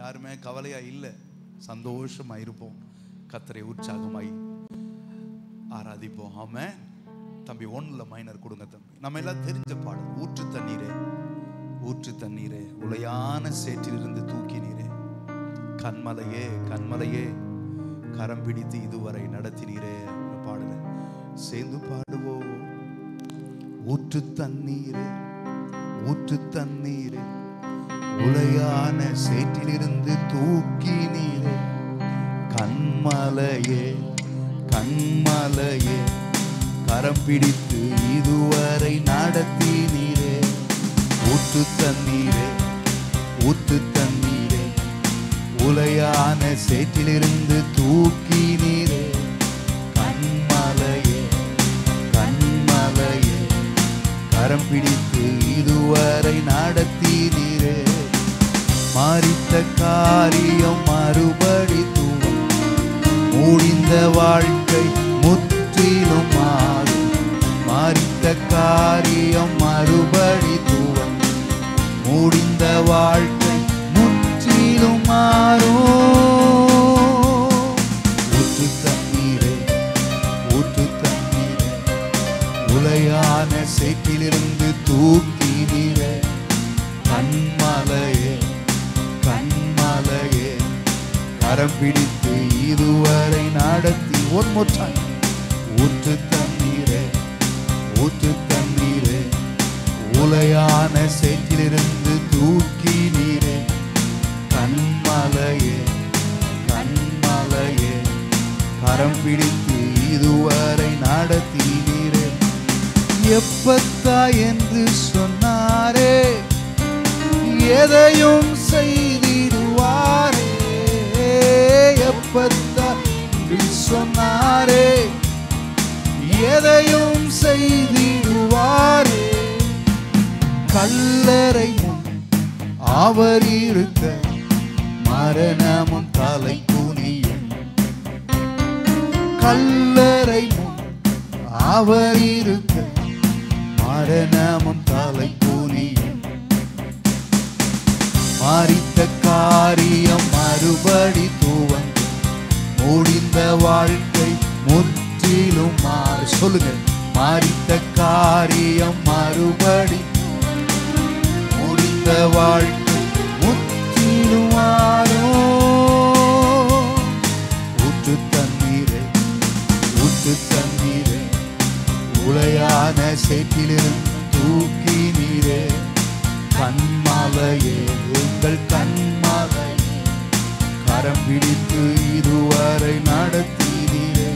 யாருமே கவலையா இல்லை, சந்தோஷமா இருப்போம், கர்த்தரை உற்சாகமாய் ஆராதிப்போம். ஆமென். தம்பி 1ல மைனர் கொடுங்க தம்பி. நம்ம எல்லாம் தெரிஞ்ச பாடல், ஊற்று தண்ணீரே ஊற்று தண்ணீரே உளையான சேற்றிலிருந்து தூக்கினீரே, கண்மலையே கண்மலையே கரம் பிடித்து இதுவரை நடத்தினீரே. பாடல சேர்ந்து பாடுவோம். ஊற்று தண்ணீரே ஊற்று தண்ணீரே உளையான சேற்றிலிருந்து தூக்கினீரே, கண்மலையே கண்மலையே கரம் பிடித்து இதுவரை நடத்தினீரே. ஊற்று தண்ணீரே ஊற்று தண்ணீரே உளையான சேற்றிலிருந்து தூக்கினீரே, கண்மலையே கண்மலையே கரம் பிடித்து இதுவரை நடத்தினீரே. மரித்த காரியம் மறுபடி தூவும், முடிந்த வாழ்க்கை முற்றிலும் மாறும். மரித்த காரியம் மறுபடி தூவும், முடிந்த வாழ்க்கை முற்றிலும் மாறும். ஊற்று தண்ணீரே ஊற்று தண்ணீரே உளையான சேற்றிலிருந்து தூக்கினீரே, கண்மலையே கண்மலையே கரம் பிடித்து இதுவரை நடத்தி. ஒரு முற்றாய் ஊற்று தண்ணீரே ஊற்று தண்ணீரே உளையான சேற்றிலிருந்து தூக்கினீரே, கண்மலையே கண்மலையே கரம் பிடித்து இதுவரை நடத்தினீரே. எப்பத்தா என்று சொன்னாரே, எதையும் செய்திடுவாரே. எப்பத்தா என்று சொன்னாரே, எதையும் செய்திடுவாரே. கல்லறை முன் அவர் இருக்க மரணமும் தலை குனியும். கல்லறை முன் அவர் இருக்க மரணமும் தலை குனியும். மரித்த காரியம் மறுபடி துவங்கும், முடிந்த வாழ்க்கை முற்றிலும் மாறு. சொல்லுங்க, மரித்த காரியம் மறுபடி, முடிந்த வாழ்க்கை முற்றிலும் மாறும். ஊற்று தண்ணீரே ஊற்று தண்ணீரே உளையான சேற்றிலிருந்து தூக்கினீரே, கண்மலையே எங்கள் கண்மலையே கரம் பிடித்து இதுவரை நடத்தினீரே.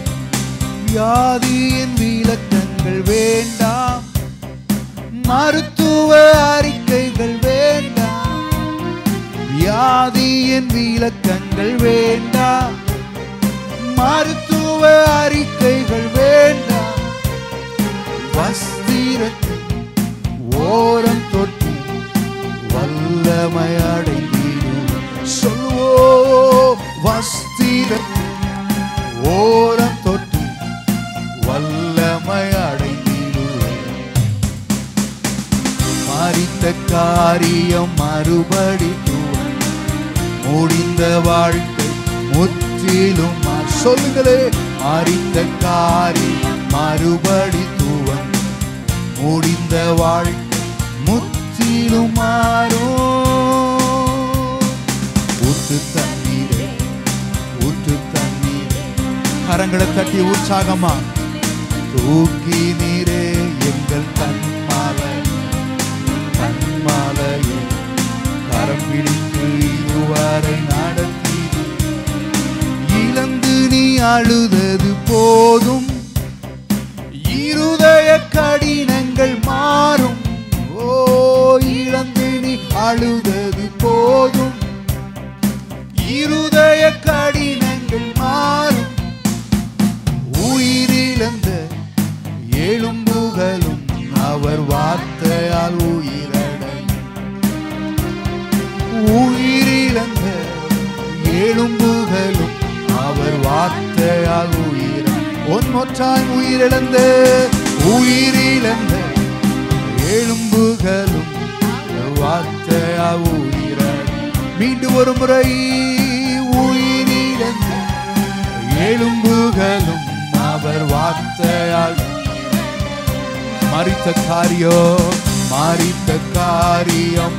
வியாதியின் விளக்கங்கள் வேண்டாம், மருத்துவ அறிக்கைகள் வேண்டாம். வியாதியின் விளக்கங்கள் வேண்டாம், மருத்துவ அறிக்கைகள் வேண்டாம். வஸ்திரத்தின் ஓரம் தொட்டு வல்லமை அடைந்திடுவோம். சொல்லுவோம், வஸ்திரத்தின் ஓரம் தொட்டு வல்லமை அடைந்திடுவோம். மரித்த காரியம் மறுபடி துவங்கும், முடிந்த வாழ்க்கை முற்றிலும். சொல்லுங்களே, மரித்த காரியம் மறுபடி துவங்கும், முடிந்த வாழ்க்கை முற்றிலும் மாறும். ஊற்று தண்ணீரே ஊற்று தண்ணீரே கரங்களை தட்டி உற்சாகமா தூக்கினீரே எங்கள் கண்மாலை கண்மாலையே கரம் பிடித்து இதுவரை நடத்தி. இழந்து நீ அழுதது போதும், இருதய கடினங்கள் மாறும். ஓ, இழந்து நீ அழுதது போதும், இருதய கடினங்கள் மாறும். உயிரிழந்த எலும்புகளும் அவர் வார்த்தையால் உயிரடையும். உயிரிழந்த எலும்புகளும் அவர் வார்த்தையால் உயிர. ஒன்றாய் உயிரிழந்த உயிரிழந்த எலும்புகளும் வார்த்தையால் உயிரடையும். மீண்டும் ஒரு முறை உயிரிழந்த எலும்புகளும் அவர் வார்த்தையால் மரித்த காரியம்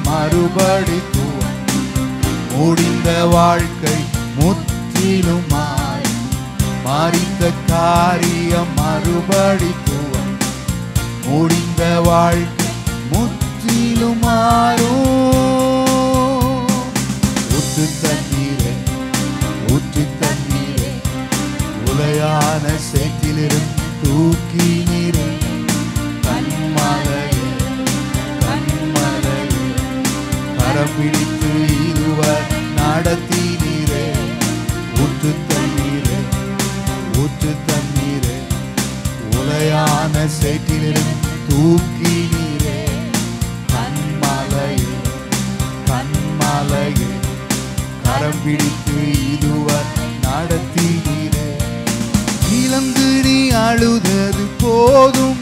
மறுபடி முடிந்த வாழ்க்கை முற்றிலும் மரித்த காரியம் மறுபடி முடிந்த வாழ்க்கை முற்றிலும் ஊற்று தண்ணீரே உலையான சேற்றிலிருந்து தூக்கி நீரே கண்மலையே கரம் பிடித்து இருவர் நடத்தி நீரே ஊற்று தண்ணீரே உலையான சேற்றிலிருந்து தூக்கி நீரே கண்மலையே கரம் பிடித்து இருவர் நடத்தி நீரே இழந்து நீ அழுதது போதும்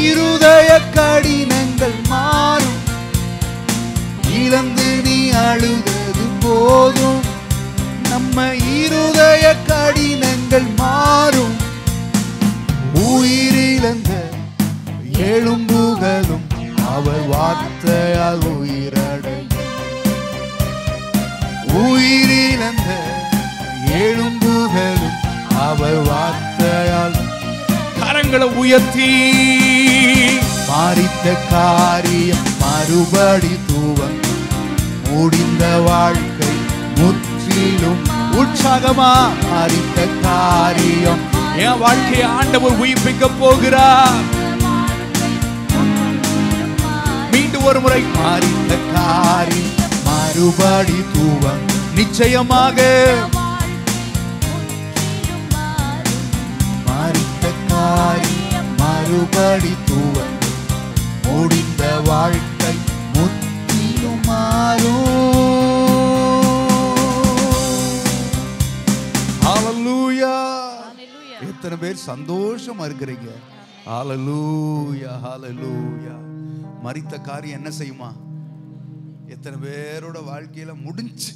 இருதய கடினங்கள் மாறும் இழந்து நீ அழுதது போதும் நம்ம இருதய கடினங்கள் மாறும் உயிரிழந்த எலும்புகளும் அவர் வார்த்தையால் உயிரிழந்த எலும்புகளும் அவர் வார்த்தையால் கரங்களை உயர்த்தி மரித்த காரியம் மறுபடி முடிந்த வாழ்க்கை முற்றிலும் உற்சாகமா மரித்த காரியம் என் வாழ்க்கையை ஆண்டவர் உயிர்ப்பிக்க போகிறார். மீண்டும் ஒரு முறை மரித்த காரியம் மறுபடி நிச்சயமாக மரித்த காரியம் மறுபடி முடிந்த வாழ்க்கை முற்றிலும் ஹல்லேலூயா. எத்தனை பேர் சந்தோஷமா இருக்கிறீங்க? ஹல்லேலூயா ஹல்லேலூயா. மரித்த காரியம் என்ன செய்யுமா? எத்தனை பேரோட வாழ்க்கையில முடிஞ்சு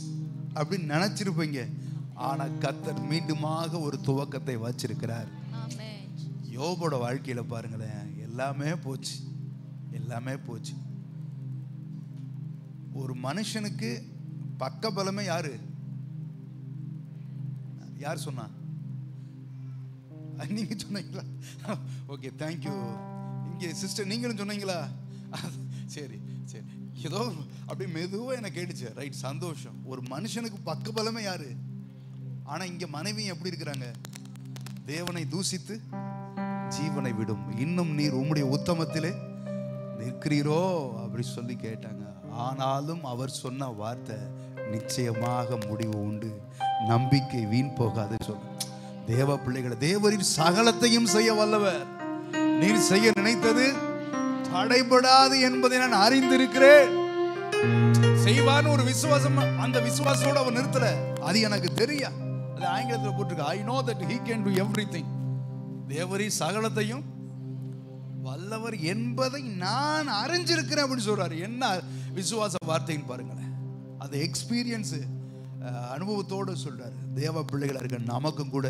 அப்படின்னு நினைச்சிருப்பீங்க. ஆனா கர்த்தர் மீண்டுமாக ஒரு துவக்கத்தை வச்சிருக்கிறார். யோபோட வாழ்க்கையில பாருங்களேன், எல்லாமே போச்சு. ஒரு மனுஷனுக்கு பக்க பலமே யார் சொன்னா? நீங்க சொன்னீங்களா? Okay, thank you. இங்க சிஸ்டர் நீங்களும் சொன்னீங்களா? சரி, ஏதோ அப்படியே மெதுவா எனக்கு கேட்டுச்சு. ரைட், சந்தோஷம். ஒரு மனுஷனுக்கு பக்க பலமே யாரு? ஆனா இங்க மனைவி எப்படி இருக்கிறாங்க? தேவனை தூசித்து ஜீவனை விடும், இன்னும் நீர் உம்முடைய உத்தமத்திலே நிற்கிறீரோ அப்படி சொல்லி கேட்டாங்க. ஆனாலும் அவர் சொன்ன வார்த்தை, நிச்சயமாக முடிவு உண்டு, நம்பிக்கை வீண் போகாது சொல்ல. தேவ பிள்ளைகளை, தேவரின் சகலத்தையும் செய்ய வல்லவர். நீர் செய்ய நினைத்தது தடைபடாது என்பதை நான் அறிந்திருக்கிறேன். செய்வான்னு ஒரு விசுவாசம், அந்த விசுவாசோட அவர் நிறுத்தல. அது எனக்கு தெரியும். அது ஆங்கிலத்தில் போட்டிருக்கு, I know that he can do everything. தேவரி சகலத்தையும் வல்லவர் என்பதை நான் அறிஞ்சிருக்கிறேன் அப்படின்னு சொல்றாரு. என்ன விசுவாச வார்த்தைன்னு பாருங்களேன். அந்த எக்ஸ்பீரியன்ஸ் அனுபவத்தோடு சொல்றாரு. தேவ பிள்ளைகள் இருக்க நமக்கும் கூட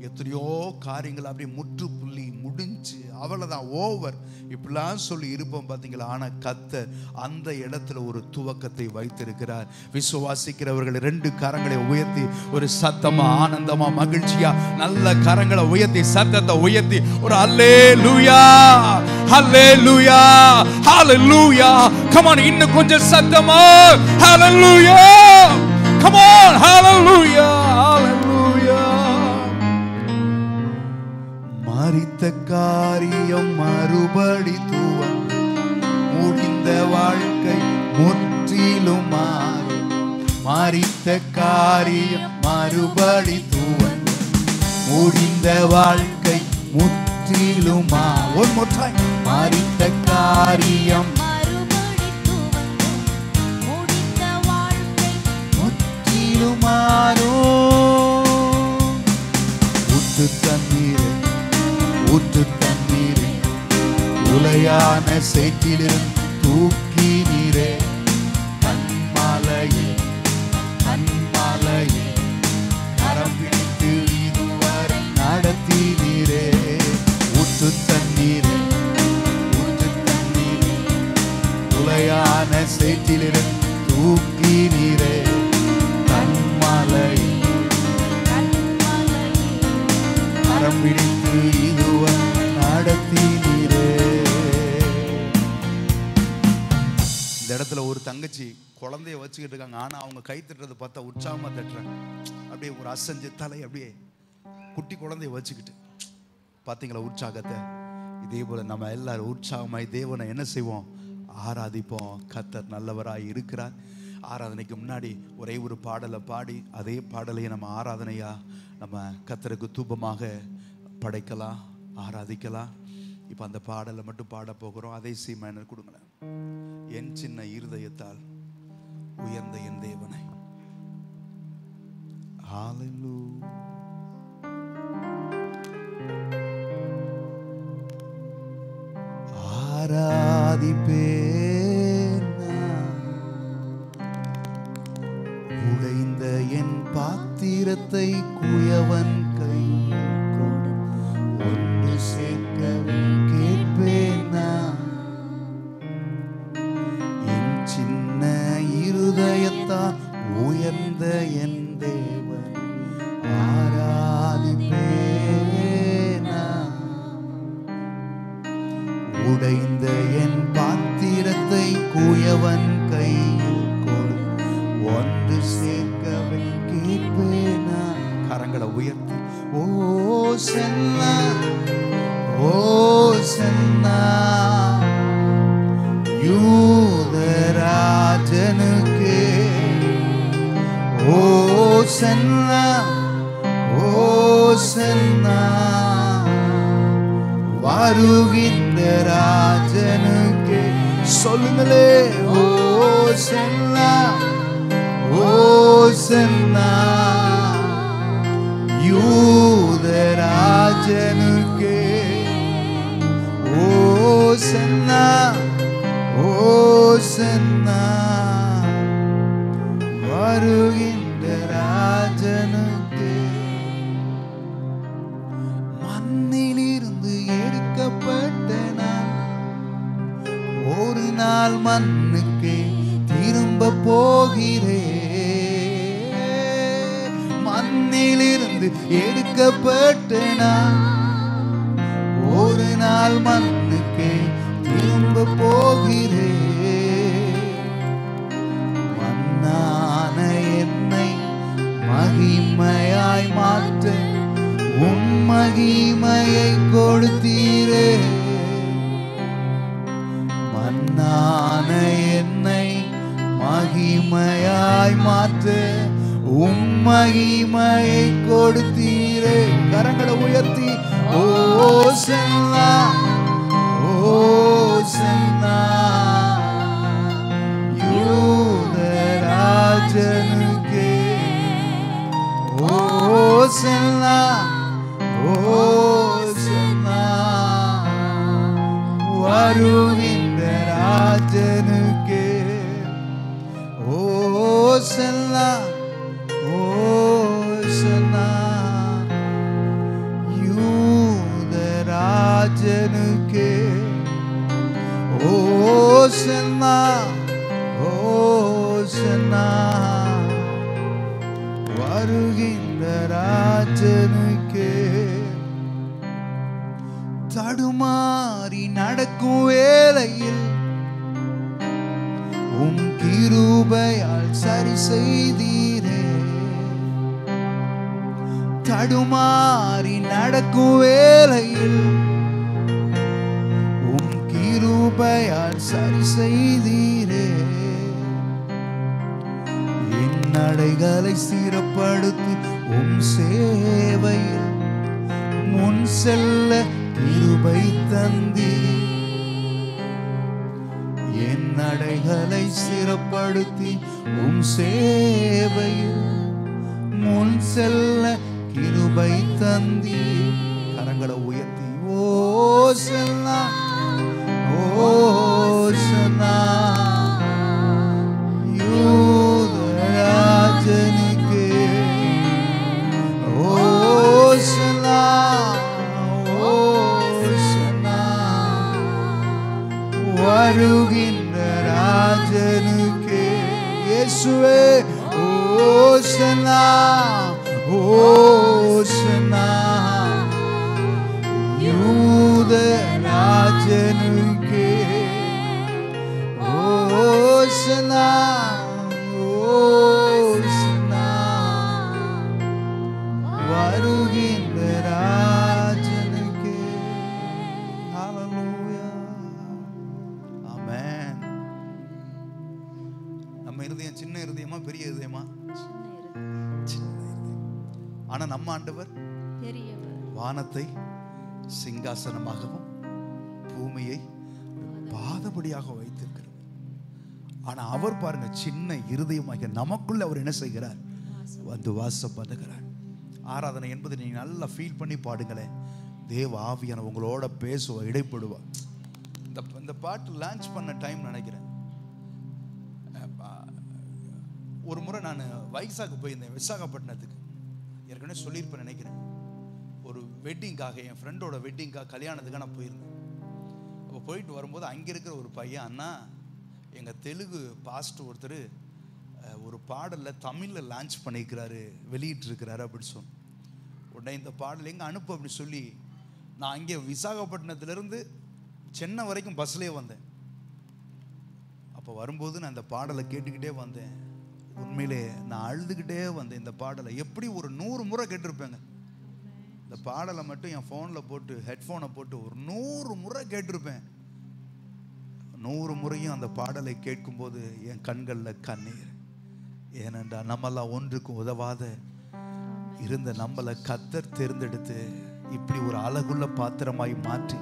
எத்தனையோ காரியங்கள் அப்படியே முற்றுப்புள்ளி முடிஞ்சு அவ்வளவுதான், ஓவர் இப்படிலாம் சொல்லி இருப்போம் பார்த்தீங்களா. ஆனா கர்த்தர் அந்த இடத்துல ஒரு துவக்கத்தை வைத்திருக்கிறார். விசுவாசிக்கிறவர்கள் 2 கரங்களை உயர்த்தி ஒரு சத்தமா, ஆனந்தமா, மகிழ்ச்சியா நல்ல கரங்களை உயர்த்தி, சத்தத்தை உயர்த்தி ஒரு அல்லேலூயா அல்லேலூயா ஹalleluya. come on, இன்னும் கொஞ்சம் சத்தமா ஹalleluya. come on, hallelujah hallelujah. மரித்த காரியம் மறுபடி முடிந்த வாழ்க்கை முற்றிலும் மரித்த காரியம் மறுபடி முடிந்த வாழ்க்கை முற்றிலும் one more time. மரித்த காரியம் ஊற்று தண்ணீரே உலையான சேற்றிலிருந்து தூக்கி நீரே கண்மலையே யோசிச்சுக்கிட்டு இருக்காங்க. ஆனா அவங்க கை தட்டுறது பார்த்தா உற்சாகமா தட்டுறாங்க. அப்படியே ஒரு அசஞ்சு தலை அப்படியே குட்டி குழந்தைய வச்சுக்கிட்டு. பார்த்தீங்களா உற்சாகத்தை? இதே போல நம்ம எல்லாரும் உற்சாகமாய் தேவனை என்ன செய்வோம்? ஆராதிப்போம். கர்த்தர் நல்லவராய் இருக்கிறார். ஆராதனைக்கு முன்னாடி ஒரே ஒரு பாடலை பாடி அதே பாடலையை நம்ம ஆராதனையா நம்ம கர்த்தருக்கு தூபமாக படைக்கலாம், ஆராதிக்கலாம். இப்போ அந்த பாடலை மட்டும் பாட போகிறோம். அதே சி மைனர் கொடுங்களேன். என் சின்ன இருதயத்தால் உயர்ந்த என் தேவனை. ஹல்லேலூயா. ஆராதிப்பேன் உடைந்த என் பாத்திரத்தை குயவன் கையில் ஒன்று சேர்க்க கேட்பேன். என் சின்ன இருதயத்தால் உயர்ந்த என் தேவன் ஆராதிப்பேன். உடைந்த என் பாத்திரத்தை குயவன் கையில் கொடு ஒன்று சேர்க்கவே கேட்பேன். கரங்களை உயர்த்தி ஓ சென்னா ஓ சென்னா யூதராஜனுக்கே ஓ சென்னா ஓ சென்னா வருகின்ற ராஜனுக்கு சொல்லுங்களே ஓ சென்னா ஓ சென்னா யூதராஜனுக்கு ஓ சென்னா ஓ சென்னா வருகின்ற ராஜனுக்கு. மண்ணிலிருந்து எடுக்கப்பட்ட நான் ஒரு நாள் மண்ணுக்கு திரும்ப போகிறேன். மண்ணிலிருந்து எடுக்கப்பட்ட நான் ஒரு நாள் மண்ணுக்கு திரும்ப போகிறேன். மண்ணான என்னை மகிமையாய் மாற்ற உன் மகிமையை கொடுத்தீரே. மண்ணான என்னை மகிமையாய் மாற்ற உன் மகிமையை கொடுத்தீரே. கரங்களை உயர்த்தி ஓ சென்னா ஓ சென்னா யூதராஜனுக்கே ஓ சென்னா ஓ சென்னா வருகின்ற ராஜனுக்கே ஓ சென்னா ஓ சென்னா யூதராஜனுக்கே ஓ சென்னா ஓ சென்னா வருகின்ற ராஜனுக்கே. தடுமாறி நடக்கும் வேளையில் உம் கிருபையால் சரி செய்தீரே. தடுமாறி நடக்கும் வேளையில் உம் கிருபையால் சரி செய்தீரே. என் நடைகளை சீரப்படுத்தி உம் சேவையில் முன் செல்ல கிருபை தந்தீ. என் நடைகளை சிறப்படுத்தி உம் சேவையில் முன் செல்ல கிருபை தந்தீ. கரங்களை உயர்த்தி ஓ சென்னா ஓ சென்னா யூதராஜனுக்கே ஓ சென்னா ஓ சென்னா வருகின்ற ராஜனுக்கே. இயேசுவே ஓ சென்னா ஓ சென்னா யூதராஜனுக்கே ஓ சென்னா ஓ ஓசன்னா வருகின்ற ராஜனுக்கே. ஹல்லேலூயா. ஆமென். நம்ம இருதயம் சின்ன இருதயமா பெரிய இருதயமா? சின்ன இருதயம். ஆனா நம்ம ஆண்டவர் பெரியவர். வானத்தை சிங்காசனமாகவும் பூமியை பாதபடியாக வைத்திருக்கிறார். ஆனா அவர் பாருங்க, சின்ன இருதயமாக நமக்குள்ள அவர் என்ன செய்கிறார்? வந்து வாசம் பண்ணுகிறார். ஆராதனை என்பது நீங்க நல்லா ஃபீல் பண்ணி பாடுங்களேன். தேவ ஆவியான உங்களோட பேசுவா, இடைப்படுவா. இந்த பாட்டு லான்ச் பண்ண டைம் நினைக்கிறேன். ஒரு முறை நான் வைசாக்கு போயிருந்தேன், விசாகப்பட்டினத்துக்கு. ஏற்கனவே சொல்லியிருப்பேன் நினைக்கிறேன். ஒரு வெட்டிங்காக, என் ஃப்ரெண்டோட வெட்டிங்காக, கல்யாணத்துக்காக நான் போயிருந்தேன். அப்போ போயிட்டு வரும்போது அங்கே இருக்கிற ஒரு பையன், அண்ணா எங்கள் தெலுங்கு பாஸ்டர் ஒருத்தர் ஒரு பாடலில் தமிழில் லான்ச் பண்ணியிருக்கிறாரு, வெளியிட்டிருக்கிறாரு அப்படின்னு சொன்னேன். உடனே இந்த பாடல் எங்கே அனுப்பு அப்படின்னு சொல்லி நான் அங்கே விசாகப்பட்டினத்துலேருந்து சென்னை வரைக்கும் பஸ்லேயே வந்தேன். அப்போ வரும்போது நான் இந்த பாடலை கேட்டுக்கிட்டே வந்தேன். உண்மையிலே நான் அழுதுகிட்டே வந்தேன். இந்த பாடலை எப்படி ஒரு 100 முறை கேட்டிருப்பேங்க. இந்த பாடலை மட்டும் என் ஃபோனில் போட்டு, ஹெட்ஃபோனை போட்டு ஒரு 100 முறை கேட்டிருப்பேன். 100 முறையும் அந்த பாடலை கேட்கும்போது என் கண்களில் கண்ணீர். ஏனென்றால் நம்மெல்லாம் ஒன்றுக்கும் உதவாத இருந்த நம்மளை கர்த்தர் தேர்ந்தெடுத்து இப்படி ஒரு அழகுள்ள பாத்திரமாய் மாற்றி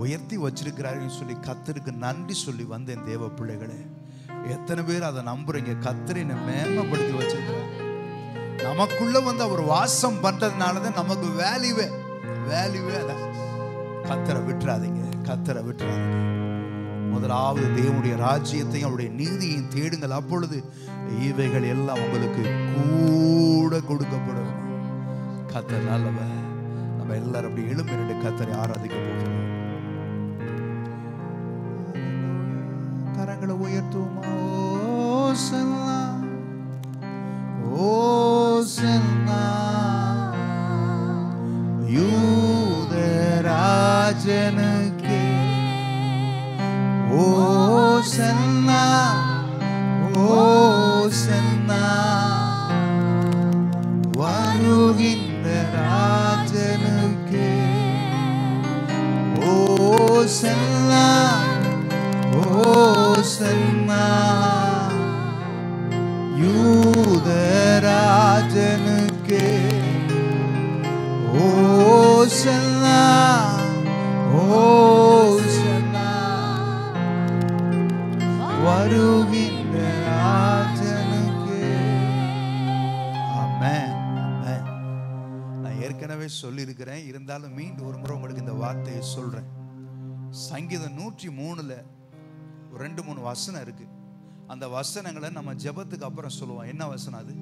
உயர்த்தி வச்சிருக்கிறாருன்னு சொல்லி கர்த்தருக்கு நன்றி சொல்லி வந்தேன். தேவ பிள்ளைகளே, எத்தனை பேர் அதை நம்புறீங்க? கர்த்தரை மேன்மைப்படுத்தி வச்சிருக்கிறார். நமக்குள்ள வந்து அவர் வாசம் பண்றதுனாலதான் நமக்கு வேல்யூவே அதான். கர்த்தரை விட்டுறாதீங்க, கர்த்தரை விட்டுறாதீங்க. முதலாவது தேவனுடைய ராஜ்யத்தையும் அவருடைய நீதியையும் தேடுங்கள், அப்பொழுது இவைகள் எல்லாம் உங்களுக்கு கூட கொடுக்கப்படும். கர்த்தர் நல்லவர். நம்ம எல்லாரும் அப்படி எழும்பி நின்று கர்த்தரை ஆராதிக்க போகிறோம். கரங்களை உயர்த்துவோமா? ஓசன்னா ஓசன்னா யூதராஜனுக்கே. ஓசன்னா ஓசன்னா வருகின்ற ராஜனுக்கே. ஓசன்னா ஓசன்னா யூதராஜனுக்கே. ஓசன்னா ஓசன்னா வருகின்ற ராஜனுக்கே. ஆமென், ஆமென். நான் ஏற்கனவே சொல்லியிருக்கிறேன், இருந்தாலும் மீண்டும் ஒரு முறை உங்களுக்கு இந்த வார்த்தையை சொல்றேன். சங்கீதம் 103ல 2-3 வசனம் இருக்கு. அந்த வசனங்களை நம்ம ஜெபத்துக்கு அப்புறம் சொல்லுவோம். என்ன வசனம் அது?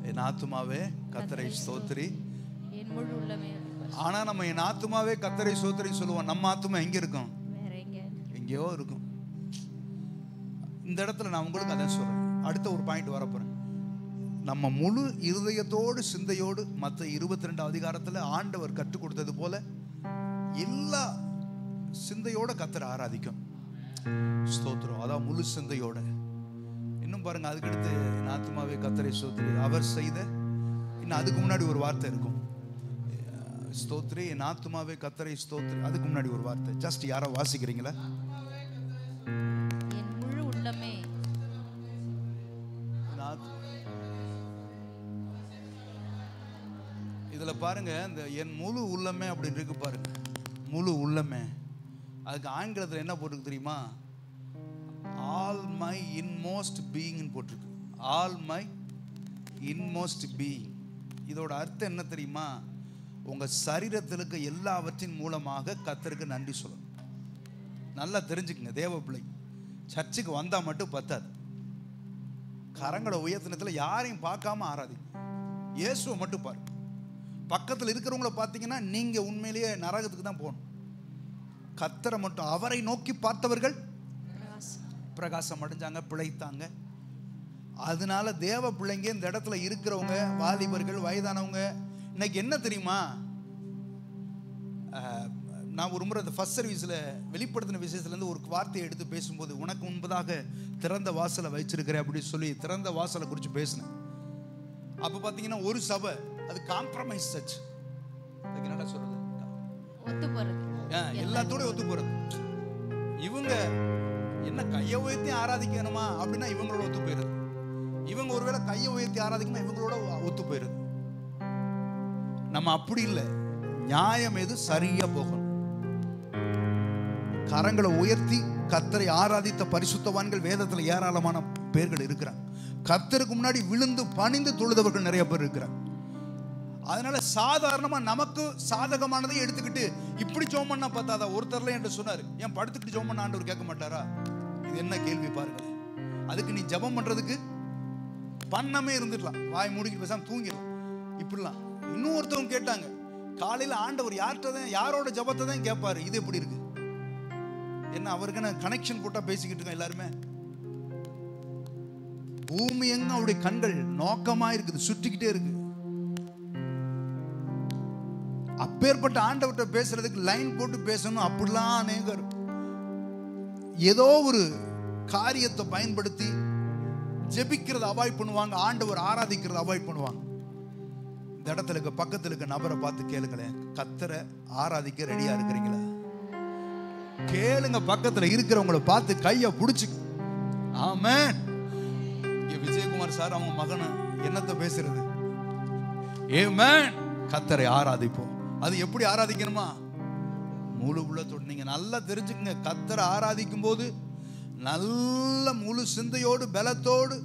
என் ஆத்துமாவே கர்த்தரை ஸ்தோத்திரி. ஆனா நம்ம என் ஆத்துமாவே கர்த்தரை ஸ்தோத்திரி சொல்லுவோம். நம்ம ஆத்துமா எங்க இருக்கும்? எங்கேயோ இருக்கும். இந்த இடத்துல நான் உங்களுக்கு அதான் சொல்றேன். அடுத்த ஒரு பாயிண்ட் வரப்போறேன். நம்ம முழு இருதயத்தோடு சிந்தையோடு மற்ற 22 அதிகாரத்துல ஆண்டவர் கற்றுக் கொடுத்தது போல எல்லா சிந்தையோட கர்த்தரை ஆராதிக்கும். ஸ்தோத்திரம். அதான் முழு சிந்தையோட. இன்னும் பாருங்க, அதுக்கு அடுத்து என் ஆத்துமாவே கர்த்தரை ஸ்தோத்திரி, அவர் செய்த, இன்னும் அதுக்கு முன்னாடி ஒரு வார்த்தை இருக்கும். ஸ்தோத்திரி, என் ஆத்துமாவே கர்த்தரை ஸ்தோத்திரி. அதுக்கு முன்னாடி ஒரு வார்த்தை. ஜஸ்ட் யாரோ வாசிக்கிறீங்களா? என் முழு உள்ளமே. இதுல பாருங்க, இந்த என் முழு உள்ளமே அப்படின்னு இருக்கு பாருங்க. முழு உள்ளமே. அதுக்கு ஆங்கிலத்தில் என்ன போட்டிருக்கு தெரியுமா? ஆல் மை இன்மோஸ்ட் பீயிங் போட்டிருக்கு. All my inmost being. இதோட அர்த்தம் என்ன தெரியுமா? உங்க சரீரத்தில் இருக்க எல்லாவற்றின் மூலமாக கர்த்தருக்கு நன்றி சொல்லணும். நல்லா தெரிஞ்சுக்குங்க தேவ பிள்ளை. சர்ச்சுக்கு வந்தா மட்டும் பத்தாது. கரங்களை உயர்த்தினத்துல யாரையும் பார்க்காம ஆராதி. இயேசுவை மட்டும் பாரு. பக்கத்தில் இருக்கிறவங்கள பார்த்தீங்கன்னா நீங்க உண்மையிலேயே நரகத்துக்கு தான் போகணும். கர்த்தரை மட்டும், அவரை நோக்கி பார்த்தவர்கள் பிரகாசம் அடைஞ்சாங்க, பிழைத்தாங்க. அதனால தேவ பிள்ளைங்க இந்த இடத்துல இருக்கிறவங்க, வாலிபர்கள், வயதானவங்க, இன்னைக்கு என்ன தெரியுமா? நான் ஒரு முறை அந்த ஃபர்ஸ்ட் சர்வீஸில் வெளிப்படுத்தின விஷயத்துலேருந்து ஒரு வார்த்தையை எடுத்து பேசும்போது, உனக்கு முன்பதாக திறந்த வாசலை வச்சிருக்கிறேன் அப்படின்னு சொல்லி திறந்த வாசலை குறித்து பேசினேன். அப்போ பார்த்தீங்கன்னா ஒரு சபை அது காம்ப்ரமைஸ் சர்ச், அதுக்கு என்னடா சொல்றது, ஒத்து போறது, எல்லாத்தோட ஒத்து போறது. இவங்க என்ன கையை உயர்த்தி ஆராதிக்கணுமா அப்படின்னா இவங்களோட ஒத்து போயிருது. இவங்க ஒருவேளை கையை உயர்த்தி ஆராதிக்கணும் இவங்களோட ஒத்து போயிருது. நம்ம அப்படி இல்லை. நியாயம் எது சரியா போகணும். கரங்களை உயர்த்தி கர்த்தரை ஆராதித்த பரிசுத்தவான்கள் வேதத்துல ஏராளமான பேர்கள் இருக்கிறாங்க. கர்த்தருக்கு முன்னாடி விழுந்து பணிந்து தொழுதவர்கள் நிறைய பேர் இருக்கிறாங்க. அதனால சாதாரணமா நமக்கு சாதகமானதை எடுத்துக்கிட்டு இப்படி ஜெபம் பண்ணா பார்த்தாதா? ஒருத்தர்ல என்று சொன்னாரு, ஏன் படுத்துக்கிட்டு ஜெபம் பண்ண ஆண்டவர் கேட்க மாட்டாரா? இது என்ன கேள்வி பாருங்களேன். அதுக்கு நீ ஜெபம் பண்றதுக்கு பண்ணமே இருந்துடலாம், வாய் மூடிக்கிட்டு பேசாம தூங்கிடலாம். இப்படிலாம் இன்னொருத்தவங்க கேட்டாங்க, காலையில ஆண்டவர் யாரோட ஜெபத்தை தான் கேட்பாரு, இது எப்படி இருக்கு? என்ன அவருக்கு கனெக்ஷன் போட்டா பேசிக்கிட்டு இருக்கோம் எல்லாருமே. பூமி எங்க அவருடைய கண்கள் நோக்கமா இருக்குது, சுற்றிக்கிட்டே இருக்கு. அப்பேற்பட்ட ஆண்டவர்கிட்ட பேசுறதுக்கு லைன் போட்டு பேசணும் அப்படிலாம் அநேகர் ஏதோ ஒரு காரியத்தை பயன்படுத்தி ஜெபிக்கிறத அவாய்ட் பண்ணுவாங்க, ஆண்டவர் ஆராதிக்கிறத அவாய்ட் பண்ணுவாங்க. இந்த இடத்துல இருக்க பக்கத்துல இருக்க நபரை பார்த்து கேளுங்களேன், கர்த்தரை ஆராதிக்க ரெடியா இருக்கிறீங்களா? கேளுங்க. பக்கத்துல இருக்கிறவங்களை பார்த்து கைய புடிச்சு. ஆமென். இங்க விஜயகுமார் சார் அவங்க மகன் என்னத்தை பேசுறது? ஆமென். கர்த்தரை ஆராதிப்போம். அது எப்படி ஆராதிக்கணுமா? முழு உள்ளத்தோடு. நீங்க நல்லா தெரிஞ்சுக்கங்க, கர்த்தரை ஆராதிக்கும் போது நல்ல முழு சிந்தையோடு பலத்தோடு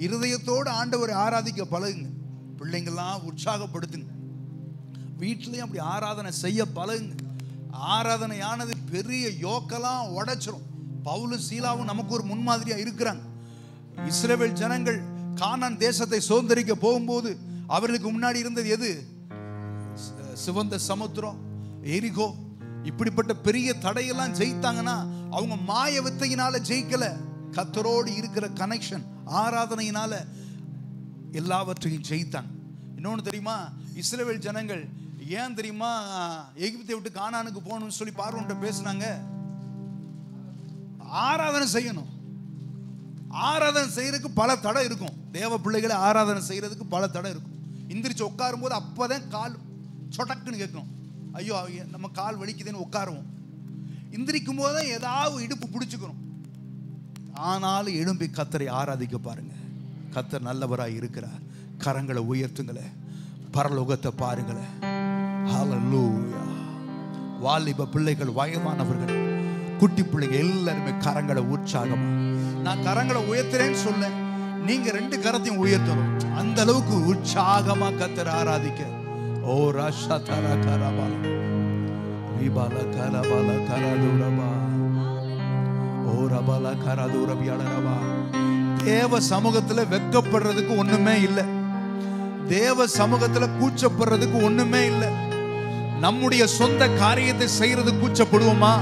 இருதயத்தோடு ஆண்டவரை ஆராதிக்க பழகுங்க. பிள்ளைங்கள்லாம் உற்சாகப்படுத்துங்க. வீட்டிலையும் அப்படி ஆராதனை செய்ய பழகுங்க. ஆராதனையானது பெரிய யோக்கெல்லாம் உடைச்சிரும். பவுலும் சீலாவும் நமக்கு ஒரு முன்மாதிரியா இருக்கிறாங்க. இஸ்ரவேல் ஜனங்கள் கானான் தேசத்தை சுதந்தரிக்க போகும்போது அவர்களுக்கு முன்னாடி இருந்தது எது? சிவந்த சமுத்திரம், எரிகோ. இப்படிப்பட்ட பெரிய தடையெல்லாம் ஜெயித்தாங்கன்னா அவங்க மாய வித்தையினால ஜெயிக்கல, கர்த்தரோடு இருக்கிற கனெக்ஷன் ஆராதனையினால எல்லாவற்றையும் ஜெயித்தாங்க. இன்னொன்னு தெரியுமா? இஸ்ரவேல் ஜனங்கள் ஏன் தெரியுமா எகிப்தை விட்டு கானானுக்கு போகணும்னு சொல்லி பார்வோன்ட்ட பேசினாங்க? ஆராதனை செய்யணும். ஆராதனை செய்யறதுக்கு பல தடை இருக்கும். தேவ பிள்ளைகளை ஆராதனை செய்யறதுக்கு பல தடை இருக்கும். எந்திரிச்சு உட்காரும் போது அப்பதான் கால் சொடக்குன்னு கேட்கும். ஐயோ நம்ம கால் வலிக்குதுன்னு உட்காருவோம். எந்திரிக்கும் போது தான் ஏதாவது இடுப்பு பிடிச்சுக்கிறோம். ஆனாலும் எழும்பி கர்த்தரை ஆராதிக்க பாருங்க. கர்த்தர் நல்லவராய் இருக்கிறார். கரங்களை உயர்த்துங்களே, பரலோகத்தை பாருங்களே. ஹல்லேலூயா. வாலிப பிள்ளைகள், வயதானவர்கள், குட்டி பிள்ளைங்க எல்லாருமே கரங்களை உற்சாகமா. நான் கரங்களை உயர்த்துறேன்னு சொல்ல, நீங்க ரெண்டு கரத்தையும் உயர்த்தணும். அந்த அளவுக்கு உற்சாகமா கர்த்தரை ஆராதிக்க. ஓ ராஷா தரா கரபா விபால கரபால கரதுரபா ஓ ரபால கரதுரபியாளரபா. தேவ சமூகத்துல வெட்கப்படுறதுக்கு ஒண்ணுமே இல்லை. தேவ சமூகத்துல கூச்சப்படுறதுக்கு ஒண்ணுமே இல்லை. நம்முடைய சொந்த காரியத்தை செய்யறது கூச்சப்படுவோமா?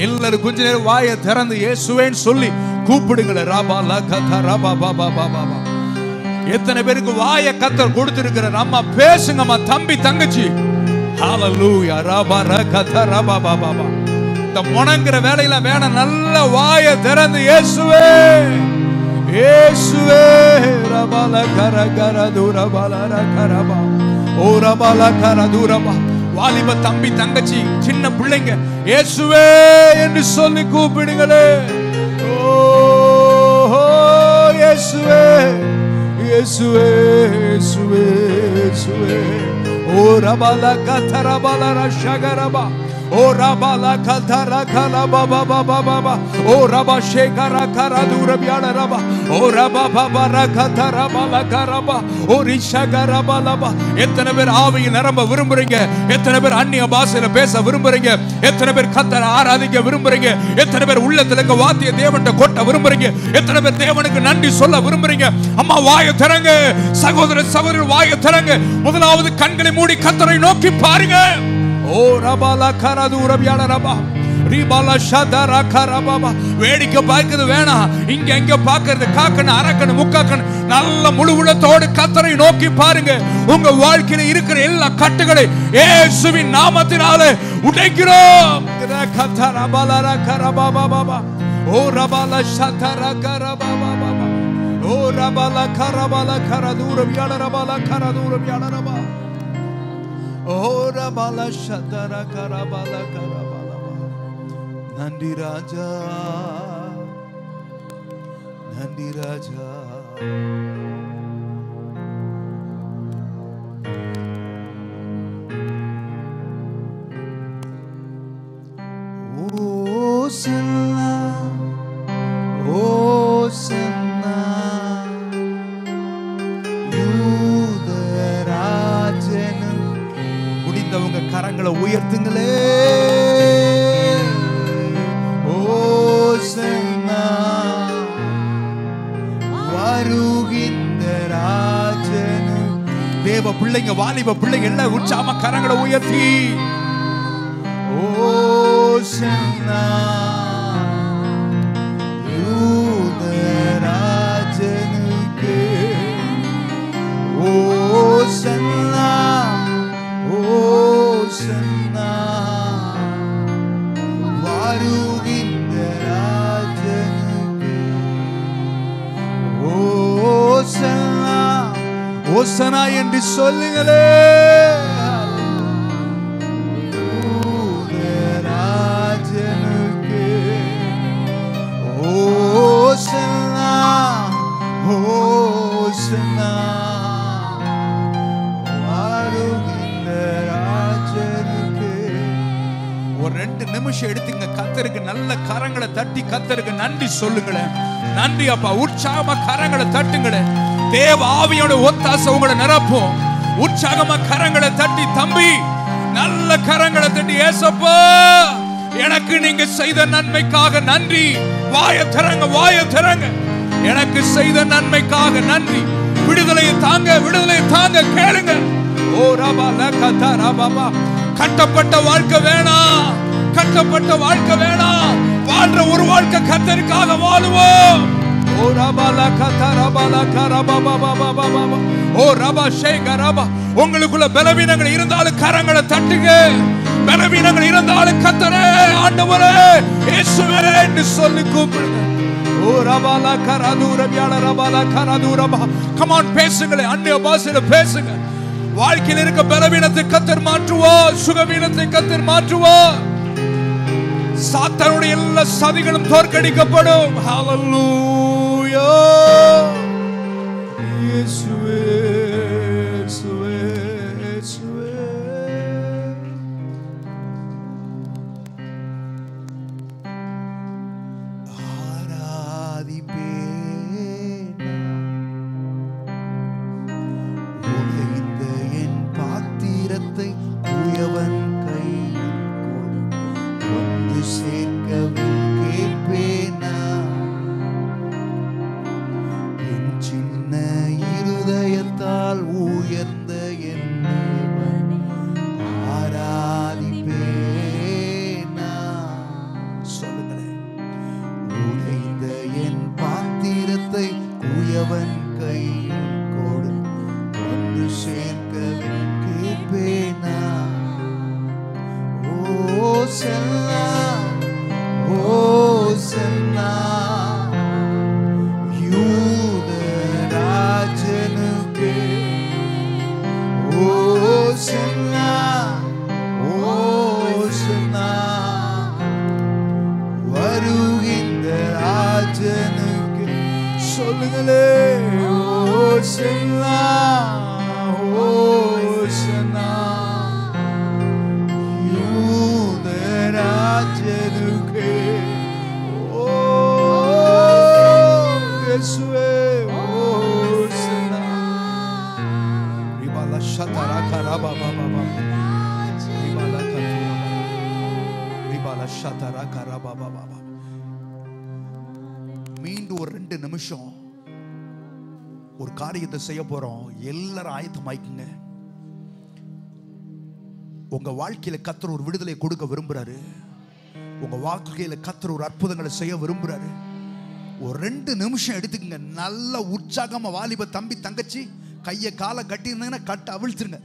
எல்லாரும் கொஞ்ச நேரம் வாயை திறந்து இயேசுவேன்னு சொல்லி கூப்பிடுங்களே. ராபால கதா ரபா பாபா பாபா. எத்தனை பேருக்கு வாயை கர்த்தர் கொடுத்திருக்கிறார்? அம்மா பேசுங்கம்மா, தம்பி தங்கச்சி. ஹல்லேலூயா. ரபா ரகதா ரபா பாபா. இந்த முணங்குற வேலையில வேணாம், நல்ல வாயை திறந்து இயேசுவே இயேசுவே. ரபால கர கர துரபால கரபா ஓ ரபால கர துரபா. வாலிப தம்பி தங்கச்சி சின்ன பிள்ளைங்க இயேசுவே என்று சொல்லி கூப்பிடுங்களே. ஓ இயேசுவே இயேசுவே இயேசுவே இயேசுவே. ஓ ரபால கதரபால ரஷகரபா ஓ ரபால கதர கலபா பாபா பாபா ஓ ரபா ஷேகர கரதுரபியால ரபா ஓ ரபா பாபா ரகதரபால கரபா ஓ ரிஷகரபாலபா. எத்தனை பேர் ஆவியில் நிரம்ப விரும்புறீங்க? எத்தனை பேர் அந்நிய பாஷையில பேச விரும்புறீங்க? எத்தனை பேர் கர்த்தரை ஆராதிக்க விரும்புறீங்க? எத்தனை பேர் உள்ளத்துல இருக்க வார்த்தையை தேவன்கிட்ட கொட்ட விரும்புறீங்க? எத்தனை பேர் தேவனுக்கு நன்றி சொல்ல விரும்புறீங்க? அம்மா வாயை திறங்க, சகோதர சகோதரி வாயை திறங்க. முதலாவது கண்களை மூடி கர்த்தரை நோக்கி பாருங்க. ஓ ரபால கரதுரபியால ரபா வேடிக்கை பார்க்கிறது வேணாம். இங்க எங்க பார்க்கிறது காக்கணும் அரக்கணும் முக்காக்கணும். நல்ல முழு உள்ளத்தோடு கர்த்தரை நோக்கி பாருங்க. உங்க வாழ்க்கையில இருக்கிற எல்லா கட்டுகளை இயேசுவின் நாமத்தினாலே உடைக்கிறோம். ஓ ரபால ஷதர கரபாபா ஓ ரபால கரபால கரதூரம் யால ரபால கரதூரம் யால ரபா ஓ ரபால ஷதர கரபால கரபால. நன்றி ராஜா, நன்றி ராஜா. ஓசன்னா ஓசன்னா யூதராஜனு. முடிந்தவங்க கரங்களை உயர்த்துங்களே. ஓசன்னா வருகின்ற ராஜனு. தேவ பிள்ளைங்க வாலிப பிள்ளைங்க எல்லாம் உற்சாகமா கரங்களை உயர்த்தி ஓசன்னா யூதராஜனுக்கு. ஓசன்னா ஓசன்னா வருகின்ற ராஜனுக்கு. ஓசன்னா ஓசன்னா என்று சொல்லுங்களே. ஓசன்னா ஓசன்னா வருகின்ற ராஜனுக்கு. ஒரு 2 நிமிஷம் எடுத்துங்க. கர்த்தருக்கு நல்ல கரங்களை தட்டி கர்த்தருக்கு நன்றி சொல்லுங்களேன். நன்றி அப்பா. உற்சாகமா கரங்களை தட்டுங்களேன். தேவ ஆவியோட ஒத்தாசை உங்களை நிரப்பும். உற்சாகமா கரங்களை தட்டி தம்பி நல்ல கரங்களை தட்டி ஏசப்பா எனக்கு நீங்க செய்த நன்மைக்காக நன்றி. வாய திறங்க, வாய திறங்க. எனக்கு செய்த நன்மைக்காக நன்றி. விடுதலையை தாங்க, விடுதலையை தாங்க. கேளுங்க. ஓ ரபா லகதா ரபா. கட்டப்பட்ட வாழ்க்கை வேணாம், கட்டப்பட்ட வாழ்க்கை வேணாம். வாழ்ற ஒரு வாழ்க்கை கர்த்தருக்காக வாழுவோம். ஓ ரபா லகதா ரபா லகரபா பாபா பாபா. ஓ ரபா ஷேக ரபா. உங்களுக்குள்ள பலவீனங்கள் இருந்தாலும் கரங்களை தட்டுங்க. பலவீனங்கள் இருந்தாலும் கர்த்தரே ஆண்டவரே இயேசுவே என்று சொல்லி கூப்பிடுங்க. ஓ ரபால கரதூரபியால ரபால கரதூரபா. கம் ஆன் பேசுங்களே. அன்னிய பாஷையில பேசுங்க. வாழ்க்கையில் இருக்க பலவீனத்தை கர்த்தர் மாற்றுவார். சுகவீனத்தை கர்த்தர் மாற்றுவார். சாத்தானுடைய எல்லா சதிகளும் தோற்கடிக்கப்படும். ஹalleluya. இயேசுவே இயேசுவே இயேசுவே. உடைந்த என் பாத்திரத்தை உயவன் கையில் கொண்டு சேர்க்கவும் கேட்பேனா. என் சின்ன இருதயத்தால் உயர்ந்த என்னை ஆராதிப்பேனா. சொல்லுங்களேன். உடைந்த என் பாத்திரத்தை உயவன் கையில் கொண்டு சேர்க்கவே கேட்பேனா. ஓசன்னா ஓசன்னா யூதராஜனுக்கு. ஓசன்னா ஓசன்னா வருகின்ற ராஜனுக்கு. சொல்லுங்களே. ஓசன்னா ஓசன்னா யூதராஜனுக்கு. ஓ இயேசுவே ஓசன்னா. ரிபால ஷதரா கரபா பாபா பாபா. ரிபால கதுரா ரிபால ஷதரா கரபா பாபா. மீண்டும் ஒரு 2 நிமிஷம் ஒரு காரியத்தை செய்ய போறோம். எல்லாரும் ஆயத்தமாய்க்குங்க. உங்க வாழ்க்கையில கர்த்தர் ஒரு விடுதலை கொடுக்க விரும்புறாரு. உங்க வாழ்க்கையில கர்த்தர் ஒரு அற்புதங்களை செய்ய விரும்புறாரு. ஒரு 2 நிமிஷம் எடுத்துக்கங்க. நல்ல உற்சாகமா வாலிப தம்பி தங்கச்சி கையை காலை கட்டி இருந்தீங்கன்னா கட்ட அவிழ்த்துருங்க.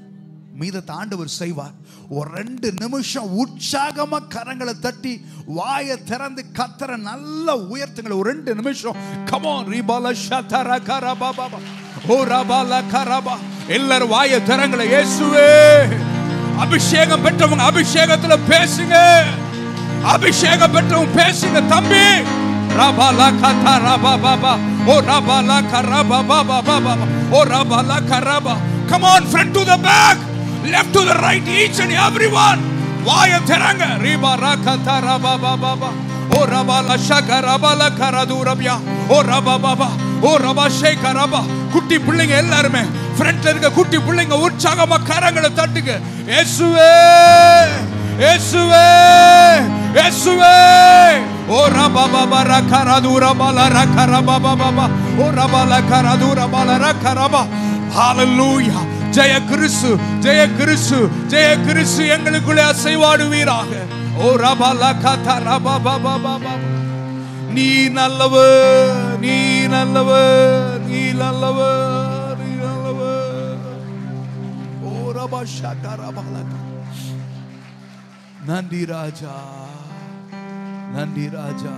மீதத்தை ஆண்டவர் செய்வார். ஒரு 2 நிமிஷம் உற்சாகமா கரங்களை தட்டி வாயை திறந்து கர்த்தரை நல்லா உயர்த்துங்க. ஒரு 2 நிமிஷம். Come on. ரிபால ஷதர கரபா பாபா ஓ ரபால கரபா. எல்லாரும் வாயை திறங்கள. இயேசுவே, அபிஷேகம் பெற்றவங்க அபிஷேகத்துல பேசுங்க. அபிஷேகம் பெற்றவங்க பேசுங்க தம்பி. ரபால கதர பாபா ஓ ரபால கரபா பாபா பாபா ஓ ரபால கரபா. Come on, front to the back, left to the right, each and everyone. வாயை திறங்க. ரிபால கதர பாபா பாபா ஓ ரபால ஷகரபால கரதுரபியா ஓ ரபா பாபா ஓ ரபா ஷேகரபா. குட்டி பிள்ளைங்க எல்லாரும் ஃப்ரண்ட்ல இருக்க குட்டி பிள்ளைங்க உற்சாகமா கரங்களை தட்டுங்க. இயேசுவே, இயேசுவே, இயேசுவே. ஓ ரபா பாபா ரகரதுர பால ரகரபா பாபா ஓ ரபால கரதுர பால ரகரபா. ஹalleluya. ஜெய கிறிஸ்து, ஜெய கிறிஸ்து, ஜெய கிறிஸ்து எங்களுக்குள்ளே அசைவாடுவீராக. ஓ ரபால கதர பாபா பாபா. நீ நல்லவர், நீ நல்லவர், நீ நல்லவர், நீ நல்லவர். ஓ ரபா ஷகரபால. நன்றி ராஜா, நன்றி ராஜா.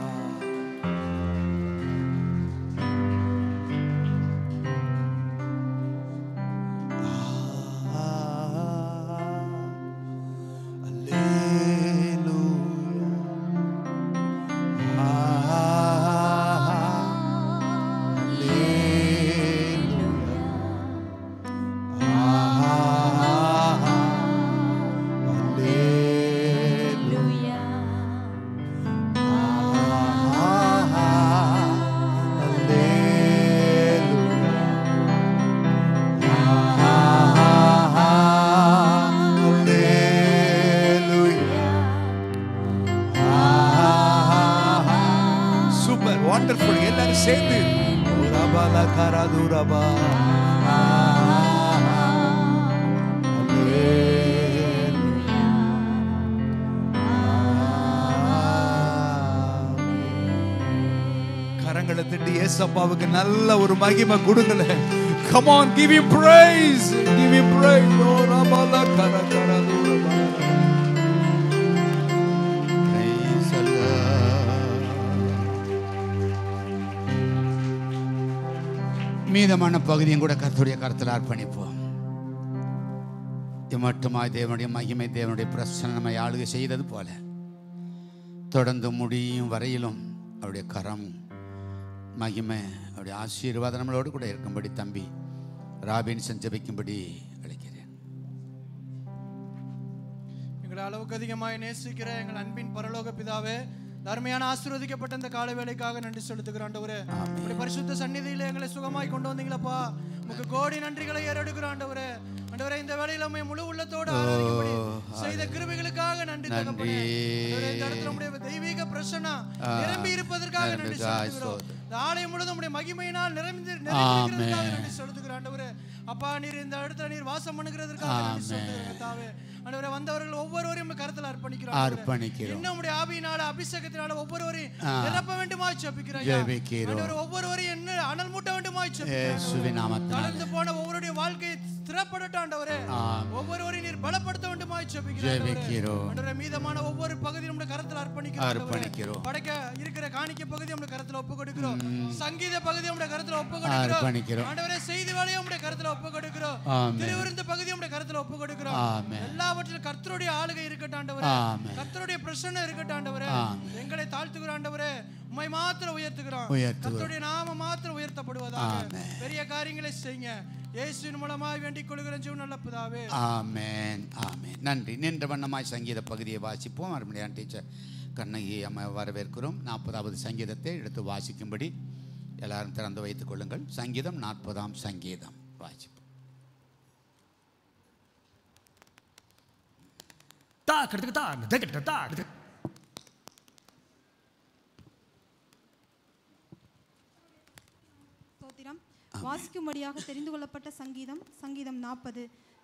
கரங்களை தட்டி ஏசப்பாவுக்கு நல்ல ஒரு மகிமை கொடுங்களேன். Come on, give him praise, give him praise. O ரபால கரகரதுரபா. Praise Allah. மீதமான பகுதியும் கூட கர்த்தருடைய கருத்தில் அர்ப்பணிப்போம். இம்மட்டுமாய் தேவனுடைய மகிமை, தேவனுடைய பிரசன்னமை ஆளுகை செய்தது போல தொடர்ந்து முடியும் வரையிலும் அவருடைய கரம், மகிமை, அவருடைய ஆசீர்வாதம் நம்மளோடு கூட இருக்கும்படி தம்பி ராபின் செஞ்சபிக்கும்படி அழைக்கிறேன். எங்களை அளவுக்கு அதிகமாய் நேசிக்கிற எங்கள் அன்பின் பரலோக பிதாவே, அருமையான ஆசீர்வதிக்கப்பட்ட இந்த கால வேளைக்காக நன்றி செலுத்துகிறோம் ஆண்டவரே. இப்படி பரிசுத்த சந்நிதியில எங்களை சுகமாய் கொண்டு வந்தீங்களப்பா, உமக்கு கோடி நன்றிகளை ஏறெடுக்கிறோம் ஆண்டவரே. ஆண்டவரே, இந்த வேளையில உம்மை முழு உள்ளத்தோடு ஆராதிக்கும்படி செய்த கிருபைகளுக்காக நன்றி தகப்பனே. ஆண்டவரே, இந்த இடத்துல உம்முடைய தெய்வீக பிரசன்னம் நிரம்பி இருப்பதற்காக நன்றி செலுத்துகிறோம். இந்த ஆலயம் முழுவதும் உம்முடைய மகிமையினால் நிரம்பியிருக்கிறதுக்காக நன்றி செலுத்துகிறோம் ஆண்டவரே. அப்பா, நீர் இந்த இடத்துல நீர் வாசம் பண்ணுகிறதற்காக நன்றி செலுத்துகிறோம் கர்த்தாவே. ஆண்டவரே, வந்தவர்கள் ஒவ்வொருவரையும் கருத்தில் அர்ப்பணிக்கிறோம். இன்னும் உம்முடைய ஆவியினால அபிஷேகத்தினால ஒவ்வொருவரையும் நிரப்ப வேண்டுமாய் ஜெபிக்கிறோம். ஆண்டவரே, ஒவ்வொருவரையும் என்ன அனல் மூட்ட வேண்டுமாய் ஜெபிக்கிறோம். தளர்ந்து போன ஒவ்வொருடைய வாழ்க்கையை ஸ்திரப்படுத்த ஆண்டவரே, ஒவ்வொருவரையும் நீர் பலப்படுத்த வேண்டுமாய் ஜெபிக்கிறோம். ஆண்டவரே, மீதமான ஒவ்வொரு பகுதியும் உம்முடைய கருத்தில் அர்ப்பணிக்கிறோம். படைக்க இருக்கிற காணிக்கை பகுதி உம்முடைய கருத்தில் ஒப்புக் கொடுக்கிறோம். சங்கீத பகுதி உம்முடைய கருத்தில் ஒப்புக் கொடுக்கிறோம். ஆண்டவரே, செய்தி வேலையை உம்முடைய கருத்தில் ஒப்புக் கொடுக்கிறோம். திருவிருந்து பகுதி உம்முடைய கருத்தில் ஒப்புக் கொடுக்கிறோம். எல்லாவற்றிலும் கர்த்தருடைய ஆளுகை இருக்கட்டும் ஆண்டவரே, கர்த்தருடைய பிரசன்னம் இருக்கட்டும் ஆண்டவரே. எங்களை தாழ்த்துகிறோம் ஆண்டவரே, உம்மை மாத்திரம் உயர்த்துகிறோம். கர்த்தருடைய நாமம் மாத்திரம் உயர்த்தப்படுவதாக பெரிய காரியங்களை செய்யுங்க. இயேசுவின் மூலமாய் வேண்டிக் கொள்கிறேன் ஜீவன் நல்ல பிதாவே. ஆமென், ஆமென். நன்றி. நின்ற வண்ணமாய் சங்கீத பகுதியை வாசிப்போம். அருமையான டீச்சர் கண்ணகி அம்மா வரவேற்கிறோம். 40வது சங்கீதத்தை எடுத்து வாசிக்கும்படி எல்லாரும் திறந்து வைத்துக் கொள்ளுங்கள். சங்கீதம் 40ஆம் சங்கீதம் வாசிப்போம். வாசிக்கும்படியாக தெரிந்து கொள்ளப்பட்ட சங்கீதம் 40.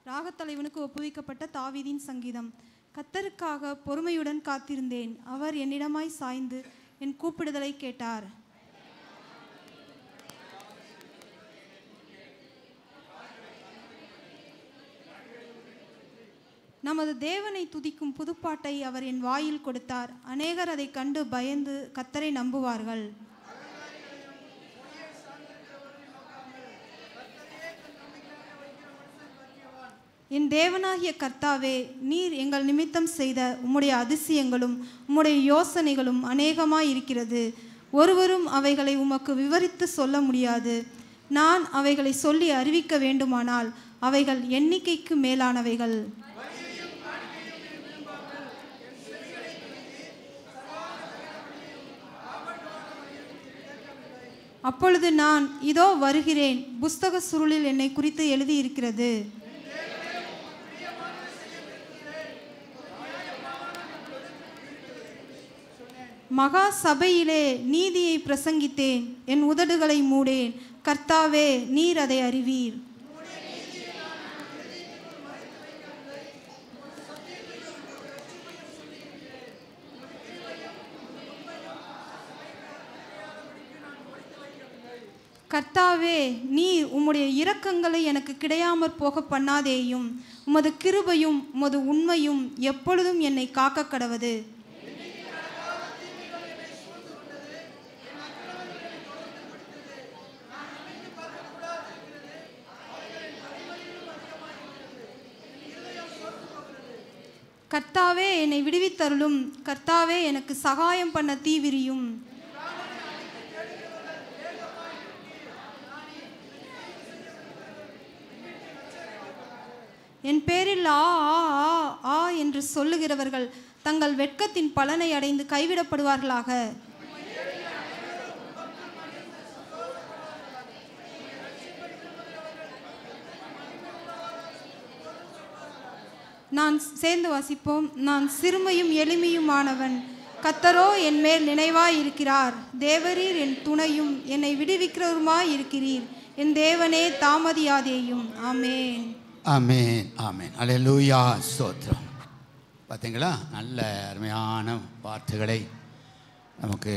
ராகத்தலைவனுக்கு ஒப்புவிக்கப்பட்ட தாவீதின் சங்கீதம். கர்த்தருக்காக பொறுமையுடன் காத்திருந்தேன். அவர் என்னிடமாய் சாய்ந்து என் கூப்பிடுதலை கேட்டார். நமது தேவனை துதிக்கும் புதுப்பாட்டை அவர் என் வாயில் கொடுத்தார். அநேகர் அதை கண்டு பயந்து கர்த்தரை நம்புவார்கள். என் தேவனாகிய கர்த்தாவே, நீர் எங்கள் நிமித்தம் செய்த உம்முடைய அதிசயங்களும் உம்முடைய யோசனைகளும் அநேகமாய் இருக்கிறது. ஒருவரும் அவைகளை உமக்கு விவரித்து சொல்ல முடியாது. நான் அவைகளை சொல்லி அறிவிக்க வேண்டுமானால் அவைகள் எண்ணிக்கைக்கு மேலானவைகள். அப்பொழுது நான், இதோ வருகிறேன், புஸ்தக சுருளில் என்னை குறித்து எழுதியிருக்கிறது. மகா சபையிலே நீதியை பிரசங்கித்தேன், என் உதடுகளை மூடேன். கர்த்தாவே, நீர் அதை அறிவீர். கர்த்தாவே, நீர் உம்முடைய இரக்கங்களை எனக்கு கிடையாமற் போக பண்ணாதேயும். உமது கிருபையும் உமது உண்மையும் எப்பொழுதும் என்னை காக்க கடவது. கர்த்தாவே, என்னை விடுவித்தருளும். கர்த்தாவே, எனக்கு சகாயம் பண்ண தீவிரியும். என் பேரில் ஆ ஆ ஆ ஆ என்று சொல்லுகிறவர்கள் தங்கள் வெட்கத்தின் பலனை அடைந்து கைவிடப்படுவார்களாக. நான் சேர்ந்து வாசிப்போம். நான் சிறுமையும் எளிமையுமானவன், கர்த்தரோ என் மேல் நினைவாய் இருக்கிறார். தேவரீர் என் துணையும் என்னை விடுவிக்கிறவருமாய் இருக்கிறீர். என் தேவனே, தாமதியாதேயும். ஆமேன். ஆமேன், ஆமேன். அல்லேலூயா, ஸ்தோத்திரம். பார்த்தீங்களா, நல்ல அருமையான வார்த்தைகளை நமக்கு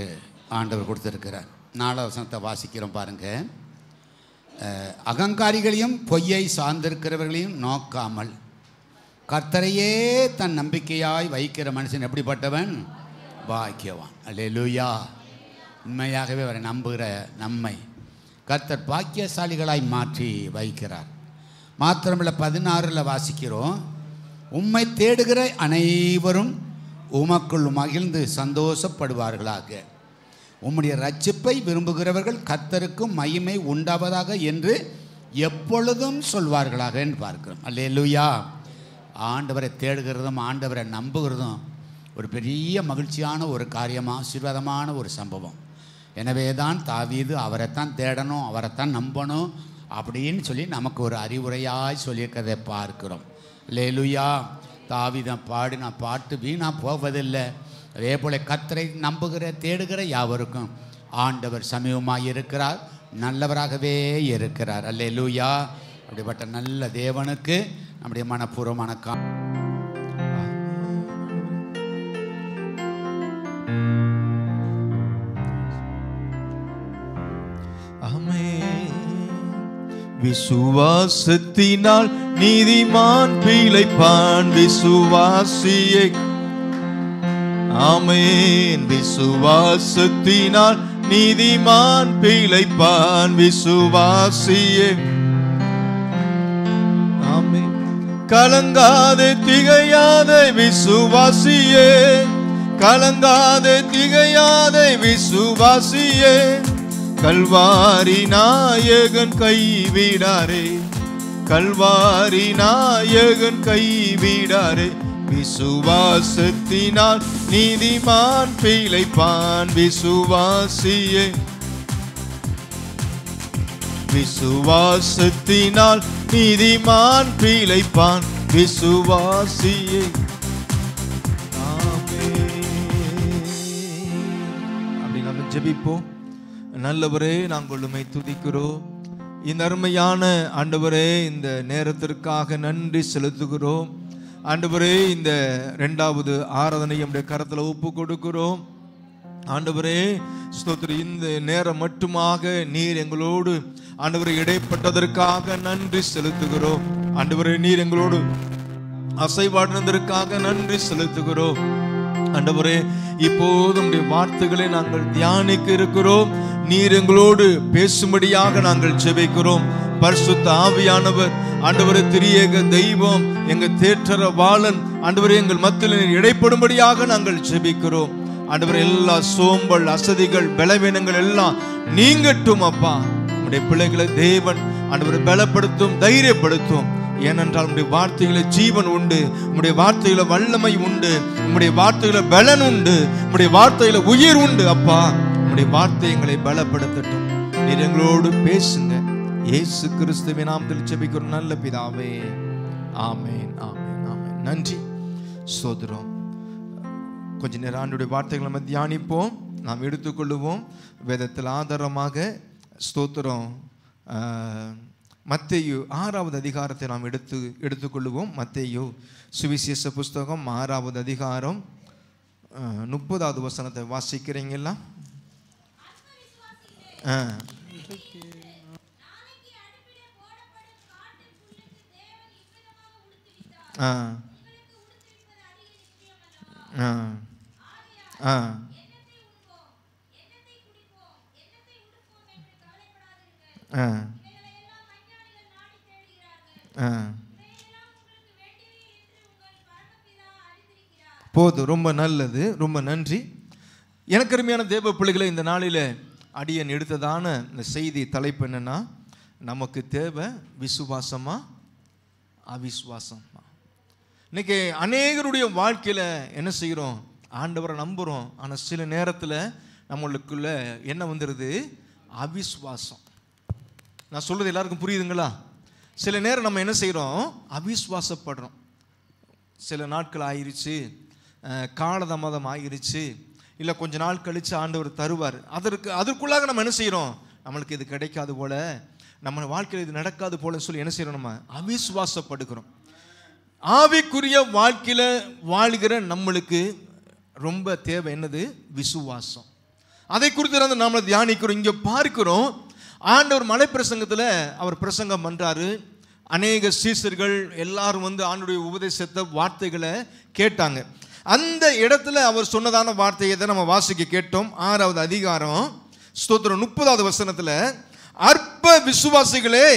ஆண்டவர் கொடுத்துருக்கிறார். 4 வசனத்தை வாசிக்கிறோம் பாருங்க. அகங்காரிகளையும் பொய்யை சார்ந்திருக்கிறவர்களையும் நோக்காமல் கர்த்தரையே தன் நம்பிக்கையாய் வைக்கிற மனுஷன் எப்படிப்பட்டவன்? பாக்கியவான். அல்லேலூயா. உண்மையாகவே அவரை நம்புகிற நம்மை கர்த்தர் பாக்கியசாலிகளாய் மாற்றி வைக்கிறார். மாத்திரமில்லை, 16 வாசிக்கிறோம். உம்மை தேடுகிற அனைவரும் உமக்குள் மகிழ்ந்து சந்தோஷப்படுவார்களாக. உம்முடைய ரட்சிப்பை விரும்புகிறவர்கள் கர்த்தருக்கும் மகிமை உண்டாவதாக என்று எப்பொழுதும் சொல்வார்களாக என்று பார்க்கிறோம். அல்லேலூயா. ஆண்டவரை தேடுகிறதும் ஆண்டவரை நம்புகிறதும் ஒரு பெரிய மகிழ்ச்சியான ஒரு காரியம், ஆசீர்வாதமான ஒரு சம்பவம். எனவே தான் தாவீது அவரைத்தான் தேடணும், அவரைத்தான் நம்பணும் அப்படின்னு சொல்லி நமக்கு ஒரு அறிவுரையாய் சொல்லியிருக்கிறதை பார்க்கிறோம். அல்லேலூயா. தாவீது பாடின பாட்டு வீணாக போவதில்லை. அதே போல் கர்த்தரை நம்புகிற தேடுகிற யாவருக்கும் ஆண்டவர் சமீபமாக இருக்கிறார், நல்லவராகவே இருக்கிறார். அல்லேலூயா. அப்படிப்பட்ட நல்ல தேவனுக்கு நம்முடைய மனப்பூர்வமான விசுவாசத்தினால் நீதிமான் பிழைப்பான். விசுவாசியை ஆமென். விசுவாசத்தினால் நீதிமான் பிழைப்பான். விசுவாசியை ஆமென். கலங்காதே திகையாதே விசுவாசியே, கலங்காதே திகையாதே விசுவாசியே. கல்வாரி நாயகன் கைவிடாரே, கல்வாரி நாயகன் கைவிடாரே. விசுவாசத்தினால் நீதிமான் பிழைப்பான். விசுவாசியே, விசுவாசத்தினால் நீதிமான் பிழைப்பான். விசுவாசியே. அப்படி நம்ம ஜெபிப்போம். நல்லவரே, நாங்கள் உம்மை துதிக்கிறோம். இந்த அருமையான ஆண்டவரே, இந்த நேரத்திற்காக நன்றி செலுத்துகிறோம். ஆண்டவரே இந்த 2வது ஆராதனை நம்முடைய கரத்துல ஒப்பு கொடுக்கிறோம். ஆண்டவரே ஸ்தோத்திரம், இந்த நேரம் மட்டுமாக நீர் எங்களோடு ஆண்டவரே இடைப்பட்டதற்காக நன்றி செலுத்துகிறோம். ஆண்டவரே நீர் எங்களோடு அசைவாடினதற்காக நன்றி செலுத்துகிறோம். ஆண்டவரே இப்போது உம்முடைய வார்த்தைகளை நாங்கள் தியானிக்க இருக்கிறோம். நீர் எங்களோடு பேசும்படியாக நாங்கள் ஜெபிக்கிறோம். பரிசுத்த ஆவியானவர் ஆண்டவரே, திரியேக தெய்வம், எங்க தேற்றரவாளன் ஆண்டவரே, எங்கள் மத்தியில் நீர் இடைப்படும்படியாக நாங்கள் ஜெபிக்கிறோம். ஆண்டவரே, எல்லா சோம்பல், அசதிகள், பலவீனங்கள் எல்லாம் நீங்கட்டும் அப்பா. உம்முடைய பிள்ளைகளை தேவன் ஆண்டவரை பலப்படுத்தும், தைரியப்படுத்தும். ஏனென்றால் உம்முடைய வார்த்தையில ஜீவன் உண்டு, உம்முடைய வார்த்தையில வல்லமை உண்டு, உம்முடைய வார்த்தையில பலன் உண்டு, உம்முடைய வார்த்தையில உயிர் உண்டு. அப்பா, உம்முடைய வார்த்தை எங்களை பலப்படுத்தட்டும். நீர் எங்களோடு பேசுங்க. இயேசு கிறிஸ்துவின் நாமத்தில் ஜெபிக்கிறோம் நல்ல பிதாவே. ஆமென், ஆமென், ஆமென். நன்றி, ஸ்தோத்திரம். கொஞ்ச நேரம் ஆண்டவருடைய வார்த்தைகளை நம்ம தியானிப்போம், நாம் எடுத்துக்கொள்ளுவோம். வேதத்தில் ஆதாரமாக ஸ்தோத்திரம், மத்தேயு 6வது அதிகாரத்தை நாம் எடுத்துக்கொள்ளுவோம். மத்தேயு சுவிசேஷ புஸ்தகம் 6வது அதிகாரம் 30வது வசனத்தை வாசிக்கிறீங்களா? போதும், ரொம்ப நல்லது, ரொம்ப நன்றி. எனக்கு அருமையான தேவ பிள்ளைகளை, இந்த நாளில் அடியன் எடுத்ததான இந்த செய்தி தலைப்பு என்னன்னா, நமக்கு தேவை விசுவாசமா அவிசுவாசமா. இன்னைக்கு அநேகருடைய வாழ்க்கையில என்ன செய்கிறோம்? ஆண்டவரை நம்புறோம், ஆனால் சில நேரத்தில் நம்மளுக்குள்ள என்ன வந்துடுது? அவிசுவாசம். நான் சொல்றது எல்லாருக்கும் புரியுதுங்களா? சில நேரம் நம்ம என்ன செய்கிறோம்? அவிசுவாசப்படுறோம். சில நாட்கள் ஆயிருச்சு, காலதாமதம் ஆகிருச்சு, இல்லை கொஞ்ச நாள் கழித்து ஆண்டவர் தருவார். அதற்குள்ளாக நம்ம என்ன செய்கிறோம்? நம்மளுக்கு இது கிடைக்காது போல, நம்ம வாழ்க்கையில் இது நடக்காது போல சொல்லி என்ன செய்கிறோம்? நம்ம அவிசுவாசப்படுகிறோம். ஆவிக்குரிய வாழ்க்கையில் வாழ்கிற நம்மளுக்கு ரொம்ப தேவை என்னது? விசுவாசம். அதை குறித்து நம்ம தியானிக்கிறோம். இங்கே பார்க்கிறோம், ஆண்டவர் மலை பிரசங்கத்தில் அவர் பிரசங்கம் பண்ணுறாரு. அநேக சீசர்கள் எல்லாரும் ஆண்டவருடைய உபதேசத்தை வார்த்தைகளை கேட்டாங்க. அந்த இடத்துல அவர் சொன்னதான வார்த்தையை தான் நம்ம வாசிக்க கேட்டோம். 6வது அதிகாரம் ஸ்தோத்திரம் 30வது வசனத்தில், அற்ப விசுவாசிகளே,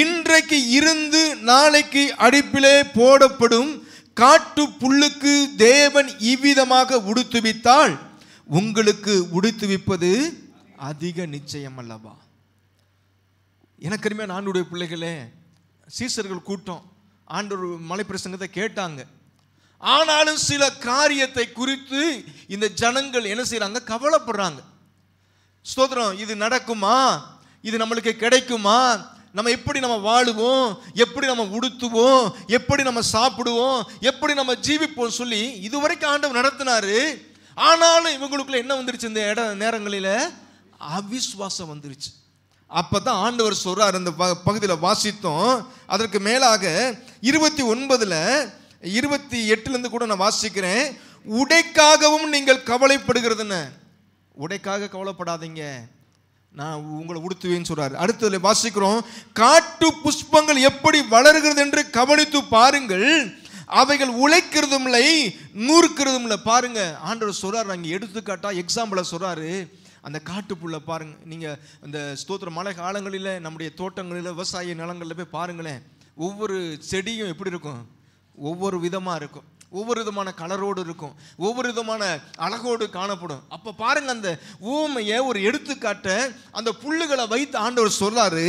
இன்றைக்கு இருந்து நாளைக்கு அடுப்பிலே போடப்படும் காட்டு புல்லுக்கு தேவன் இவ்விதமாக உடுத்துவித்தால் உங்களுக்கு உடுத்துவிப்பது அதிக நிச்சயம் அல்லவா? எனக்கு அருமையான ஆண்டவருடைய பிள்ளைகளே, சீசர்கள் கூட்டம் ஆண்டவர் மலை பிரசங்கத்தை கேட்டாங்க. ஆனாலும் சில காரியத்தை குறித்து இந்த ஜனங்கள் என்ன செய்யறாங்க? கவலைப்படுறாங்க. ஸ்தோத்திரம், இது நடக்குமா? இது நம்மளுக்கு கிடைக்குமா? நம்ம எப்படி நம்ம வாழுவோம்? எப்படி நம்ம உடுத்துவோம்? எப்படி நம்ம சாப்பிடுவோம்? எப்படி நம்ம ஜீவிப்போம் சொல்லி இதுவரைக்கும் ஆண்டவர் நடத்தினாரு. ஆனாலும் இவங்களுக்குள்ள என்ன வந்துருச்சு? இந்த நேரங்களில் அவிசுவாசம் வந்துருச்சு. அப்பதான் ஆண்டவர் சொல்றார், அந்த பகுதியில் வாசித்தோம். அதற்கு மேலாக 29ல் 28லேருந்து கூட நான் வாசிக்கிறேன். உடைக்காகவும் நீங்கள் கவலைப்படுகிறதுன்னு. உடைக்காக கவலைப்படாதீங்க, நான் உங்களை உடுத்துவேன்னு சொல்றாரு. அடுத்ததுல வாசிக்கிறோம், காட்டு புஷ்பங்கள் எப்படி வளர்கிறது என்று கவனித்து பாருங்கள், அவைகள் உழைக்கிறதும் இல்லை நூறுக்கிறதும் இல்லை. பாருங்க, ஆண்டவர் சொல்றாரு, அங்கே எடுத்துக்காட்டா எக்ஸாம்பிள சொல்றாரு. அந்த காட்டுப்புள்ள பாருங்க, நீங்க இந்த ஸ்தோத்திர மழை காலங்களில் நம்முடைய தோட்டங்களில் விவசாய நிலங்களில் போய் பாருங்களேன். ஒவ்வொரு செடியும் எப்படி இருக்கும்? ஒவ்வொரு விதமா இருக்கும், ஒவ்வொரு விதமான கலரோடு இருக்கும், ஒவ்வொரு விதமான அழகோடு காணப்படும். அப்ப பாருங்க, அந்த ஊமையை ஒரு எடுத்துக்காட்ட அந்த புல்லுகளை வைத்து ஆண்டவர் சொல்றாரு.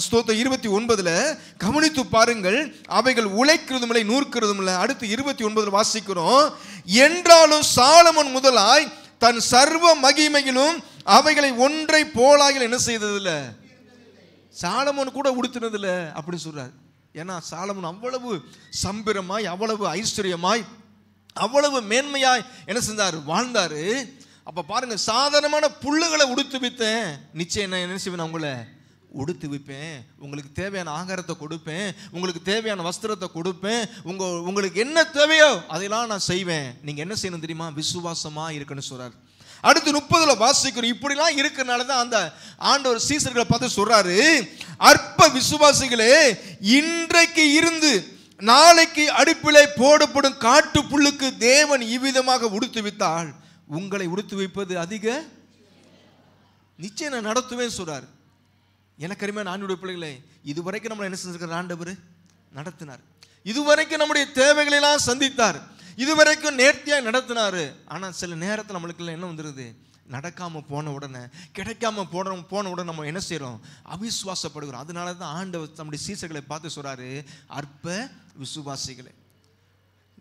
ஸ்தோத்திரம் 29ல் கவனித்து பாருங்கள், அவைகள் உழைக்கிறதும் இல்லை நூற்கிறதும் இல்லை. அடுத்து 29ல் வாசிக்கிறோம், என்றாலும் சாலமன் முதலாய் தன் சர்வ மகிமையிலும் அவைகளை ஒன்றை போலாக என்ன செய்ததில்ல, சாலமன் கூட உடுத்தினதில்ல அப்படின்னு சொல்றாரு. ஏன்னா சாலமன் அவ்வளவு சம்பிரமாய், அவ்வளவு ஐஸ்வர்யமாய், அவ்வளவு மேன்மையாய் என்ன செஞ்சாரு? வாழ்ந்தாரு. அப்ப பாருங்க, சாதாரணமான புல்லுகளை உடுத்து வித்தேன், நிச்சயம் என்ன செய்வேன்? அவங்கள உடுத்து வைப்பேன், உங்களுக்கு தேவையான ஆகாரத்தை கொடுப்பேன், உங்களுக்கு தேவையான வஸ்திரத்தை கொடுப்பேன், உங்களுக்கு என்ன தேவையோ அதையெல்லாம் நான் செய்வேன். நீங்க என்ன செய்யணும் தெரியுமா? விசுவாசமா இருக்கணும்னு சொல்றாரு. அடுத்து 30ல வாசிக்கிறோம். இப்படிலாம் இருக்கிறனால தான் அந்த ஆண்டவர் சீசர்களை பார்த்து சொல்றாரு, அற்ப விசுவாசிகளே, இன்றைக்கு இருந்து நாளைக்கு அடுப்பிலே போடப்படும் காட்டு புல்லுக்கு தேவன் இவ்விதமாக உடுத்து வைத்தால் உங்களை உடுத்து வைப்பது அதிக நிச்சயம் நான் நடத்துவேன் சொல்றாரு. எனக்கு அருமையான ஆண்டவருடைய பிள்ளைகளே, இதுவரைக்கும் நம்மளை என்ன செஞ்சிருக்கிற ஆண்டவர் நடத்தினார். இதுவரைக்கும் நம்முடைய தேவைகளை எல்லாம் சந்தித்தார். இதுவரைக்கும் நேர்த்தியாக நடத்தினாரு. ஆனால் சில நேரத்தில் நம்மளுக்கு என்ன வந்துடுது? நடக்காம போன உடனே, கிடைக்காம போன உடனே நம்ம என்ன செய்யறோம்? அவிசுவாசப்படுகிறோம். அதனால தான் ஆண்டவர் நம்முடைய சீசர்களை பார்த்து சொல்றாரு, அற்ப விசுவாசிகளே.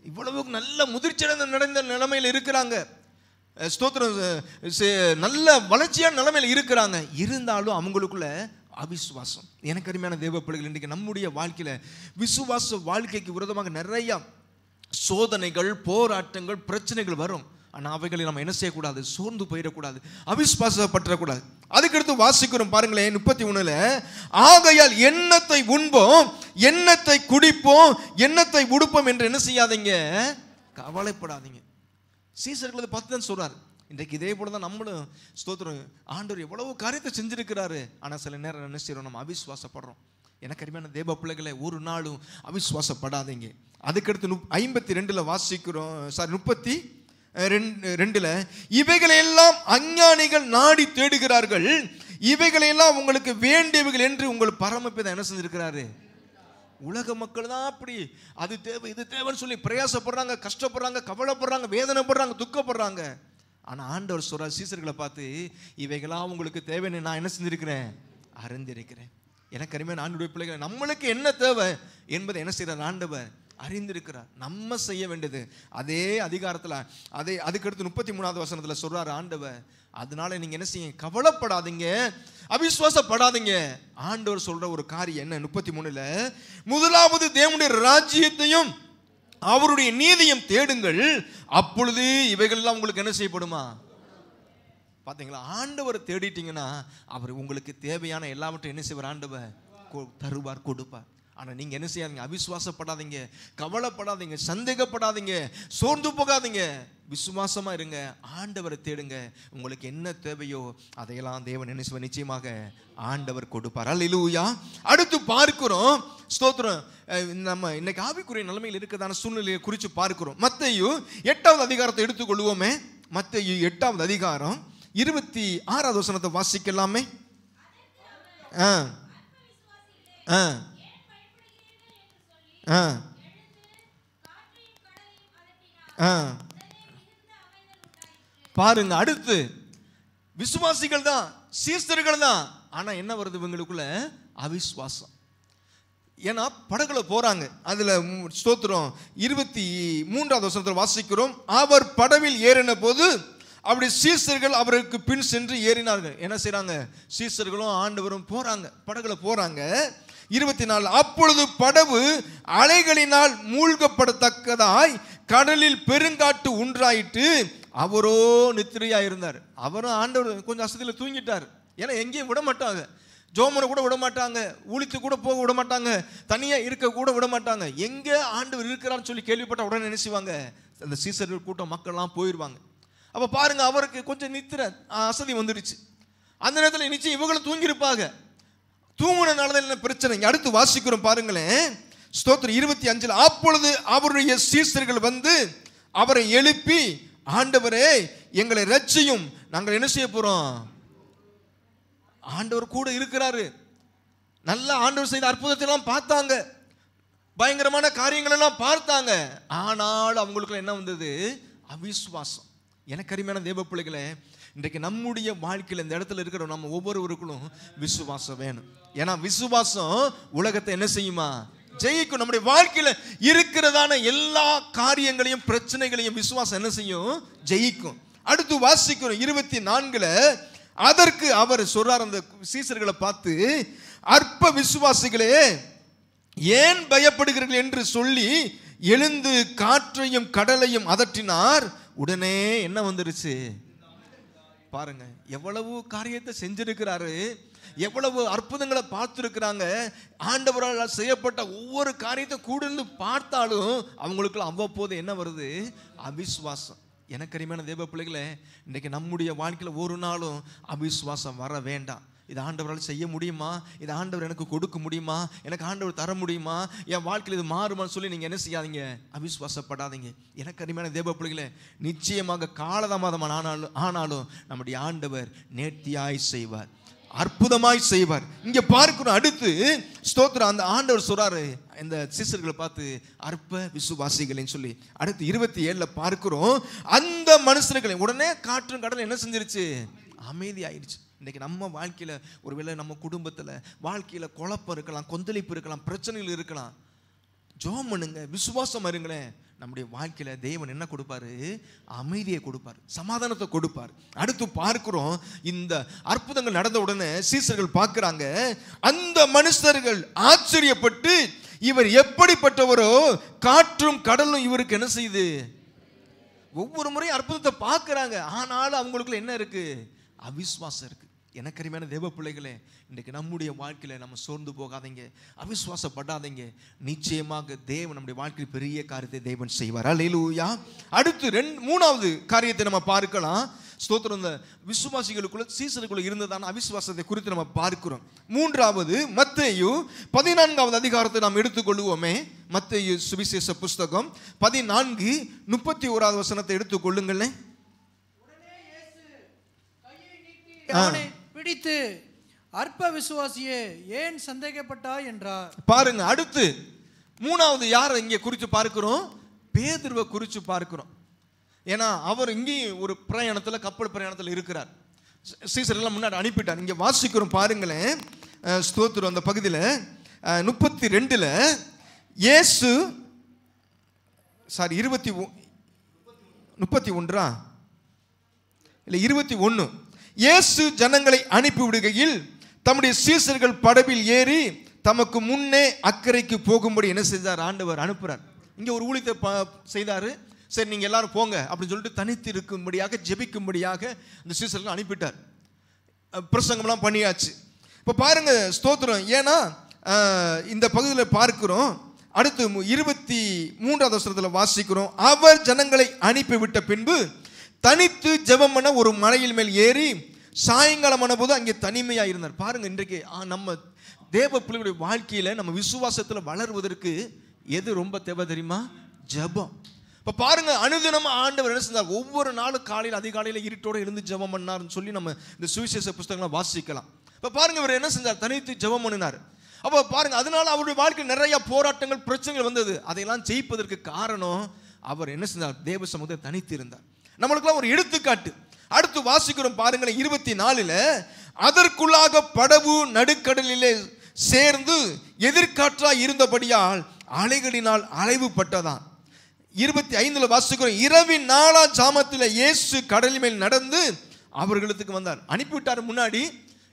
இவ்வளவு நல்ல முதிர்ச்சியடைந்த நடந்த நிலைமையில் இருக்கிறாங்க, ஸ்தோத்திரம், நல்ல வளர்ச்சியான நிலைமையில் இருக்கிறாங்க. இருந்தாலும் அவங்களுக்குள்ள அவிசுவாசம். எனக்கு அருமையான தேவ பிள்ளைகள், இன்றைக்கு நம்முடைய வாழ்க்கையில விசுவாச வாழ்க்கைக்கு விரோதமாக நிறைய சோதனைகள், போராட்டங்கள், பிரச்சனைகள் வரும். ஆனால் அவைகளை நம்ம என்ன செய்யக்கூடாது? சோர்ந்து போயிடக்கூடாது, அவிசுவாசப்பற்றக்கூடாது. அதுக்கடுத்து வாசிக்கிறோம் பாருங்களேன் 31ல, ஆகையால் எண்ணத்தை உண்போம், எண்ணத்தை குடிப்போம், எண்ணத்தை உடுப்போம் என்று என்ன செய்யாதீங்க? கவலைப்படாதீங்க. சீசர்களை பார்த்து தான் சொல்றாரு. இன்றைக்கு இதே போல தான் நம்மளும் ஸ்தோத்திரம், ஆண்டவர் எவ்வளவு காரியத்தை செஞ்சிருக்கிறாரு. ஆனால் சில நேரம் என்ன செய்யறோம்? நம்ம அவிசுவாசப்படுறோம். எனக்கு அருமையான தேவ பிள்ளைகளை, ஒரு நாளும் அவிசுவாசப்படாதீங்க. அதுக்கடுத்து 52ல வாசிக்கிறோம், 32ல, இவைகளையெல்லாம் அஞ்ஞானிகள் நாடி தேடுகிறார்கள், இவைகளையெல்லாம் உங்களுக்கு வேண்டியவைகள் என்று உங்கள் பரமபிதா என்ன செஞ்சிருக்கிறாரு? உலக மக்கள் தான் அப்படி அது தேவை இது தேவைன்னு சொல்லி பிரயாசப்படுறாங்க, கஷ்டப்படுறாங்க, கவலைப்படுறாங்க, வேதனைப்படுறாங்க, துக்கப்படுறாங்க. ஆனால் ஆண்டவர் சொல்றார் சீசர்களை பார்த்து, இவைகளாம் உங்களுக்கு தேவைன்னு நான் என்ன செஞ்சிருக்கிறேன்? அறிந்திருக்கிறேன். எனக்கு அருமையான ஆண்டவருடைய பிள்ளைகளை, நம்மளுக்கு என்ன தேவை என்பதை என்ன செய்யறார்? ஆண்டவர் அறிந்திருக்கிறார். நம்ம செய்ய வேண்டியது அதே அதிகாரத்தில் அதுக்கடுத்து 33வது வசனத்தில் சொல்றாரு ஆண்டவர், அதனால நீங்க என்ன செய்யுங்க? கவலைப்படாதீங்க, அவிசுவாசப்படாதீங்க. ஆண்டவர் சொல்ற ஒரு காரியம் என்ன? 33ல, முதலாவது தேவனுடைய ராஜ்யத்தையும் அவருடைய நீதியும் தேடுங்கள், அப்பொழுது இவைகள் எல்லாம் உங்களுக்கு என்ன செய்யப்படுமா? பாத்தீங்களா? ஆண்டவரை தேடிட்டீங்கன்னா அவர் உங்களுக்கு தேவையான எல்லாவற்றையும் என்ன செய்வார்? ஆண்டவர் தருவார், கொடுப்பார். ஆனால் நீங்கள் என்ன செய்யாதீங்க? அவிசுவாசப்படாதீங்க, கவலைப்படாதீங்க, சந்தேகப்படாதீங்க, சோர்ந்து போகாதீங்க, விசுவாசமா இருங்க, ஆண்டவரை தேடுங்க. உங்களுக்கு என்ன தேவையோ அதையெல்லாம் தேவன் என்ன செய்வார்? நிச்சயமாக ஆண்டவர் கொடுப்பார். அல்லேலூயா. அடுத்து பார்க்கிறோம், ஸ்தோத்திரம், நம்ம இன்னைக்கு ஆவிக்குரிய நிலைமையில் இருக்கிறதான சூழ்நிலையை குறித்து பார்க்கிறோம். மத்தேயு 8வது அதிகாரத்தை எடுத்துக்கொள்வோமே. மத்தேயு 8வது அதிகாரம் 26வது வசனத்தை வாசிக்கலாமே. பாருங்க, அடுத்து விசுவாசிகள் தான், சீர்ஸ்தர்கள் தான். ஆனா என்ன வருது இவங்களுக்குள்ள? அவிசுவாசம். ஏன்னா படகுல போறாங்க. அதுல ஸ்தோத்திரம் 23வது வசனத்தில் வாசிக்கிறோம், அவர் படவில் ஏறின போது அப்படி சீசர்கள் அவருக்கு பின் சென்று ஏறினார்கள். என்ன செய்யறாங்க? சீசர்களும் ஆண்டவரும் போறாங்க, படகுல போறாங்க. 24, அப்பொழுது படகு அலைகளினால் மூழ்கப்படத்தக்கதாய் கடலில் பெருங்காட்டு உண்டாயிட்டு, அவரோ நித்திரையா இருந்தார். அவரும் ஆண்டவர் கொஞ்சம் அசதியில் தூங்கிட்டார். ஏன்னா எங்கேயும் விட மாட்டாங்க, ஜோமனை கூட விட மாட்டாங்க, ஊழித்து கூட போக விட மாட்டாங்க, தனியா இருக்க கூட விட மாட்டாங்க. எங்க ஆண்டவர் இருக்கிறான்னு சொல்லி கேள்விப்பட்ட உடனே நினைச்சுவாங்க, அந்த சீசர்கள் கூட்டம் மக்கள்லாம் போயிடுவாங்க. அப்ப பாருங்க, அவருக்கு கொஞ்சம் நித்திரை அசதி வந்துடுச்சு. அந்த நேரத்தில் நிச்சயம் இவங்களும் தூங்கியிருப்பாங்க. தூங்குனதுனால என்ன பிரச்சனை? அடுத்து வாசிக்கிறோம் பாருங்களேன், ஸ்தோத்திரம் 25, அப்பொழுது அவருடைய சீசர்கள் வந்து அவரை எழுப்பி, ஆண்டவரே எங்களை ரட்சியும், நாங்கள் என்ன செய்ய போறோம்? ஆண்டவர் கூட இருக்கிறாரு. நல்ல ஆண்டவர் செய்த அற்புதத்தை எல்லாம் பார்த்தாங்க, பயங்கரமான காரியங்கள் எல்லாம் பார்த்தாங்க. ஆனால் அவங்களுக்கு என்ன வந்தது? அவிசுவாசம். எனக்கு அருமையான தேவ பிள்ளைகளே, இன்றைக்கு நம்முடைய வாழ்க்கையில் இந்த இடத்துல இருக்கிற நம்ம ஒவ்வொருவருக்கும் விசுவாசம் வேணும். ஏன்னா விசுவாசம் உலகத்தை என்ன செய்யுமா? ஜெயிக்கும். நம்முடைய வாழ்க்கையில இருக்கிறதான எல்லா காரியங்களையும் பிரச்சனைகளையும் விசுவாசம் என்ன செய்யும்? ஜெயிக்கும். அடுத்து வாசிக்கிறோம் 24ல, அதற்கு அவர் சொல்றார் அந்த சீசர்களை பார்த்து, அற்ப விசுவாசிகளே ஏன் பயப்படுகிறீர்கள் என்று சொல்லி எழுந்து காற்றையும் கடலையும் அதட்டினார். உடனே என்ன வந்துருச்சு? பாருங்க, எவ்வளவு காரியத்தை செஞ்சிருக்கிறாரு. எவ்வளவு அற்புதங்களை பார்த்துருக்கிறாங்க. ஆண்டவரால் செய்யப்பட்ட ஒவ்வொரு காரியத்தை கூட இருந்து பார்த்தாலும் அவங்களுக்குள்ள அவ்வப்போது என்ன வருது? அவிசுவாசம். எனக்கு அருமையான தேவ பிள்ளைகளே, இன்றைக்கு நம்முடைய வாழ்க்கையில் ஒரு நாளும் அவிசுவாசம் வர வேண்டாம். இது ஆண்டவரால் செய்ய முடியுமா? இது ஆண்டவர் எனக்கு கொடுக்க முடியுமா? எனக்கு ஆண்டவர் தர முடியுமா? என் வாழ்க்கையில் இது மாறுமான்னு சொல்லி நீங்கள் என்ன செய்யாதீங்க, அவிசுவாசப்படாதீங்க. எனக்கு அருமையான தேவ பிள்ளைகளே, நிச்சயமாக காலதாமதமான ஆனாலும் நம்முடைய ஆண்டவர் நேர்த்தியாய் செய்வார், அற்புதமாய் செய்வார். இங்க பார்க்கிறோம். அடுத்து ஸ்தோத்திரம், அந்த ஆண்டவர் சொல்றாரு இந்த சீசர்களை பார்த்து அற்ப விசுவாசிகள்னு சொல்லி. அடுத்து 27 பார்க்கிறோம், அந்த மனுஷர்களை உடனே காற்றும் கடல் என்ன செஞ்சிருச்சு? அமைதி ஆயிடுச்சு. இன்னைக்கு நம்ம வாழ்க்கையில ஒருவேளை நம்ம குடும்பத்துல வாழ்க்கையில குழப்பம் இருக்கலாம், கொந்தளிப்பு இருக்கலாம், பிரச்சனைகள் இருக்கலாம். ஜெபம் பண்ணுங்க, விசுவாசம் இருங்களேன். நம்முடைய வாழ்க்கையில தேவன் என்ன கொடுப்பாரு? அமைதியை கொடுப்பார், சமாதானத்தை கொடுப்பார். அடுத்து பார்க்கிறோம், இந்த அற்புதங்கள் நடந்த உடனே சீசர்கள் பார்க்கிறாங்க, அந்த மனுஷர்கள் ஆச்சரியப்பட்டு இவர் எப்படிப்பட்டவரோ, காற்றும் கடலும் இவருக்கு என்ன செய்யுது? ஒவ்வொரு முறையும் அற்புதத்தை பார்க்கிறாங்க. ஆனாலும் அவங்களுக்குள்ள என்ன இருக்கு? அவிசுவாசம் இருக்கு. எனக்கு அருமையான தேவ பிள்ளைகளே, இன்றைக்கு நம்முடைய வாழ்க்கையில நம்ம சோர்ந்து போகாதீங்க, அவிசுவாசப்படாதீங்க. நிச்சயமாக தேவன் நம்முடைய வாழ்க்கையில் பெரிய காரியத்தை தேவன் செய்வார். அல்லேலூயா. அடுத்து மூணாவது காரியத்தை நம்ம பார்க்கலாம். ஸ்தோத்திரம், இந்த விசுவாசிகளுக்குள்ள சீசருக்குள்ள இருந்ததான அவிசுவாசத்தை குறித்து நம்ம பார்க்கிறோம். மூன்றாவது மத்தேயு 14வது அதிகாரத்தை நாம் எடுத்துக்கொள்வோமே. மத்தேயு சுவிசேஷ புஸ்தகம் 14:31 வசனத்தை எடுத்துக்கொள்ளுங்களேன். அவனை பிடித்து அற்ப விசுவாசியே ஏன் சந்தேகப்பட்டாய் என்றார். பாருங்க, அடுத்து மூணாவது யாரை இங்கே குறித்து பார்க்கிறோம்? பேதுருவை குறித்து பார்க்கிறோம். ஏன்னா அவர் இங்கே ஒரு பிரயாணத்தில், கப்பல் பிரயாணத்தில் இருக்கிறார். சீசரெல்லாம் முன்னாடி அனுப்பிட்டார். இங்கே வாசிக்கிறோம் பாருங்களேன். ஸ்தோத்திரம், அந்த பகுதியில் 32 இயேசு 31 இல்லை 21 இயேசு ஜனங்களை அனுப்பி விடுகையில் தம்முடைய சீசர்கள் படவில் ஏறி தமக்கு முன்னே அக்கறைக்கு போகும்படி என்ன செஞ்சார்? ஆண்டவர் அனுப்புறார். இங்க ஒரு ஊழியத்தை செய்தாரு. சரி, நீங்க எல்லாரும் போங்க அப்படின்னு சொல்லிட்டு தனித்து இருக்கும்படியாக, ஜெபிக்கும்படியாக அந்த சீசர்கள் அனுப்பிட்டார். பிரசங்கம்லாம் பண்ணியாச்சு. இப்போ பாருங்க ஸ்தோத்திரம். ஏன்னா இந்த பகுதியில் பார்க்கிறோம். அடுத்து 23வது வசனத்தில் வாசிக்கிறோம், அவர் ஜனங்களை அனுப்பிவிட்ட பின்பு தனித்து ஜெபம் பண்ண ஒரு மலையில் மேல் ஏறி சாயங்காலமான போது அங்கே தனிமையாக இருந்தார். பாருங்க, இன்றைக்கு நம்ம தேவ பிள்ளைகளுடைய வாழ்க்கையில நம்ம விசுவாசத்தில் வளர்வதற்கு எது ரொம்ப தேவை தெரியுமா? ஜெபம். இப்போ பாருங்க, அனுதினம் ஆண்டவர் என்ன செஞ்சார்? ஒவ்வொரு நாளும் காலையில் அதிகாலையில் இருட்டோடு இருந்து ஜெபம் பண்ணார்னு சொல்லி நம்ம இந்த சுவிசேஷ புஸ்தகங்களை வாசிக்கலாம். இப்போ பாருங்க, இவர் என்ன செஞ்சார்? தனித்து ஜெபம் பண்ணினார். அப்போ பாருங்க, அதனால அவருடைய வாழ்க்கையில் நிறைய போராட்டங்கள், பிரச்சனைகள் வந்தது. அதையெல்லாம் ஜெயிப்பதற்கு காரணம் அவர் என்ன செஞ்சார்? தேவ சமூகத்தை தனித்து இருந்தார். நம்மளுக்குலாம் ஒரு எடுத்துக்காட்டு. அடுத்து வாசிக்கிறோம் பாருங்களேன் 24 அதற்குள்ளாக படகு நடுக்கடலிலே சேர்ந்து எதிர்காற்றாய் இருந்தபடியால் அலைகளினால் அலைவுபட்டதான். 25 வாசிக்கிறோம், இரவின் 4ஆம் ஜாமத்தில் இயேசு கடலின் மேல் நடந்து அவர்களுக்கு வந்தார். அனுப்பிவிட்டார். முன்னாடி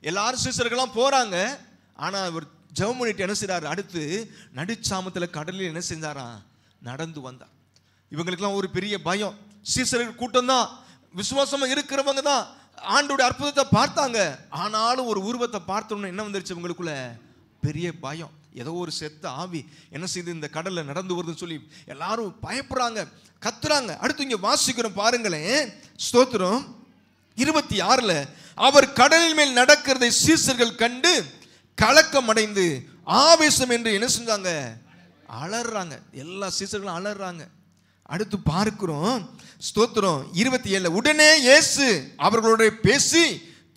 எல்லாரும் சீசர்கள்லாம் போறாங்க. ஆனா இவர் ஜெபம் பண்ணிட்டு என்ன செய்றாரு? அடுத்து நடுச்சாமத்தில் கடலில் என்ன செஞ்சாரா? நடந்து வந்தார். இவங்களுக்கெல்லாம் ஒரு பெரிய பயம். சீசர்கள் கூட்டம் தான், விசுவாசமா இருக்கிறவங்க தான், ஆண்டோட அற்புதத்தை பார்த்தாங்க. ஆனாலும் ஒரு உருவத்தை பார்த்தோம்னா என்ன வந்துருச்சு இவங்களுக்குள்ள? பெரிய பயம். ஏதோ ஒரு செத்த ஆவி என்ன செய்து இந்த கடல்ல நடந்து வருதுன்னு சொல்லி எல்லாரும் பயப்படுறாங்க, கத்துறாங்க. அடுத்து இங்க வாசிக்கிறோம் பாருங்களேன். ஸ்தோத்திரம் 26 அவர் கடலின் மேல் நடக்கிறதை சீசர்கள் கண்டு கலக்கம் அடைந்து ஆவேசம் என்று என்ன செஞ்சாங்க? அலறாங்க. எல்லா சீசர்களும் அலறாங்க. அடுத்து பார்க்கிறோம் ஸ்தோத்திரம் 27 உடனே இயேசு அவர்களோட பேசி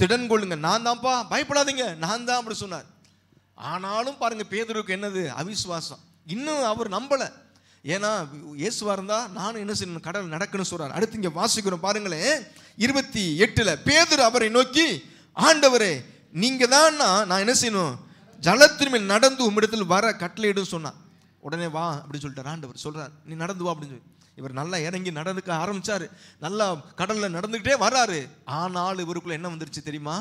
திடன் கொள்ளுங்க, நான் தான்ப்பா, பயப்படாதீங்க, நான் தான் அப்படி சொன்னார். ஆனாலும் பாருங்க, பேதுருக்கு என்னது? அவிசுவாசம். இன்னும் அவர் நம்பல. ஏன்னா இயேசுவா இருந்தா நானும் என்ன செய்யணும்? கடல் நடக்கணும்னு சொல்றாரு. அடுத்து இங்க வாசிக்கிறோம் பாருங்களேன் 28 பேதுரு அவரை நோக்கி, ஆண்டவரே நீங்க தான் நான் என்ன செய்யணும்? ஜலத்தின் மேல் நடந்து உம்மிடத்தில் வர கட்டளையிடும் சொன்னான். உடனே வா அப்படின்னு சொல்லிட்டார். ஆண்டவர் சொல்றார், நீ நடந்து வா அப்படின்னு சொல்லி இவர் நல்லா இறங்கி நடந்துக்க ஆரம்பிச்சாரு. நல்லா கடல்ல நடந்துகிட்டே வர்றாரு. ஆனால் இவருக்குள்ள என்ன வந்துருச்சு தெரியுமா?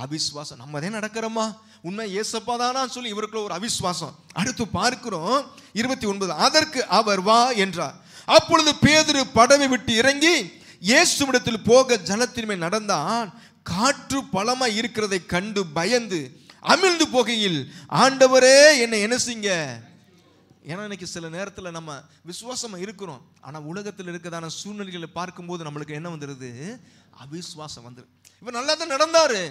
அவிசுவாசம். நம்ம அதே நடக்கிறோமா? உண்மை ஏசப்பா தானா சொல்லி இவருக்குள்ள ஒரு அவிசுவாசம். அடுத்து பார்க்கிறோம் 29 அதற்கு அவர் வா என்றார். அப்பொழுது பேதுரு படவை விட்டு இறங்கி இயேசுவிடத்தில் போக ஜலத்தின் மேல் நடந்தான். காற்று பலமாய் இருக்கிறதை கண்டு பயந்து அமிழ்ந்து போகையில் ஆண்டவரே என்னை என்ன செய்யுங்க. ஏன்னா இன்னைக்கு சில நேரத்தில் நம்ம விசுவாசமா இருக்கிறோம், ஆனால் உலகத்தில் இருக்கிறதான சூழ்நிலைகளை பார்க்கும்போது நம்மளுக்கு என்ன வந்துடுது, அவிசுவாசம் வந்துடும். இவர் நல்லா தான் நடந்தாரு,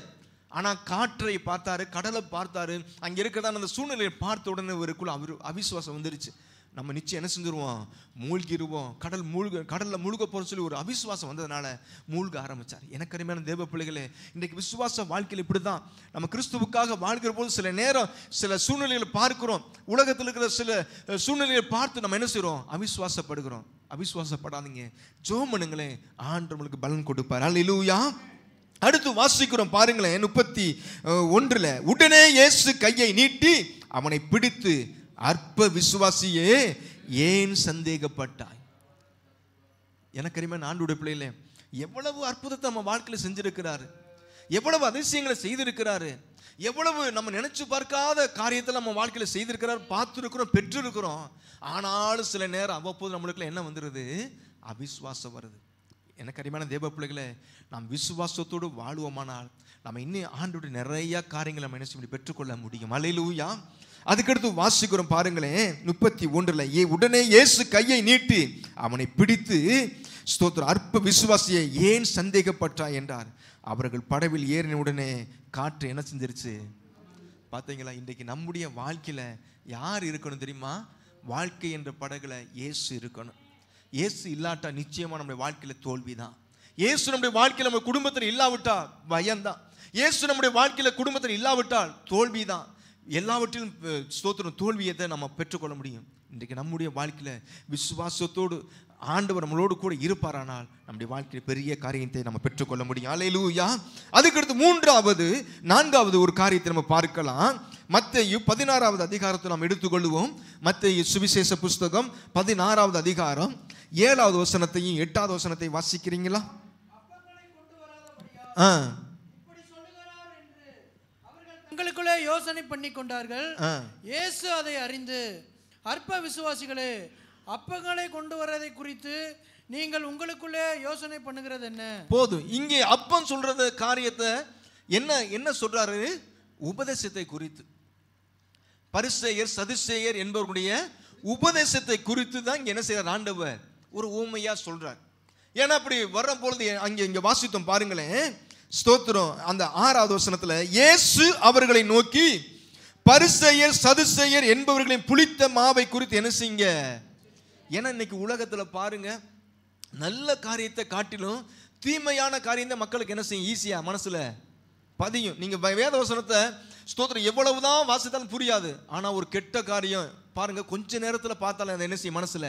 ஆனால் காற்றை பார்த்தாரு, கடலை பார்த்தாரு, அங்கே இருக்கிறதான அந்த சூழ்நிலையை பார்த்த உடனே இவருக்குள்ள அவிசுவாசம் வந்துருச்சு. நம்ம நிச்சயம் என்ன செஞ்சிருவோம், மூழ்கிடுவோம், கடலில் மூழ்க போற சொல்லி ஒரு அவிசுவாசம் வந்ததுனால மூழ்க ஆரம்பிச்சார். எனக்கு அருமையான தேவ பிள்ளைகளே, இன்றைக்கு விசுவாச வாழ்க்கையில் இப்படி தான். நம்ம கிறிஸ்துவுக்காக வாழ்கிற போது சில நேரம் சில சூழ்நிலைகளை பார்க்கிறோம், உலகத்தில் இருக்கிற சில சூழ்நிலைகளை பார்த்து நம்ம என்ன செய்கிறோம், அவிசுவாசப்படுகிறோம். அவிசுவாசப்படாதீங்க, ஜெபம் பண்ணுங்களேன், ஆண்டவருக்கு பலன் கொடுப்பார். அல்லேலூயா. அடுத்து வாசிக்கிறோம் பாருங்களேன், 31 உடனே இயேசு கையை நீட்டி அவனை பிடித்து, அற்ப விசுவாசியே ஏன் சந்தேகப்பட்டாய். எனக்கு அறிமையான ஆண்டவருடைய பிள்ளைகளே, எவ்வளவு அற்புதத்தை நம்ம வாழ்க்கையில் செஞ்சிருக்கிறாரு, எவ்வளவு அதிசயங்களை செய்திருக்கிறாரு, எவ்வளவு நம்ம நினைச்சு பார்க்காத காரியத்தை நம்ம வாழ்க்கையில் செய்திருக்கிறார், பார்த்துருக்கிறோம், பெற்றிருக்கிறோம். ஆனாலும் சில நேரம் அவ்வப்போது நம்மளுக்குள்ள என்ன வந்துடுது, அவிசுவாசம் வருது. எனக்கு அறிமையான தேவ பிள்ளைகளே, நாம் விசுவாசத்தோடு வாழ்வோமானால் நம்ம இன்னும் ஆண்டோட நிறைய காரியங்களை நம்ம என்ன செய்ய பெற்றுக்கொள்ள முடியும். அல்லேலூயா. அதுக்கடுத்து வாசிக்கிறோம் பாருங்களேன், 31 உடனே இயேசு கையை நீட்டி அவனை பிடித்து, ஸ்தோத்திரம், அற்ப விசுவாசியை ஏன் சந்தேகப்பட்டாய் என்றார். அவர்கள் படவில் ஏறின உடனே காற்று என்ன செஞ்சிருச்சு. பார்த்தீங்களா, இன்றைக்கு நம்முடைய வாழ்க்கையில யார் இருக்கணும் தெரியுமா, வாழ்க்கை என்ற படகுல இயேசு இருக்கணும். இயேசு இல்லாட்டா நிச்சயமா நம்முடைய வாழ்க்கையில தோல்விதான். இயேசு நம்முடைய வாழ்க்கையில நம்ம குடும்பத்தில் இல்லாவிட்டா பயம்தான். இயேசு நம்முடைய வாழ்க்கையில குடும்பத்தில் இல்லாவிட்டால் தோல்விதான். எல்லாவற்றிலும் ஸ்தோத்திரம், தோல்வியை தான் நம்ம பெற்றுக்கொள்ள முடியும். இன்றைக்கு நம்முடைய வாழ்க்கையில விசுவாசத்தோடு ஆண்டவர் நம்மளோடு கூட இருப்பாரானால் நம்முடைய வாழ்க்கையில் பெரிய காரியத்தை நம்ம பெற்றுக்கொள்ள முடியும். அல்லேலூயா. அதுக்கடுத்து 3வது 4வது ஒரு காரியத்தை நம்ம பார்க்கலாம். மத்தேயு 16வது அதிகாரத்தை நாம் எடுத்துக்கொள்வோம். மத்தேயு சுவிசேஷ புஸ்தகம் 16வது அதிகாரம் 7வது வசனத்தையும் 8வது வசனத்தையும் வாசிக்கிறீங்களா? உங்களுக்குள்ளே யோசனை பண்ணி கொண்டார்கள். இயேசு அதை அறிந்து, அற்ப விசுவாசிகளே, அப்பங்களை கொண்டு வரதை குறித்து நீங்கள் உங்களுக்குள்ளே யோசனை பண்ணுகிறது என்ன? போதும். இங்கே அப்பம் சொல்றது காரியத்தை என்ன சொல்றாரு, உபதேசத்தை குறித்து, பரிசேயர் சதுசேயர் என்பவருடைய உபதேசத்தை குறித்து தான் இங்க என்ன செய்யறார் ஆண்டவர் ஒரு ஊமையா சொல்றார். ஏன்னா அப்படி வர்ற பொழுது இங்க வாசித்தோம் பாருங்களேன், ஸ்தோத்திரம், அந்த 6வது வசனத்துல இயேசு அவர்களை நோக்கி, பரிசேயர் சதுசேயர் என்பவர்களின் புளித்த மாவை குறித்து என்ன செய்யுங்க. ஏன்னா இன்னைக்கு உலகத்துல பாருங்க, நல்ல காரியத்தை காட்டிலும் தீமையான காரியம் தான் மக்களுக்கு என்ன செய்யும், ஈஸியா மனசுல பதியும். நீங்க வேத வசனத்தை ஸ்தோத்திரம் எவ்வளவுதான் வாசித்தாலும் புரியாது, ஆனா ஒரு கெட்ட காரியம் பாருங்க கொஞ்ச நேரத்துல பார்த்தாலும் அதை என்ன செய்யும், மனசுல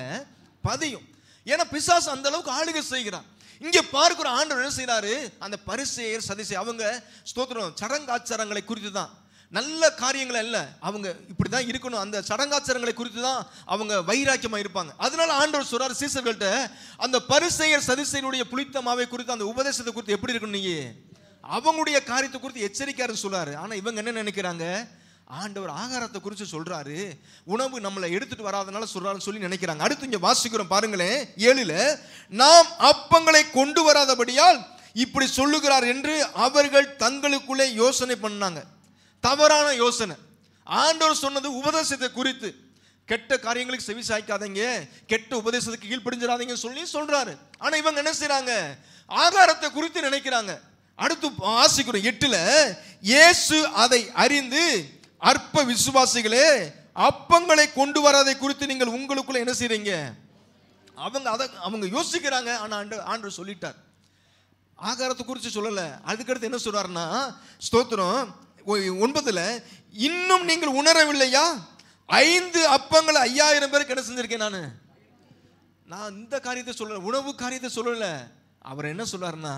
பதியும். ஏன்னா பிசாசு அந்த அளவுக்கு ஆளுகை செய்கிறான். இங்க பார்க்கிற ஆண்டவர் என்ன செய்யறாரு, அந்த பரிசேயர் சதுசேயர் அவங்க ஸ்தோத்திரம் சடங்காச்சாரங்களை குறித்து தான், நல்ல காரியங்கள் அல்ல, அவங்க இப்படிதான் இருக்கணும், அந்த சடங்காச்சாரங்களை குறித்து தான் அவங்க வைராக்கியமா இருப்பாங்க. அதனால ஆண்டவர் சொல்றாரு சீசர்கள்ட்ட, அந்த பரிசேயர் சதுசேயருடைய புளித்த மாவை குறித்து, அந்த உபதேசத்தை குறித்து எப்படி இருக்கணும், நீங்க அவங்களுடைய காரியத்தை குறித்து எச்சரிக்கையாரு சொல்றாரு. ஆனா இவங்க என்ன நினைக்கிறாங்க, ஆண்டவர் ஆகாரத்தை குறித்து சொல்றாரு, உணவு நம்மளை எடுத்துட்டு வராதனால சொல்றாரு சொல்லி நினைக்கிறாங்க. அடுத்து இங்க வாசிக்கிறோம் பாருங்களேன், 7 நாம் அப்பங்களை கொண்டு வராதபடியால் இப்படி சொல்லுகிறார் என்று அவர்கள் தங்களுக்குள்ளே யோசனை பண்ணாங்க. தவறான யோசனை. ஆண்டவர் சொன்னது உபதேசத்தை குறித்து, கெட்ட காரியங்களுக்கு செவி சாய்க்காதீங்க, கெட்ட உபதேசத்துக்கு கீழ்ப்படிஞ்சிடாதீங்க சொல்லி சொல்றாரு. ஆனா இவங்க என்ன செய்யறாங்க, ஆகாரத்தை குறித்து நினைக்கிறாங்க. அடுத்து வாசிக்கிறோம் 8 இயேசு அதை அறிந்து, அற்ப விசுவாசிகளே, அப்பங்களை கொண்டு வராதை குறித்து நீங்கள் உங்களுக்குள்ள என்ன செய்றீங்க. அவங்க யோசிக்கிறாங்க. ஆனா ஆண்டவர் சொல்லிட்டார், ஆகாரத்தை குறித்து சொல்லல. அதுக்கடுத்து என்ன சொல்றாருன்னா, ஸ்தோத்திரம் 9 இன்னும் நீங்கள் உணரவில்லையா, 5 அப்பங்களை 5000 பேருக்கு என்ன செஞ்சிருக்கேன். நான் இந்த காரியத்தை சொல்லல, உணவு காரியத்தை சொல்லல. அவர் என்ன சொல்றாருன்னா,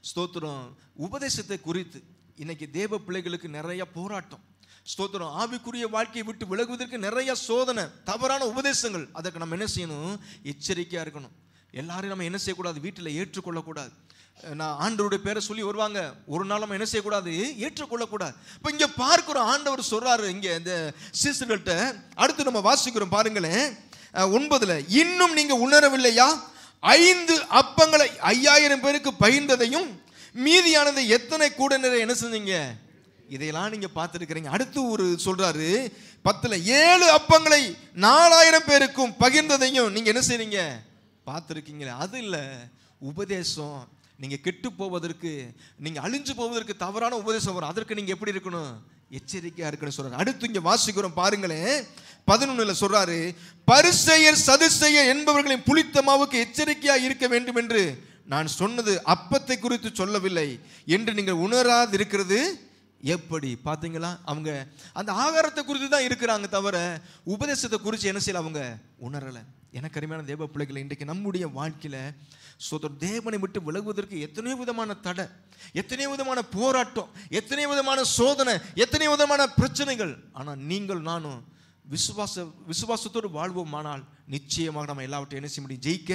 ஸ்தோத்திரம் உபதேசத்தை குறித்து. இன்னைக்கு தேவ பிள்ளைகளுக்கு நிறைய போராட்டம், ஸ்தோத்திரம் ஆவிக்குரிய வாழ்க்கையை விட்டு விலகுவதற்கு நிறைய சோதனை, தவறான உபதேசங்கள். அதற்கு நம்ம என்ன செய்யணும், எச்சரிக்கையா இருக்கணும். எல்லாரும் நம்ம என்ன செய்யக்கூடாது, வீட்டில் ஏற்றுக்கொள்ளக்கூடாது. நான் ஆண்டவருடைய பேரை சொல்லி வருவாங்க, ஒரு நாள் நம்ம என்ன செய்யக்கூடாது, ஏற்றுக்கொள்ளக்கூடாது. இப்போ இங்க பார்க்கிறோம் ஆண்டவர் சொல்றாரு இங்க இந்த சீசர்கள்ட்ட. அடுத்து நம்ம வாசிக்கிறோம் பாருங்களேன் 9 இன்னும் நீங்க உணரவில்லையா, 5 அப்பங்களை 5000 பேருக்கு பகிர்ந்ததையும் மீதியானது எத்தனை கூட நிறைய என்ன செஞ்சீங்க? இதையெல்லாம் நீங்க பார்த்துருக்கிறீங்க. அடுத்து ஒரு சொல்றாரு 10ல் 7 அப்பங்களை 4000 பேருக்கும் பகிர்ந்ததையும் நீங்க என்ன செய்றீங்க? பார்த்துருக்கீங்களே. அது இல்லை உபதேசம். நீங்க கெட்டு போவதற்கு, நீங்க அழிஞ்சு போவதற்கு தவறான உபதேசம் வரும். அதற்கு நீங்க எப்படி இருக்கணும்? எச்சரிக்கையா இருக்கணும் சொல்றாரு. அடுத்து இங்க வாசிக்கிறோம் பாருங்களேன், 11ல் சொல்றாரு, பரிசேயர் சதுசேயர் என்பவர்களின் புளித்த மாவுக்கு எச்சரிக்கையா இருக்க வேண்டும் என்று நான் சொன்னது அப்பத்தை குறித்து சொல்லவில்லை என்று நீங்கள் உணராது இருக்கிறது எப்படி? பாத்தீங்களா? அவங்க அந்த ஆகாரத்தை குறித்து தான் இருக்கிறாங்க, தவிர உபதேசத்தை குறித்து என்ன செய்யல, அவங்க உணரல. எனக்கு அருமையான தேவ பிள்ளைகளை, இன்றைக்கு நம்முடைய வாழ்க்கையில தேவனை விட்டு விலகுவதற்கு எத்தனையோ விதமான தடை, எத்தனையோ விதமான போராட்டம், எத்தனையோ விதமான சோதனை, எத்தனையோ விதமான பிரச்சனைகள். ஆனால் நீங்கள் நானும் விசுவாசத்தோடு வாழ்வோமானால் நிச்சயமாக நம்ம எல்லாவற்றையும் என்ன செய்ய முடியும்? ஜெயிக்க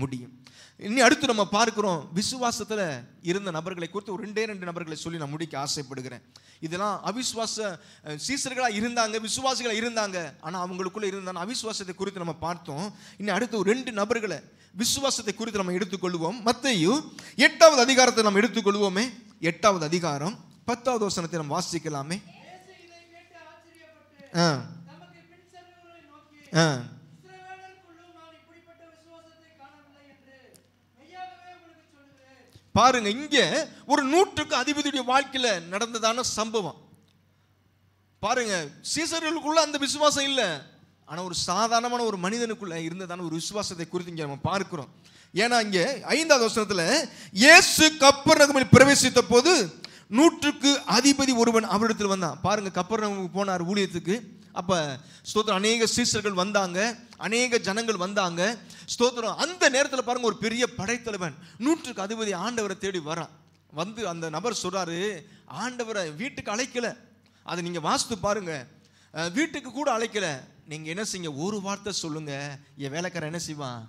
முடியும். இனி அடுத்து நம்ம பார்க்கிறோம், விசுவாசத்தில் இருந்த நபர்களை குறித்து ஒரு 2 நபர்களை சொல்லி நான் முடிக்க ஆசைப்படுகிறேன். இதெல்லாம் அவிசுவாச சீசர்களாக இருந்தாங்க, விசுவாசிகளாக இருந்தாங்க. ஆனால் அவங்களுக்குள்ள இருந்தாங்க அவிசுவாசத்தை குறித்து நம்ம பார்த்தோம். இனி அடுத்து ஒரு 2 நபர்களை விசுவாசத்தை குறித்து நம்ம எடுத்துக்கொள்வோம். மத்தேயு 8வது அதிகாரத்தை நம்ம எடுத்துக்கொள்வோமே. 8வது அதிகாரம் 10வது வசனத்தை நம்ம வாசிக்கலாமே. பாருங்க, இங்க ஒரு 100க்கு அதிபதியுடைய வாழ்க்கையில நடந்ததான சம்பவம் பாருங்க. சீசர்களுக்குள்ள அந்த விசுவாசம் இல்லை, ஆனா ஒரு சாதாரணமான ஒரு மனிதனுக்குள்ள இருந்ததான ஒரு விசுவாசத்தை குறித்து இங்க நம்ம பார்க்கிறோம். ஏன்னா இங்க 5வது வசனத்துல, இயேசு கப்பர்நகமில் பிரவேசித்த போது 100க்கு அதிபதி ஒருவன் அவரிடத்தில் வந்தான். பாருங்க, கப்பர்நகமுக்கு போனார் ஊழியத்துக்கு. அப்ப ஸ்தோத்திரம், அநேக சீசர்கள் வந்தாங்க, அநேக ஜனங்கள் வந்தாங்க. ஸ்தோத்திரம், அந்த நேரத்தில் பாருங்க, ஒரு பெரிய படைத்தலைவன் 100க்கு அதிபதி ஆண்டவரை தேடி வரான். வந்து அந்த நபர் சொல்றாரு, ஆண்டவரை வீட்டுக்கு அழைக்கல. அதை நீங்க வாசித்து பாருங்க, வீட்டுக்கு கூட அழைக்கல. நீங்க என்ன செய்யுங்க, ஒரு வார்த்தை சொல்லுங்க, என் வேலைக்காரன் என்ன செய்வான்?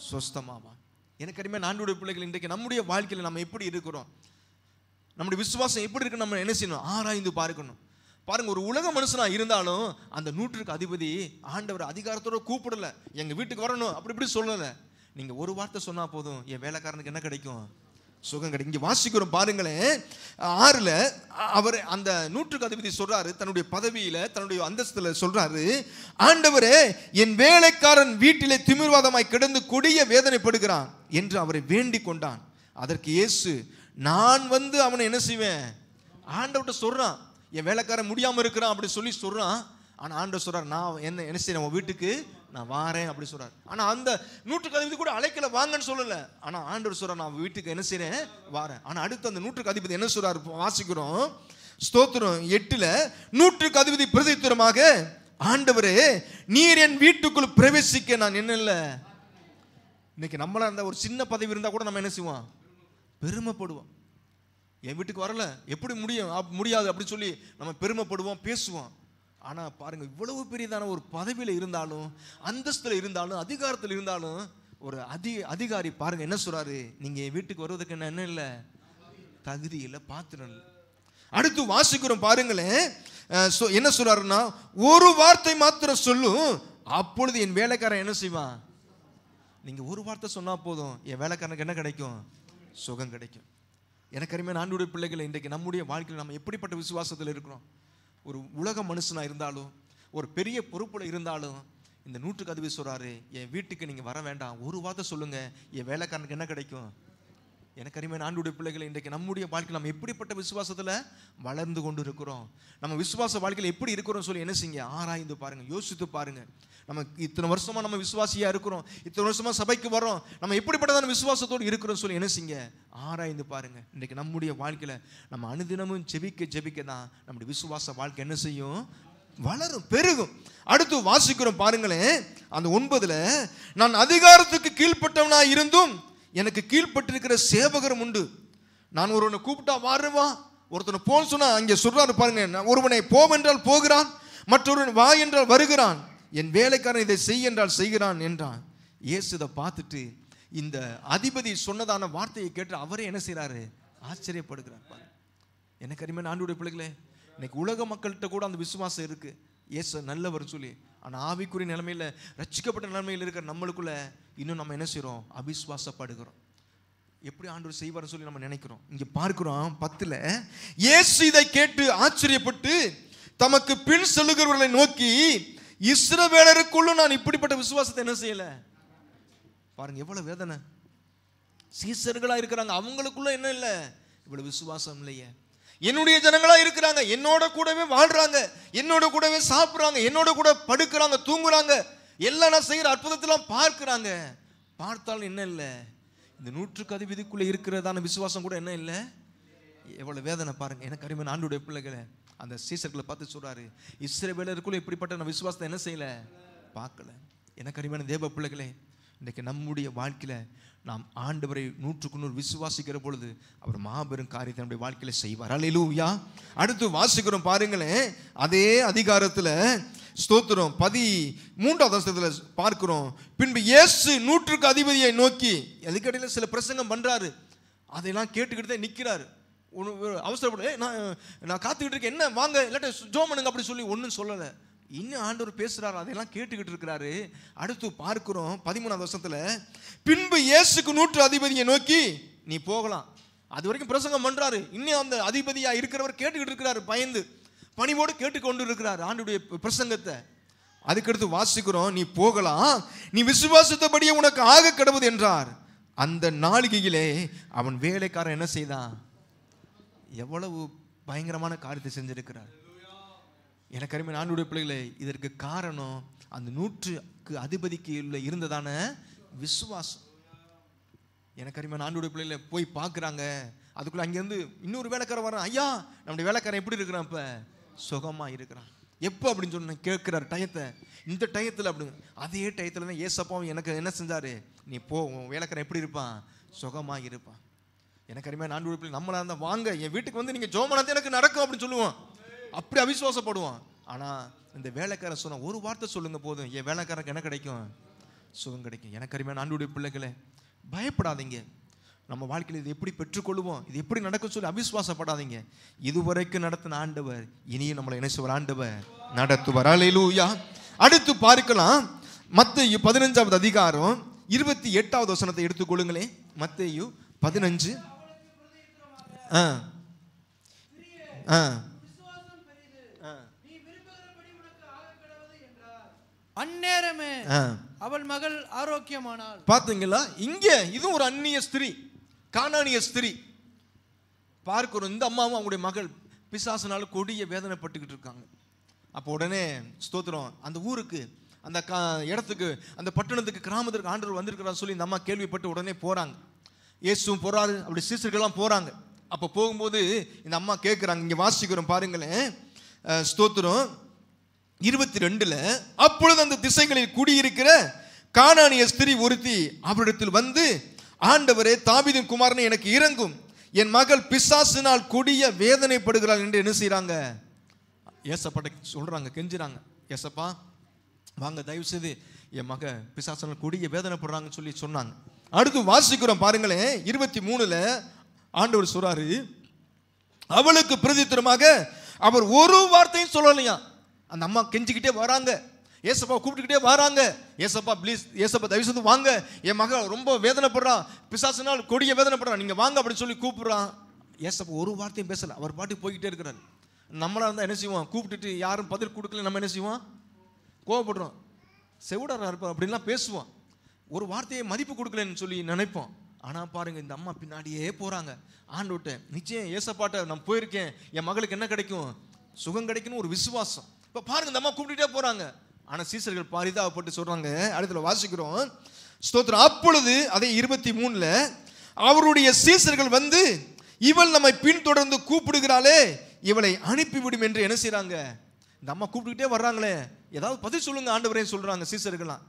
சொஸ்தமாவான். எனக்கு அருமையான ஆண்டவருடைய பிள்ளைகள், இன்றைக்கு நம்முடைய வாழ்க்கையில் நம்ம எப்படி இருக்கிறோம், நம்முடைய விசுவாசம் எப்படி இருக்கு, நம்ம என்ன செய்யணும்? ஆராய்ந்து பார்க்கணும். பாருங்க, ஒரு உலக மனுஷனா இருந்தாலும் அந்த 100க்கு அதிபதி ஆண்டவர் அதிகாரத்தோட கூப்பிடல, எங்க வீட்டுக்கு வரணும் அப்படி இப்படி சொல்லல. நீங்க ஒரு வார்த்தை சொன்னா போதும், என் வேலைக்காரனுக்கு என்ன கிடைக்கும்? சுகம் கிடைக்கும். இங்க வாசிக்கிறோம் பாருங்களேன், 6ல் அவர் அந்த 100க்கு அதிபதி சொல்றாரு, தன்னுடைய பதவியில தன்னுடைய அந்தஸ்துல சொல்றாரு, ஆண்டவரே, என் வேலைக்காரன் வீட்டிலே திமிர்வாதமாய் கிடந்து கொடிய வேதனைப்படுகிறான் என்று அவரை வேண்டிக் கொண்டான். அதற்கு இயேசு, நான் வந்து அவனை என்ன செய்வேன்? ஆண்டவர்கிட்ட சொல்றான், என் வேலைக்காரன் முடியாம இருக்கிறான் அப்படி சொல்லி சொல்றான். ஆனா ஆண்டவர் சொல்றார், நான் என்ன செய்யறேன்? உன் வீட்டுக்கு நான் வாரேன் அப்படி சொல்றாரு. ஆனா அந்த 100க்கு அதிபதி கூட அழைக்கல, வாங்கன்னு சொல்லல. ஆனா ஆண்டவர் சொல்றார், நான் வீட்டுக்கு என்ன செய்யறேன்? வாரேன். ஆனா அடுத்து அந்த 100க்கு அதிபதி என்ன சொல்றாரு? வாசிக்கிறோம் ஸ்தோத்திரம் 8ல், 100க்கு அதிபதி பிரதித்துரமாக, ஆண்டவரே, நீர் என் வீட்டுக்குள் பிரவேசிக்க நான் என்ன இல்லை. இன்னைக்கு நம்மள அந்த ஒரு சின்ன பதவி இருந்தா கூட நம்ம என்ன செய்வோம்? பெருமைப்படுவோம். என் வீட்டுக்கு வரல, எப்படி முடியாது அப்படி சொல்லி நம்ம பெருமைப்படுவோம், பேசுவோம். ஆனா பாருங்க, இவ்வளவு பெரியதான ஒரு பதவியில இருந்தாலும், அந்தஸ்துல இருந்தாலும், அதிகாரத்தில் இருந்தாலும், ஒரு அதிகாரி பாருங்க என்ன சொல்றாரு, நீங்க என் வீட்டுக்கு வருவதற்கு என்ன இல்லை, தகுதி இல்லை, பாத்திரம் இல்லை. அடுத்து வாசிக்கிறோம் பாருங்களேன், என்ன சொல்றாருன்னா, ஒரு வார்த்தை மாத்திரம் சொல்லும், அப்பொழுது என் வேலைக்காரன் என்ன செய்வான்? நீங்க ஒரு வார்த்தை சொன்னா போதும், என் வேலைக்காரனுக்கு என்ன கிடைக்கும்? சுகம் கிடைக்கும். எனக்கு அருமையான ஆண்டவருடைய பிள்ளைகளை, இன்றைக்கு நம்முடைய வாழ்க்கையில் நம்ம எப்படிப்பட்ட விசுவாசத்தில் இருக்கிறோம்? ஒரு உலக மனுஷனா இருந்தாலும், ஒரு பெரிய பொறுப்புல இருந்தாலும், இந்த 100க்கு அதிபதி சொல்றாரு, என் வீட்டுக்கு நீங்க வர வேண்டாம், ஒரு வார்த்தை சொல்லுங்க, என் வேலைக்காரனுக்கு என்ன கிடைக்கும்? எனக்கு அருமையான ஆண்டவருடைய பிள்ளைகளை, இன்றைக்கு நம்முடைய வாழ்க்கையில் நம்ம எப்படிப்பட்ட விசுவாசத்தில் வளர்ந்து கொண்டு இருக்கிறோம், நம்ம விசுவாச வாழ்க்கையில் எப்படி இருக்கிறோம் சொல்லி என்ன செய்யுங்க, ஆராய்ந்து பாருங்க, யோசித்து பாருங்க. நம்ம இத்தனை வருஷமா நம்ம விசுவாசியா இருக்கிறோம், இத்தனை வருஷமா சபைக்கு வரோம், நம்ம எப்படிப்பட்டதான விசுவாசத்தோடு இருக்கிறோம் சொல்லி என்ன செய்யுங்க, ஆராய்ந்து பாருங்க. இன்றைக்கு நம்முடைய வாழ்க்கையில நம்ம அனுதினமும் ஜெபிக்க தான் நம்முடைய விசுவாச வாழ்க்கை என்ன செய்யும்? வளரும், பெருகும். அடுத்து வாசிக்கிறோம் பாருங்களேன், அந்த 9ல், நான் அதிகாரத்துக்கு கீழ்ப்பட்டவனா இருந்தும் எனக்கு கீழ்பட்டிருக்கிற சேவகரும் உண்டு. நான் ஒருவனை கூப்பிட்டா வாருவா, ஒருத்தனை போன்னு சொன்னா அங்கே சொல்றாரு பாருங்க, ஒருவனை போவென்றால் போகிறான், மற்றொருவன் வா என்றால் வருகிறான், என் வேலைக்காரன் இதை செய் என்றால் செய்கிறான் என்றான். இயேசு இதை பார்த்துட்டு இந்த அதிபதி சொன்னதான வார்த்தையை கேட்டு அவரே என்ன செய்யறாரு? ஆச்சரியப்படுகிறார். பாருங்க, எனக்கு அருமையான ஆண்டவருடைய பிள்ளைகளே, இன்னைக்கு உலக மக்கள்கிட்ட கூட அந்த விசுவாசம் இருக்கு, இயேசு நல்லவர் சொல்லி. ஆனால் ஆவிக்குரிய நிலைமையில், ரட்சிக்கப்பட்ட நிலைமையில் இருக்கிற நம்மளுக்குள்ள இன்னும் நம்ம என்ன செய்கிறோம்? அவிசுவாசப்படுகிறோம். எப்படி ஆண்டவர் செய்வார்னு சொல்லி நம்ம நினைக்கிறோம். இங்க பார்க்கிறோம் 10ல், இயேசு இதை கேட்டு ஆச்சரியப்பட்டு தமக்கு பின் செல்லுகிறவர்களை நோக்கி, இஸ்ரவேலருக்குள்ளும் நான் இப்படிப்பட்ட விசுவாசத்தை என்ன செய்யல. பாருங்க எவ்வளவு வேதனை. சீசர்களா இருக்கிறாங்க, அவங்களுக்குள்ள என்ன இல்லை, இவ்வளவு விசுவாசம் இல்லையே. என்னுடைய ஜனங்களா இருக்கிறாங்க, என்னோட கூடவே வாழ்றாங்க, என்னோட கூடவே சாப்பிடுறாங்க, என்னோட கூட படுக்கிறாங்க, தூங்குறாங்க, எல்லாம் நான் செய்யற அற்புதத்தெல்லாம் பார்க்கிறாங்க. பார்த்தாலும் என்ன இல்லை, இந்த 100க்கு அதிபதிக்குள்ள இருக்கிறதான விசுவாசம் கூட என்ன இல்லை. எவ்வளவு வேதனை பாருங்க. எனக்கு அருமையான ஆண்டவருடைய பிள்ளைகளை, அந்த சீசர்களை பார்த்து சொல்றாரு, இஸ்ரவேலருக்குள்ள இப்படிப்பட்ட நான் விசுவாசத்தை என்ன செய்யல, பார்க்கல. எனக்கு அருமையான தேவ பிள்ளைகளே, இன்றைக்கு நம்முடைய வாழ்க்கையில நாம் ஆண்டவரை 100க்கு 100 விசுவாசிக்கிற பொழுது அவர் மாபெரும் காரியத்தை நம்முடைய வாழ்க்கையில செய்வார். அல்லேலூயா. அடுத்து வாசிக்கிறோம் பாருங்களேன், அதே அதிகாரத்துல ஸ்தோத்திரம் 13வது வசனத்துல பார்க்கிறோம், பின்பு இயேசு 100க்கு அதிபதியை நோக்கி, அதுக்கடையில் சில பிரசங்கம் பண்றாரு, அதையெல்லாம் கேட்டுக்கிட்டு தான் நிற்கிறாரு. அவசரப்பட நான் காத்துக்கிட்டு இருக்கேன், என்ன வாங்க இல்லாட்ட ஜோம் பண்ணுங்க அப்படி சொல்லி ஒன்றும் சொல்லலை. இன்னும் ஆண்டவர் பேசுறாரு, அதையெல்லாம் கேட்டுக்கிட்டு இருக்கிறாரு. அடுத்து பார்க்கிறோம் 13வது வசனத்துல, பின்பு இயேசுக்கு 100 அதிபதியை நோக்கி, நீ போகலாம். அது வரைக்கும் பிரசங்கம் பண்றாரு, இன்னும் அந்த அதிபதியா இருக்கிறவர் கேட்டுக்கிட்டு இருக்கிறாரு, பயந்து பணிவோடு கேட்டுக்கொண்டு இருக்கிறார் ஆண்டுடைய பிரசங்கத்தை. அதுக்கடுத்து வாசிக்கிறோம், நீ போகலாம், நீ விசுவாசத்தபடியே உனக்கு ஆக கடவுது என்றார். அந்த நாளிகையிலே அவன் வேலைக்காரன் என்ன செய்தான், எவ்வளவு பயங்கரமான காரியத்தை செஞ்சிருக்கிறார். எனக்கு அருமையான ஆண்டவருடைய பிள்ளைகளே, இதற்கு காரணம் அந்த 100க்கு அதிபதிக்கு இருந்ததான விசுவாசம். எனக்கு அருமையான ஆண்டவருடைய பிள்ளைகளை போய் பார்க்குறாங்க, அதுக்குள்ள அங்கேருந்து இன்னொரு வேலைக்காரன் வரான், ஐயா நம்முடைய வேலைக்காரன் எப்படி இருக்கிறான், இப்போ சுகமாக இருக்கிறான். எப்போ அப்படின்னு சொன்ன கேட்குறாரு டயத்தை, இந்த டயத்தில் அப்படி. அதே டயத்தில் தான் ஏசப்பாவும் எனக்கு என்ன செஞ்சாரு, நீ போ, உன் வேலைக்காரன் எப்படி இருப்பான், சுகமாக இருப்பான். எனக்கு அருமையான ஆண்டவருடைய பிள்ளை, நம்மளா இருந்தால் வாங்க என் வீட்டுக்கு வந்து நீங்கள் ஜோமனாத்தே எனக்கு நடக்கும் அப்படின்னு சொல்லுவோம், அப்படி அவிசுவாசப்படுவான். ஆனால் இந்த வேலைக்காரன் சொன்ன ஒரு வார்த்தை சொல்லுங்க போதும், என் வேலைக்காரனுக்கு என்ன கிடைக்கும், சுகம் கிடைக்கும். எனக்கு அருமையான ஆண்டவருடைய பிள்ளைகளே, பயப்படாதீங்க. நம்ம வாழ்க்கையில் இது எப்படி பெற்றுக்கொள்வோம், இது எப்படி நடக்கும் சொல்லி அவிசுவாசப்படாதீங்க. இதுவரைக்கும் நடத்தின ஆண்டவர் இனியும் நம்மளை என்ன செய்வார், ஆண்டவர் நடத்துவார். அல்லேலூயா. அடுத்து பார்க்கலாம், மத்தேயு 15வது அதிகாரம் 28வது வசனத்தை எடுத்துக்கொள்ளுங்களே. மத்தேயு 15. அந்நேரமே அவள் மகள் ஆரோக்கியமானாள். பாத்தீங்களா, இங்க இது ஒரு அந்நிய ஸ்திரீ, கானானிய ஸ்திரீ பார்க்கிறோம். இந்த அம்மாவும் அவங்களுடைய மகள் பிசாசுனால கொடிய வேதனைப்பட்டுக்கிட்டு இருக்காங்க. அப்போ உடனே ஸ்தோத்திரம், அந்த ஊருக்கு, அந்த இடத்துக்கு, அந்த பட்டணத்துக்கு, கிராமத்திற்கு ஆண்டவர் வந்திருக்கிறார் சொல்லி இந்த அம்மா கேள்விப்பட்டு உடனே போறாங்க. இயேசுவும் போறாரு, அப்படி சீசர்கள்லாம் போறாங்க. அப்போ போகும்போது இந்த அம்மா கேட்குறாங்க, இங்கே வாசிக்கிறோம் பாருங்களேன், ஸ்தோத்திரம் 22ல், அப்பொழுது அந்த திசைகளில் குடியிருக்கிற கானானிய ஸ்திரீ ஒருத்தி அவரிடத்தில் வந்து, ஆண்டவரே தாவீதின் குமாரனே எனக்கு இரங்கும், என் மகள் பிசாசினால் கொடிய வேதனைப்படுகிறாள் என்று என்ன செய்யறாங்க, ஏசப்பாட்ட சொல்றாங்க, கெஞ்சுறாங்க, ஏசப்பா வாங்க தயவு செய்து என் மக பிசாசினால் கொடிய வேதனைப்படுறாங்கன்னு சொல்லி சொன்னாங்க. அடுத்து வாசிக்கிறோம் பாருங்களேன், 23ல் ஆண்டவர் சொல்றாரு, அவளுக்கு பிரதித்திரமாக அவர் ஒரு வார்த்தையும் சொல்லலையா. அந்த அம்மா கெஞ்சிக்கிட்டே வராங்க, ஏசப்பா கூப்பிட்டுக்கிட்டே வராங்க, ஏசப்பா ப்ளீஸ், ஏசப்பா தயவு செய்து வாங்க, என் மக ரொம்ப வேதனைப்படுறான், பிசாசினால் கொடிய வேதனைப்படுறான், நீங்க வாங்க அப்படின்னு சொல்லி கூப்பிடுறான். ஏசப்பா ஒரு வார்த்தையும் பேசல, அவர் பாட்டுக்கு போய்கிட்டே இருக்கிறார். நம்மளா இருந்தால் என்ன செய்வோம், கூப்பிட்டுட்டு யாரும் பதில் கொடுக்கல, நம்ம என்ன செய்வோம், கோவப்படுறோம், செவிடரா இருப்போம், அப்படின்லாம் பேசுவோம், ஒரு வார்த்தையை மதிப்பு கொடுக்கலன்னு சொல்லி நினைப்போம். ஆனால் பாருங்க, இந்த அம்மா பின்னாடியே போறாங்க ஆண்டவர்கிட்ட. நிச்சயம் ஏசப்பாட்ட நான் போயிருக்கேன், என் மகளுக்கு என்ன கிடைக்கும், சுகம் கிடைக்குன்னு ஒரு விசுவாசம். இப்போ பாருங்க, இந்த அம்மா கூப்பிட்டுட்டே போறாங்க. ஆனால் சீசர்கள் பரிதாபப்பட்டு சொல்றாங்க. அடுத்துல வாசிக்கிறோம், ஸ்தோத்திரம், அப்பொழுது அதே 23ல் அவருடைய சீசர்கள் வந்து, இவள் நம்மை பின்தொடர்ந்து கூப்பிடுகிறாளே, இவளை அனுப்பிவிடும் என்று என்ன செய்யறாங்க, இந்த அம்மா கூப்பிட்டுக்கிட்டே வர்றாங்களே, ஏதாவது பதில் சொல்லுங்க ஆண்டவரே சொல்றாங்க சீசர்கள்லாம்.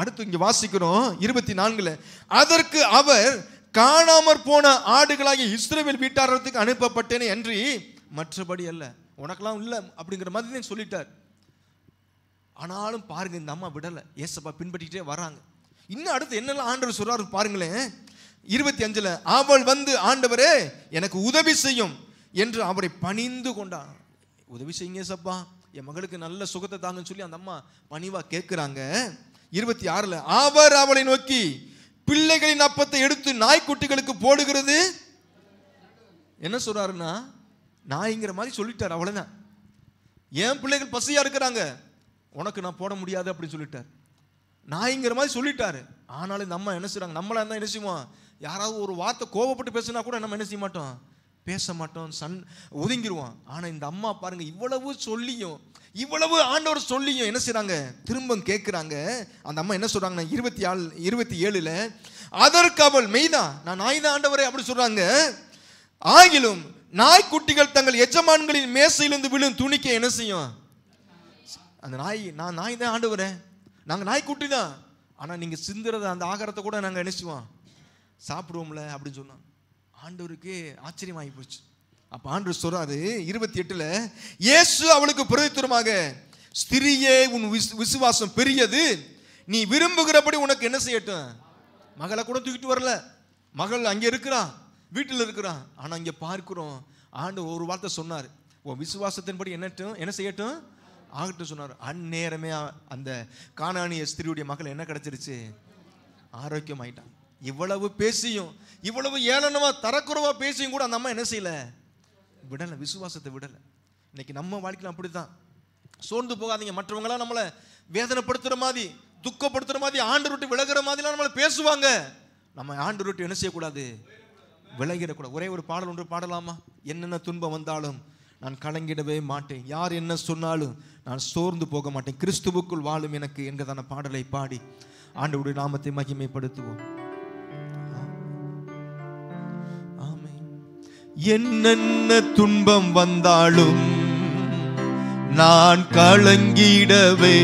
அடுத்து இங்க வாசிக்கிறோம் 24ல், அதற்கு அவர், காணாமற் போன ஆடுகளாகிய இஸ்ரவேல் வீட்டாரத்துக்கு அனுப்பப்பட்டேனே அன்றி மற்றபடி அல்ல, உனக்கெல்லாம் இல்லை அப்படிங்கிற மாதிரி சொல்லிட்டார். ஆனாலும் பாருங்க, இந்த அம்மா விடலை, ஏசப்பா பின்பற்றிட்டே வராங்க. இன்னும் அடுத்து என்னெல்லாம் ஆண்டவர் சொல்றாரு பாருங்களேன். 25ல் அவள் வந்து, ஆண்டவரே எனக்கு உதவி செய்யும் என்று அவரை பணிந்து கொண்டான். உதவி செய்யுங்க ஏசப்பா, என் மகளுக்கு நல்ல சுகத்தை தாங்கன்னு சொல்லி அந்த அம்மா பணிவா கேட்கிறாங்க. 26ல் அவர் அவளை நோக்கி, பிள்ளைகளின் அப்பத்தை எடுத்து நாய்க்குட்டிகளுக்கு போடுகிறது என்ன சொல்றாருன்னா நாய்ங்கிற மாதிரி சொல்லிட்டார். அவ்வளவுதான். என் பிள்ளைகள் பசியா இருக்கிறாங்க, உனக்கு நான் போட முடியாது அப்படின்னு சொல்லிட்டார். நாய்ங்கிற மாதிரி சொல்லிட்டாரு. ஆனாலும் இந்த அம்மா என்ன செய்றாங்க, நம்மளா இருந்தா என்ன செய்வோம், யாராவது ஒரு வார்த்தை கோபப்பட்டு பேசினா கூட நம்ம என்ன செய்ய மாட்டோம், பேச மாட்டோம், ஒதுங்கிடுவோம். ஆனா இந்த அம்மா பாருங்க, இவ்வளவு சொல்லியும், இவ்வளவு ஆண்டவர் சொல்லியும் என்ன செய்றாங்க, திரும்ப கேட்கிறாங்க. அந்த அம்மா என்ன சொல்றாங்கன்னா 27 அதற்கு அவள் மெய்தான், நான் நாய் தான் ஆண்டவரே அப்படி சொல்றாங்க. ஆகிலும் நாய்க்குட்டிகள் தங்கள் எஜமான்களின் மேசையிலிருந்து விழும் துணிக்க என்ன செய்யும், அந்த நாய், நான் நாய் தான் ஆண்டவரே, நாங்க நாய்க்குட்டி தான், ஆனா நீங்க சிந்துறத அந்த ஆகாரத்தை கூட நாங்க என்ன செய்வோம், சாப்பிடுவோம்ல அப்படின்னு சொன்னோம். ஆண்டவருக்கு ஆச்சரியமாகி போச்சு. அப்ப ஆண்டவர் சொல்றாரு 28 இயேசு அவளுக்கு பிரதித்துவமாக, ஸ்திரியே உன் விசுவாசம் பெரியது, நீ விரும்புகிறபடி உனக்கு என்ன செய்யட்டும். மகளை கூட தூக்கிட்டு வரல, மகள் அங்க இருக்கிறான், வீட்டில் இருக்கிறான். ஆனா இங்க பார்க்கிறோம் ஆண்டவர் ஒரு வார்த்தை சொன்னார், உன் விசுவாசத்தின்படி என்ன செய்யட்டும் ஆகட்டும் சொன்னார். அந்நேரமே அந்த கானானிய ஸ்திரியுடைய மகள் என்ன கிடைச்சிருச்சு, ஆரோக்கியம் ஆயிட்டான். இவ்வளவு பேசியும், இவ்வளவு ஏளனமா தரக்குறவா பேசியும் கூட அந்த அம்மா என்ன செய்யல, விடல, விசுவாசத்தை விடல. இன்னைக்கு நம்ம வாழ்க்கையில அப்படித்தான். சோர்ந்து போகாதீங்க. மற்றவங்களாம் நம்மளை வேதனைப்படுத்துற மாதிரி, துக்கப்படுத்துற மாதிரி, ஆண்டு விட்டு விலகிற மாதிரிலாம் நம்மளை பேசுவாங்க. நம்ம ஆண்டு விட்டு என்ன செய்யக்கூடாது, விலகிடக்கூடாது. ஒரே ஒரு பாடல் ஒன்று பாடலாமா? என்னென்ன துன்பம் வந்தாலும் நான் கலங்கிடவே மாட்டேன், யார் என்ன சொன்னாலும் நான் சோர்ந்து போக மாட்டேன், கிறிஸ்துவுக்குள் வாழும் எனக்கு என்கிறதான பாடலை பாடி ஆண்டவருடைய நாமத்தை மகிமைப்படுத்துவோம். என்னென்ன துன்பம் வந்தாலும் நான் கலங்கிடவே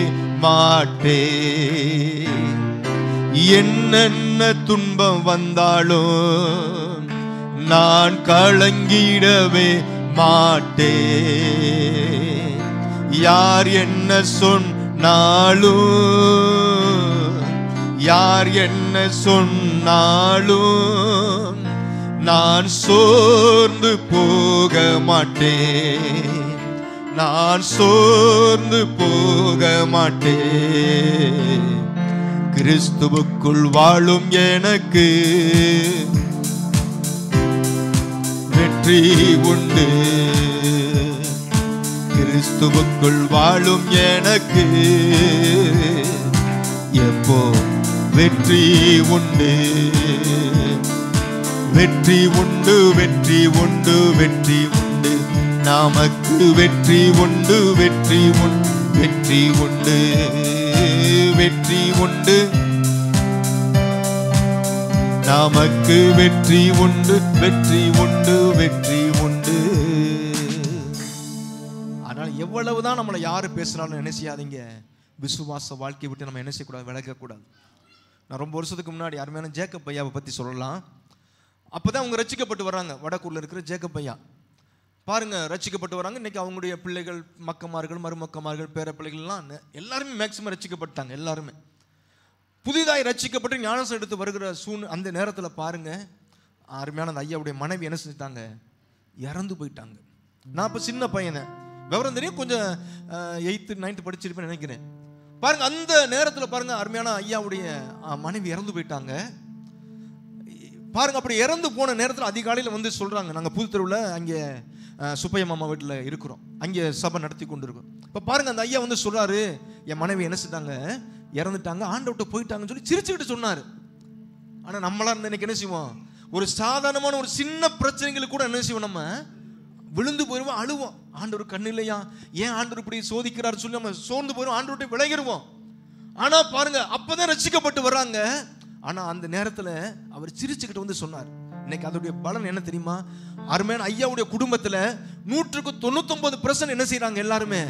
மாட்டேன், என்னென்ன துன்பம் வந்தாலும் நான் கலங்கிடவே மாட்டேன், யார் என்ன சொன்னாலும், யார் என்ன சொன்னாலும் நான் சோர்ந்து போக மாட்டேன், நான் சோர்ந்து போக மாட்டேன், கிறிஸ்துவுக்குள் வாழும் எனக்கு வெற்றி உண்டு, கிறிஸ்துவுக்குள் வாழும் எனக்கு எப்போ வெற்றி உண்டு, வெற்றி உண்டு, வெற்றி உண்டு, வெற்றி உண்டு, நமக்கு வெற்றி உண்டு, வெற்றி உண்டு, வெற்றி உண்டு, வெற்றி உண்டு, நமக்கு வெற்றி உண்டு, வெற்றி உண்டு, வெற்றி உண்டு. அதனால எவ்வளவுதான் நம்மளை யாரு பேசினாலும் என்ன செய்யாதீங்க, விசுவாச வாழ்க்கையை விட்டு நம்ம என்ன செய்யக்கூடாது, விலகக்கூடாது. நான் ரொம்ப வருஷத்துக்கு முன்னாடி அருமையான ஜேக்கப் ஐயாவை பற்றி சொல்லலாம். அப்போதான் அவங்க ரட்சிக்கப்பட்டு வர்றாங்க. வடக்கூரில் இருக்கிற ஜேக்கப் ஐயா பாருங்க, ரட்சிக்கப்பட்டு வராங்க. இன்னைக்கு அவங்களுடைய பிள்ளைகள், மக்கமார்கள், மருமக்கமார்கள், பேர பிள்ளைகள்லாம் எல்லாருமே மேக்சிமம் ரட்சிக்கப்பட்டாங்க. எல்லாருமே புதிதாய் ரட்சிக்கப்பட்டு ஞானசம் எடுத்து வருகிற அந்த நேரத்தில் பாருங்க, அருமையான அந்த ஐயாவுடைய மனைவி என்ன செஞ்சிட்டாங்க, இறந்து போயிட்டாங்க. நான் இப்போ சின்ன பையனை, விவரம் தெரியும், கொஞ்சம் 8th 9th படிச்சிருப்பேன்னு நினைக்கிறேன். பாருங்க அந்த நேரத்தில் பாருங்க, அருமையான ஐயாவுடைய மனைவி இறந்து போயிட்டாங்க. பாருங்க, அப்படி இறந்து போன நேரத்தில் அதிகாலையில் வந்து சொல்றாங்க, நாங்கள் புது தெருவில் அங்கே சுப்பைய மாமா வீட்டில் இருக்கிறோம், அங்கே சபை நடத்தி கொண்டு இருக்கோம். இப்போ பாருங்க அந்த ஐயா வந்து சொல்றாரு, என் மனைவி என்ன செஞ்சாங்க, இறந்துட்டாங்க, ஆண்டவர்கிட்ட போயிட்டாங்கன்னு சொல்லி சிரிச்சுக்கிட்டு சொன்னார். ஆனால் நம்மளா இருந்த இன்னைக்கு என்ன செய்வோம், ஒரு சாதாரணமான ஒரு சின்ன பிரச்சனைகளுக்கு கூட என்ன செய்வோம், நம்ம விழுந்து போயிடுவோம், அழுவோம். ஆண்டவர் கண்ணு இல்லையா, ஏன் ஆண்டவர் இப்படி சோதிக்கிறாரு சொல்லி நம்ம சோர்ந்து போயிடுவோம், ஆண்டவர்கிட்ட விலகிடுவோம். ஆனா பாருங்க, அப்பதான் ரட்சிக்கப்பட்டு வர்றாங்க. ஆனா அந்த நேரத்துல அவர் சிரிச்சுக்கிட்டு வந்து சொன்னார். இன்னைக்கு அதோடைய பலன் என்ன தெரியுமா, அருமையான ஐயாவுடைய குடும்பத்துல 199% என்ன செய்யறாங்க, எல்லாருமே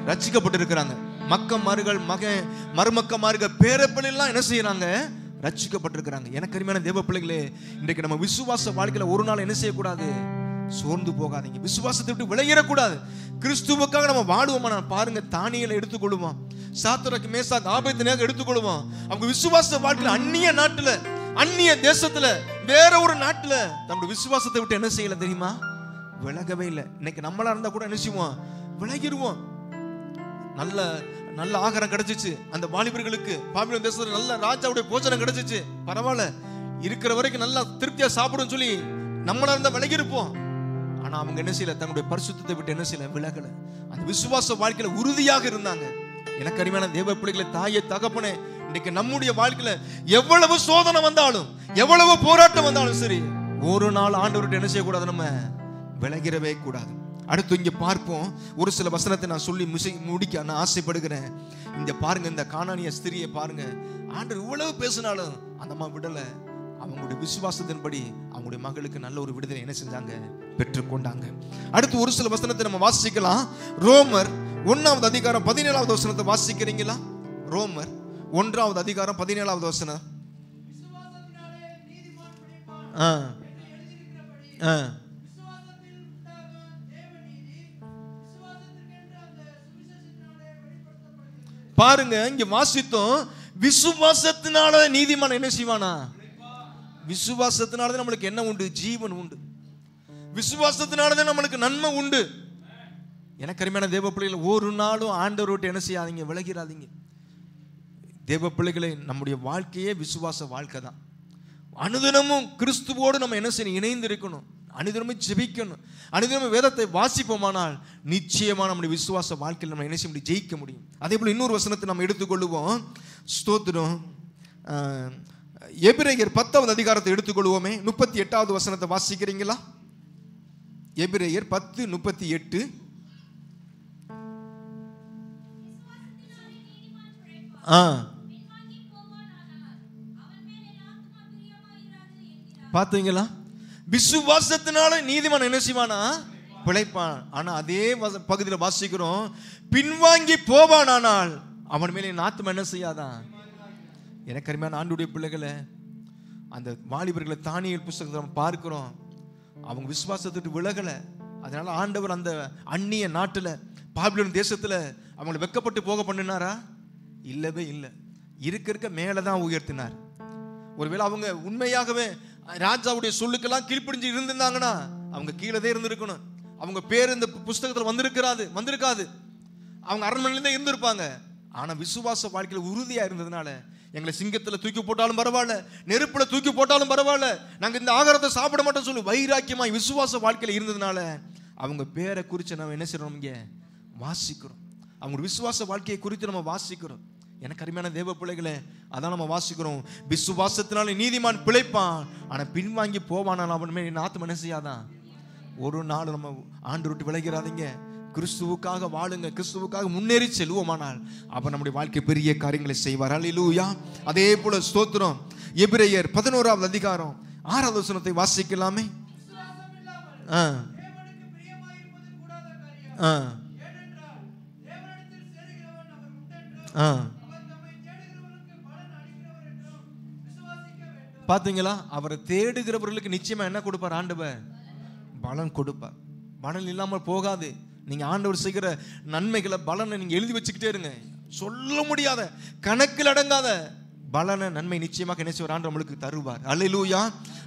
ரட்சிக்கப்பட்டு இருக்கிறாங்க. மக்கமார்கள், மருமக்கமார்கள், பேரப்பிள்ளை எல்லாம் என்ன செய்யறாங்க, ரட்சிக்கப்பட்டிருக்கிறாங்க. எனக்கு அருமையான தேவ பிள்ளைகளே, இன்றைக்கு நம்ம விசுவாச வாழ்க்கையில ஒரு நாள் என்ன செய்யக்கூடாது, சோர்ந்து போகாதீங்க, விசுவாசத்தை விட்டு விலகிடக்கூடாது. கிறிஸ்துவுக்காக நம்ம வாடுவோமா? நான் பாருங்க, தானியேலை எடுத்துக்கொள்வோம், சாத்ராக் மேசாக் ஆபேத்நேகோ எடுத்துக்கொள்வோம். அவங்க விசுவாச வாழ்க்கையில அந்நிய நாட்டுல, அந்நிய தேசத்துல, வேற ஒரு நாட்டுல நம்முடைய விசுவாசத்தை விட்டு என்ன செய்யல தெரியுமா, விலகவே இல்லை. இன்னைக்கு நம்மளா இருந்தா கூட என்ன செய்வோம், விலகிடுவோம். நல்ல நல்ல ஆகாரம் கிடைச்சிச்சு. அந்த வாலிபர்களுக்கு பாபிலோன் தேசத்துல நல்ல ராஜாவுடைய போஜனம் கிடைச்சிச்சு. பரவாயில்ல, இருக்கிற வரைக்கும் நல்லா திருப்தியா சாப்பிடும் சொல்லி நம்மளா இருந்தா விலகி இருப்போம். ஆனா அவங்க என்ன செய்யல, தங்களுடைய பரிசுத்தத்தை விட்டு என்ன செய்யல, விலகல. அந்த விசுவாச வாழ்க்கையில உறுதியாக இருந்தாங்க. எனக்கு அருமையான தேவ பிள்ளைகளை, தாயே தகப்பனே, இன்னைக்கு நம்முடைய வாழ்க்கையில எவ்வளவு சோதனை வந்தாலும், எவ்வளவு போராட்டம் வந்தாலும் சரி, ஒரு நாள் ஆண்டவர்கிட்ட என்ன செய்யக்கூடாது, நம்ம விலகிறவே கூடாது. அடுத்து இங்க பார்ப்போம், ஒரு சில வசனத்தை நான் சொல்லி முடிக்க நான் ஆசைப்படுகிறேன். இந்த பாருங்க, இந்த கானானிய ஸ்திரியை பாருங்க, ஆண்டவர் இவ்வளவு பேசினாலும் அந்த அம்மா விடல. அவங்களுடைய விசுவாசத்தின்படி அவங்களுடைய மகளுக்கு நல்ல ஒரு விடுதலை என்ன செஞ்சாங்க, பெற்றுக்கொண்டாங்க. அடுத்து ஒரு சில வசனத்தை நம்ம வாசிக்கலாம். ரோமர் 1வது அதிகாரம் 17வது வசனத்தை வாசிக்கிறீங்களா? ரோமர் 1வது அதிகாரம் 17வது வசனம். பாருங்க, இங்க வாசித்தோம், விசுவாசத்தினால நீதிமான் என்ன செய்வானா? விசுவாசத்தினாலதான் நம்மளுக்கு என்ன உண்டு? ஜீவன் உண்டு. விசுவாசத்தினாலதான் நம்மளுக்கு நன்மை உண்டு. எனக்கு அருமையான தேவ பிள்ளைகளை, ஒரு நாளும் ஆண்டவரோட்டு என்ன செய்யாதீங்க, விலகிறாதீங்க. தேவ பிள்ளைகளை, நம்முடைய வாழ்க்கையே விசுவாச வாழ்க்கை தான். அனுதினமும் கிறிஸ்துவோடு நம்ம என்ன செய்யணும், இணைந்து இருக்கணும். அனுதினமும் ஜெபிக்கணும். அனுதினமும் வேதத்தை வாசிப்போமானால் நிச்சயமா நம்முடைய விசுவாச வாழ்க்கையில் நம்ம என்ன செய்ய முடியும், ஜெயிக்க முடியும். அதே போல இன்னொரு வசனத்தை நம்ம எடுத்துக்கொள்ளுவோம். ஸ்தோத்திரம். எபிரேயர் 10வது அதிகாரத்தை எடுத்துக்கொள்வோமே. 38வது வசனத்தை வாசிக்கிறீங்களா? எபிரேயர் 10:38. பாத்தீங்களா? விசுவாசத்தினால நீதிமான் என்ன செய்வானா, பிழைப்பான். ஆனா அதே பகுதியில் வாசிக்கிறோம், பின்வாங்கி போவானால் அவன் மேலே நாத்தும் என்ன செய்யாதான். எனக்கு அருமையான ஆண்டவருடைய பிள்ளைகளை, அந்த வாலிபர்களை தானியேல் புஸ்தகத்தை நம்ம பார்க்கிறோம், அவங்க விசுவாசத்துக்கு விலகல. அதனால ஆண்டவர் அந்த அந்நிய நாட்டுல, பாபிலோன் தேசத்துல அவங்களை வெக்கப்பட்டு போக பண்ணினாரா? இல்லவே இல்லை. இருக்க மேலதான் உயர்த்தினார். ஒருவேளை அவங்க உண்மையாகவே ராஜாவுடைய சொல்லுக்கெல்லாம் கீழ்ப்படிஞ்சு இருந்திருந்தாங்கன்னா அவங்க கீழே இருந்திருக்கணும். அவங்க பேர் இந்த புஸ்தகத்தில் வந்திருக்காது. அவங்க அரண்மனையில இருந்திருப்பாங்க. ஆனா விசுவாச வாழ்க்கையில் உறுதியா இருந்ததுனால, எங்களை சிங்கத்துல தூக்கி போட்டாலும் பரவாயில்ல, நெருப்புல தூக்கி போட்டாலும் பரவாயில்ல, நாங்க இந்த ஆகாரத்தை சாப்பிட மாட்டோம் சொல்லி வைராக்கியமாய் விசுவாச வாழ்க்கையில இருந்ததுனால அவங்க பேரை குறித்து நம்ம என்ன செய்யறோம், இங்க வாசிக்கிறோம். அவங்க விசுவாச வாழ்க்கையை குறித்து நம்ம வாசிக்கிறோம். எனக்கு அருமையான தேவ பிள்ளைகளே, அதான் நம்ம வாசிக்கிறோம், விசுவாசத்தினால நீதிமான் பிழைப்பான், ஆனா பின்வாங்கி போவானால் அவன் மேல் ஆத்தும என்ன செய்யாதான். ஒரு நாள் நம்ம ஆண்டு விட்டு விலகிறாதீங்க. கிறிஸ்துவுக்காக வாழுங்க, கிறிஸ்துவுக்காக முன்னேறி செல்வோமானால் அவர் நம்முடைய வாழ்க்கை பெரிய காரியங்களை செய்வார். அல்லேலூயா. அதே போல ஸ்தோத்திரம். எபிரேயர் 11வது அதிகாரம் 6வது வசனத்தை வாசிக்கலாமே. பாத்தீங்களா? அவரை தேடுகிறவர்களுக்கு நிச்சயமா என்ன கொடுப்பார் ஆண்டவர்? பலன் கொடுப்பார். பலன் இல்லாமல் போகாது. நீங்க ஆண்டவர் செய்கிற நன்மைகளை, பலனை நீங்க எழுதி வச்சுக்கிட்டே இருங்க. சொல்ல முடியாத, கணக்கில் அடங்காத பலனை, நன்மை நிச்சயமாக என்ன செய்வார், ஆண்டவர் நம்மளுக்கு தருவார். அல்லேலூயா.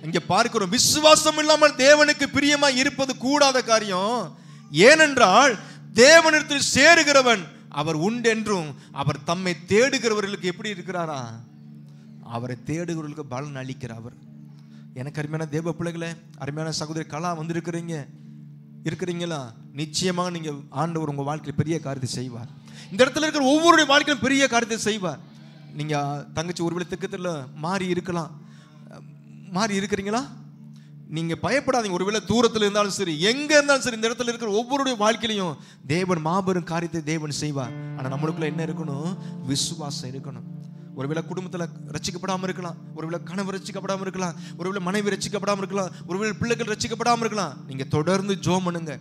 இங்க பார்க்கிறோம், விசுவாசம் இல்லாமல் தேவனுக்கு பிரியமா இருப்பது கூடாத காரியம். ஏனென்றால் தேவனிடத்தில் சேருகிறவன் அவர் உண்டென்றும் அவர் தம்மை தேடுகிறவர்களுக்கு எப்படி இருக்கிறாரா, அவரை தேடுகிறவர்களுக்கு பலன் அளிக்கிறவர். எனக்கு அருமையான தேவ பிள்ளைகளே, அருமையான சகோதரி கலா இருக்கிறீங்களா? நிச்சயமாக நீங்க ஆண்டவர் உங்க வாழ்க்கையில் பெரிய காரியத்தை செய்வார். இந்த இடத்துல இருக்கிற ஒவ்வொருடைய வாழ்க்கையிலும் பெரிய காரியத்தை செய்வார். நீங்க தங்கச்சி ஒருவேளை திக்கத்தில் மாறி இருக்கிறீங்களா? நீங்க பயப்படாதீங்க. ஒருவேளை தூரத்தில் இருந்தாலும் சரி, எங்க இருந்தாலும் சரி, இந்த இடத்துல இருக்கிற ஒவ்வொருடைய வாழ்க்கையிலையும் தேவன் மாபெரும் காரியத்தை தேவன் செய்வார். ஆனா நம்மளுக்குள்ள என்ன இருக்கணும்? விசுவாசம் இருக்கணும். ஒருவேளை குடும்பத்தில் ரட்சிக்கப்படாமல் இருக்கலாம், ஒருவேளை கணவர் ரட்சிக்கப்படாமல் இருக்கலாம், ஒருவேளை மனைவி ரட்சிக்கப்படாமல் இருக்கலாம், ஒருவேளை பிள்ளைகள் ரட்சிக்கப்படாமல் இருக்கலாம். நீங்க தொடர்ந்து ஜெபம் பண்ணுங்க,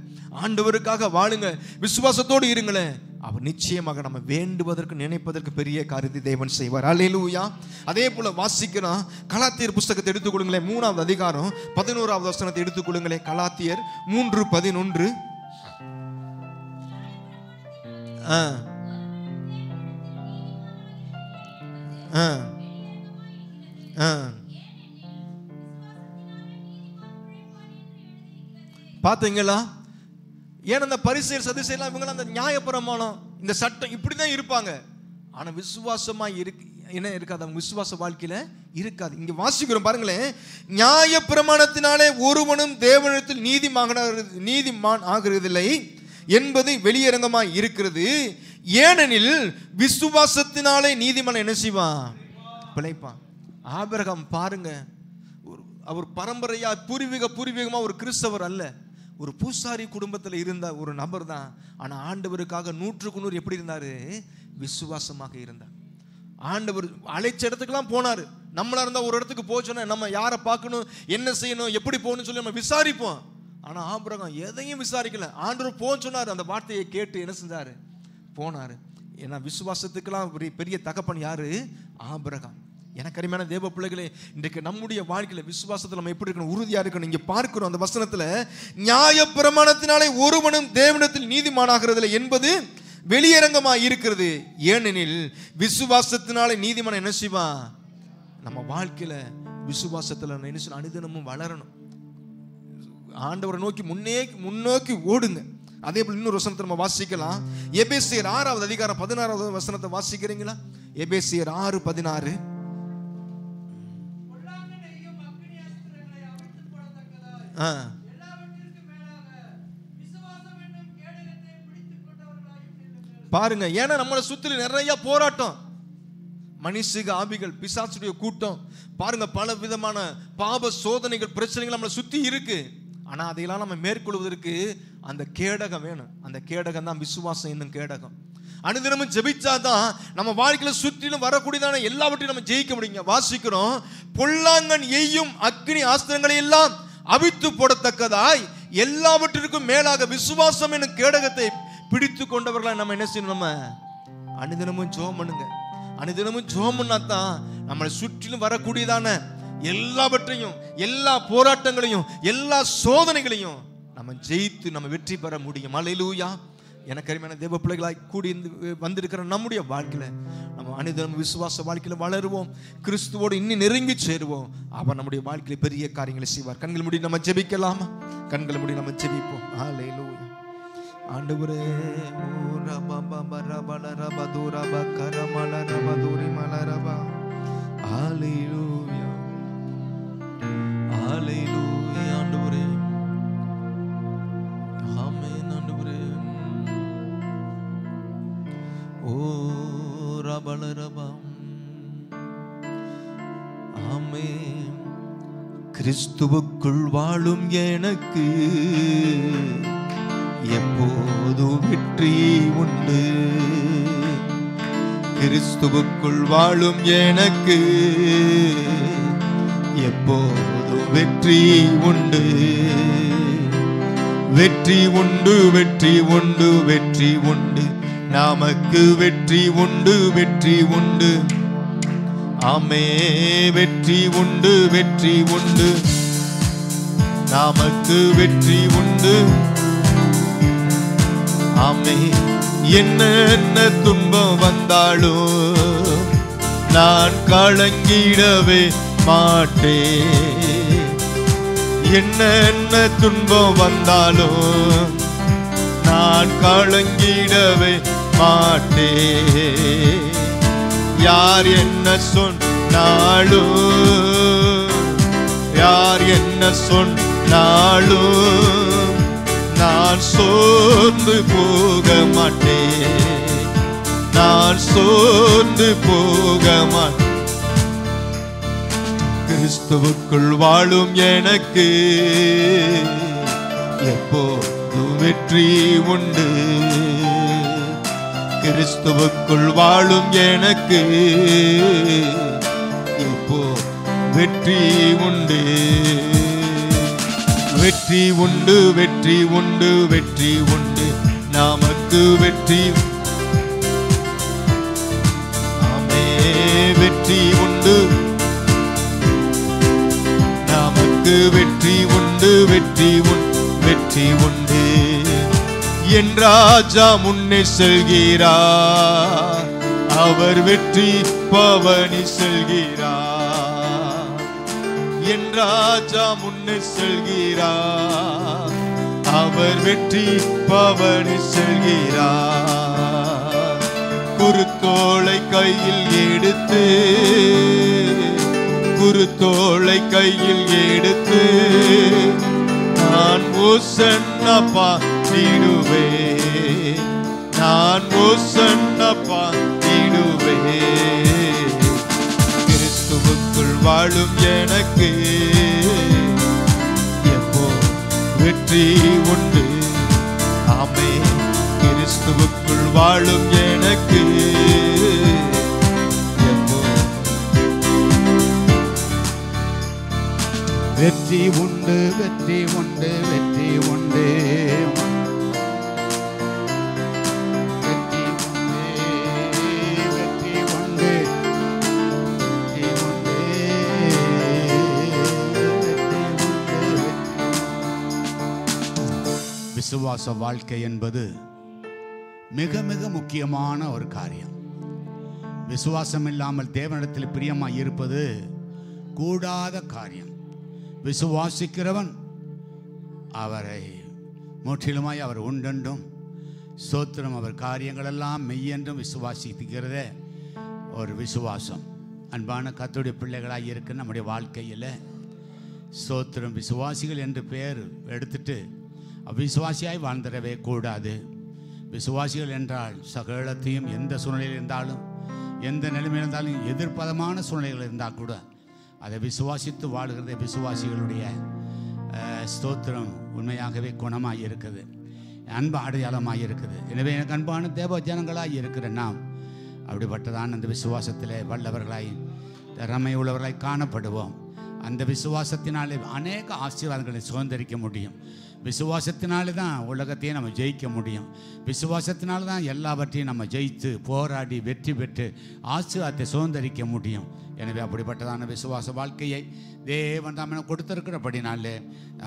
ஆண்டவருக்காக வாழுங்க, விசுவாசத்தோடு இருங்களேன். அவர் நிச்சயமாக நம்ம வேண்டுவதற்கு நினைப்பதற்கு பெரிய காரியத்தை தேவன் செய்வார். அல்லேலூயா. அதே போல வாசிக்கிறோம், கலாத்தியர் புஸ்தகத்தை எடுத்துக்கொள்ளுங்களேன். 3வது அதிகாரம் 11வது வசனத்தை எடுத்துக்கொள்ளுங்களேன். கலாத்தியர் 3:11. பாத்தீங்களா? ஏன் அந்த பரிசேயர் சதுசேயர் இவங்க அந்த நியாயப்பிரமாணம் இந்த சட்டம் இப்படிதான் இருப்பாங்க. ஆனா விசுவாசமா என்ன இருக்காது, அவங்க விசுவாச வாழ்க்கையில இருக்காது. இங்க வாசிக்கிறோம் பாருங்களேன், நியாய பிரமாணத்தினாலே ஒருவனும் தேவனிடத்தில் நீதிமான் ஆகிறதில்லை என்பது வெளியரங்கமாய் இருக்கிறது. ஏனெனில் விசுவாசத்தினாலே நீதிமான் என்ன செய்வான்? பிழைப்பான். ஆபிரகாம் பாருங்க, அவர் பரம்பரையா பூர்வீகமா ஒரு கிறிஸ்தவர் அல்ல, ஒரு பூசாரி குடும்பத்தில் இருந்த ஒரு நபர் தான். ஆனா ஆண்டவருக்காக 100க்கு 100 எப்படி இருந்தாரு? விசுவாசமாக இருந்தார். ஆண்டவர் அழைச்ச இடத்துக்குலாம் போனாரு. நம்மளா இருந்தா ஒரு இடத்துக்கு போச்சோன்னா நம்ம யாரை பார்க்கணும், என்ன செய்யணும், எப்படி போகணும்னு சொல்லி நம்ம விசாரிப்போம். ஆனா ஆபிரகாம் எதையும் விசாரிக்கல. ஆண்டவர் போன்னு சொன்னாரு, அந்த வார்த்தையை கேட்டு என்ன செஞ்சாரு? போனாரு. ஏன்னா விசுவாசத்துக்கெல்லாம் பெரிய தகப்பன் யாரு? ஆபிரகாம். எனக்கு அருமையான தேவ பிள்ளைகளே, இன்றைக்கு நம்முடைய வாழ்க்கையில விசுவாசத்தில் நம்ம எப்படி இருக்கணும்? உறுதியா இருக்கணும். இங்க பார்க்கிறோம் அந்த வசனத்துல, நியாய பிரமாணத்தினாலே ஒருவனும் தேவனிடத்தில் நீதிமானாகிறதில்லை என்பது வெளியரங்கமாக இருக்கிறது. ஏனெனில் விசுவாசத்தினாலே நீதிமான் என்ன செய்வான்? நம்ம வாழ்க்கையில விசுவாசத்துல என்ன செய்யணும்? அனுதினமும் வளரணும். ஆண்டவரை நோக்கி முன்னோக்கி ஓடுங்க. அதே போல இன்னொரு வசனத்தை நம்ம வாசிக்கலாம். எபேசியர் 6வது அதிகாரம் 16வது வசனத்தை வாசிக்கிறீங்களா? எபேசியர் 6:16. பாருங்க, ஏன்னா நம்மளை சுத்தி நிறைய போராட்டம், மனுஷிக ஆவிகள், பிசாசுடைய கூட்டம், பாருங்க பல விதமான பாப சோதனைகள், பிரச்சனைகள் நம்மளை சுத்தி இருக்கு. ஆனா அதையெல்லாம் நம்ம மேற்கொள்வதற்கு அந்த கேடகம் வேணும். அந்த கேடகம் தான் விசுவாசம் என்னும் கேடகம். அனுதினமும் ஜெபிச்சாதான் நம்ம வாழ்க்கையில சுற்றிலும் வரக்கூடியதான எல்லாவற்றையும் நம்ம ஜெயிக்க முடியுங்க. வாசிக்கிறோம், பொல்லாங்கன் எய்யும் அக்னி ஆஸ்திரங்களை எல்லாம் அவித்து போடத்தக்கதாய் எல்லாவற்றிற்கும் மேலாக விசுவாசம் என்னும் கேடகத்தை பிடித்து கொண்டவர்களாய் நம்ம என்ன செய்யணும்? நம்ம அனுதினமும் ஜெபம் பண்ணுங்க. அனுதினமும் ஜெபம் பண்ணாதான் நம்மளை சுற்றிலும் வரக்கூடியதான எல்லாவற்றையும், எல்லா போராட்டங்களையும், எல்லா சோதனைகளையும் நம்ம ஜெயித்து நம்ம வெற்றி பெற முடியும். அல்லேலூயா. எனக்கு அருமையான தேவ பிள்ளைகளாய் கூடி வந்திருக்கிற நம்முடைய வாழ்க்கையில நம்ம அனுதினம் விசுவாச வாழ்க்கையில வளருவோம், கிறிஸ்துவோடு இன்னும் நெருங்கி சேருவோம். அவர் நம்முடைய வாழ்க்கையில பெரிய காரியங்களை செய்வார். கண்கள் மூடி நம்ம ஜெபிக்கலாமா? கண்கள் மூடி நம்ம ஜெபிப்போம். அல்லேலூயா. ஆண்டவரே, அல்லேலூயா, அல்லேலூயா. ஆண்டவரே, ஆமென். ஆண்டவரே, ஓ ரபலரபா, ஆமென். கிறிஸ்துவுக்குள் வாழும் எனக்கு எப்போதும் வெற்றி உண்டு. கிறிஸ்துவுக்குள் வாழும் எனக்கு எப்போதும் வெற்றி உண்டு. வெற்றி உண்டு, வெற்றி உண்டு, வெற்றி உண்டு, நமக்கு வெற்றி உண்டு, வெற்றி உண்டு. ஆமே, வெற்றி உண்டு, வெற்றி உண்டு, நமக்கு வெற்றி உண்டு. ஆமே, என்ன துன்பம் வந்தாலும் நான் கலங்கிடவே மாட்டேன். என்ன துன்பம் வந்தாலும் நான் கலங்கிடவே மாட்டேன். யார் என்ன சொன்னாலும், யார் என்ன சொன்னாலும் நான் சோர்ந்து போக மாட்டேன். நான் சோர்ந்து போக மாட்டேன். கிறிஸ்துவுக்குள் வாழும் எனக்கு எப்போதும் வெற்றி உண்டு. கிறிஸ்துவுக்குள் வாழும் எனக்கு எப்போ வெற்றி உண்டு. வெற்றி உண்டு, வெற்றி உண்டு, வெற்றி உண்டு, நமக்கு வெற்றி. ஆமே, வெற்றி உண்டு, நமக்கு வெற்றி உண்டு, வெற்றி உண்டு, வெற்றி உண்டு. என் ராஜா முன்னே செல்கிறார், அவர் வெற்றி பவனி செல்கிறார். என் ராஜா முன்னே செல்கிறார், அவர் வெற்றி பவனி செல்கிறார். குருத்தோலை கையில் எடுத்து, குருத்தோலை கையில் எடுத்து நான் ஓசன்னா பாடிடுவே, நான் ஓசன்னா பாடிடுவே. கிறிஸ்துவுக்குள் வாழும் எனக்கு எப்போ வெற்றி உண்டு. ஆமென். கிறிஸ்துவுக்குள் வாழும் எனக்கு எப்போ வெற்றி உண்டு, வெற்றி உண்டு, வெற்றி உண்டு, வெற்றி உண்டு, வெற்றி உண்டு, வெற்றி உண்டு, வெற்றி உண்டு. விசுவாச வாழ்க்கை என்பது மிக மிக முக்கியமான ஒரு காரியம். விசுவாசம் இல்லாமல் தேவனிடத்தில் பிரியமாய் இருப்பது கூடாத காரியம். விசுவாசிக்கிறவன் அவரை முற்றிலுமாய் அவர் உண்டென்றும் ஸ்தோத்திரம், அவர் காரியங்களெல்லாம் மெய்யென்றும் விசுவாசிக்கிறதே ஒரு விசுவாசம். அன்பான கர்த்தருடைய பிள்ளைகளாக இருக்க நம்முடைய வாழ்க்கையில் ஸ்தோத்திரம், விசுவாசிகள் என்று பெயர் எடுத்துட்டு அவிசுவாசியாய் வாழ்ந்துடவே கூடாது. விசுவாசிகள் என்றால் சகலத்தையும் எந்த சூழ்நிலையில் இருந்தாலும், எந்த நிலைமையில் இருந்தாலும், எதிர்ப்பதமான சூழ்நிலைகள் இருந்தால் கூட அதை விசுவாசித்து வாழ்கிறதே விசுவாசிகளுடைய ஸ்தோத்திரம் உண்மையாகவே குணமாக இருக்குது, அன்பு அடையாளமாக இருக்குது. எனவே எனக்கு அன்பான தேவ ஜனங்களாக இருக்கிற நாம் அப்படிப்பட்டதான் அந்த விசுவாசத்தில் வல்லவர்களாய் திறமை உள்ளவர்களாய் காணப்படுவோம். அந்த விசுவாசத்தினாலே அநேக ஆசீர்வாதங்களை சுதந்திரிக்க முடியும். விசுவாசத்தினாலே தான் உலகத்தையே நம்ம ஜெயிக்க முடியும். விசுவாசத்தினால தான் எல்லாவற்றையும் நம்ம ஜெயித்து போராடி வெற்றி பெற்று ஆசீர்வாதத்தை சுதந்திரிக்க முடியும். எனவே அப்படிப்பட்டதான விசுவாச வாழ்க்கையை தேவன் நம்ம கொடுத்திருக்கிறபடினாலே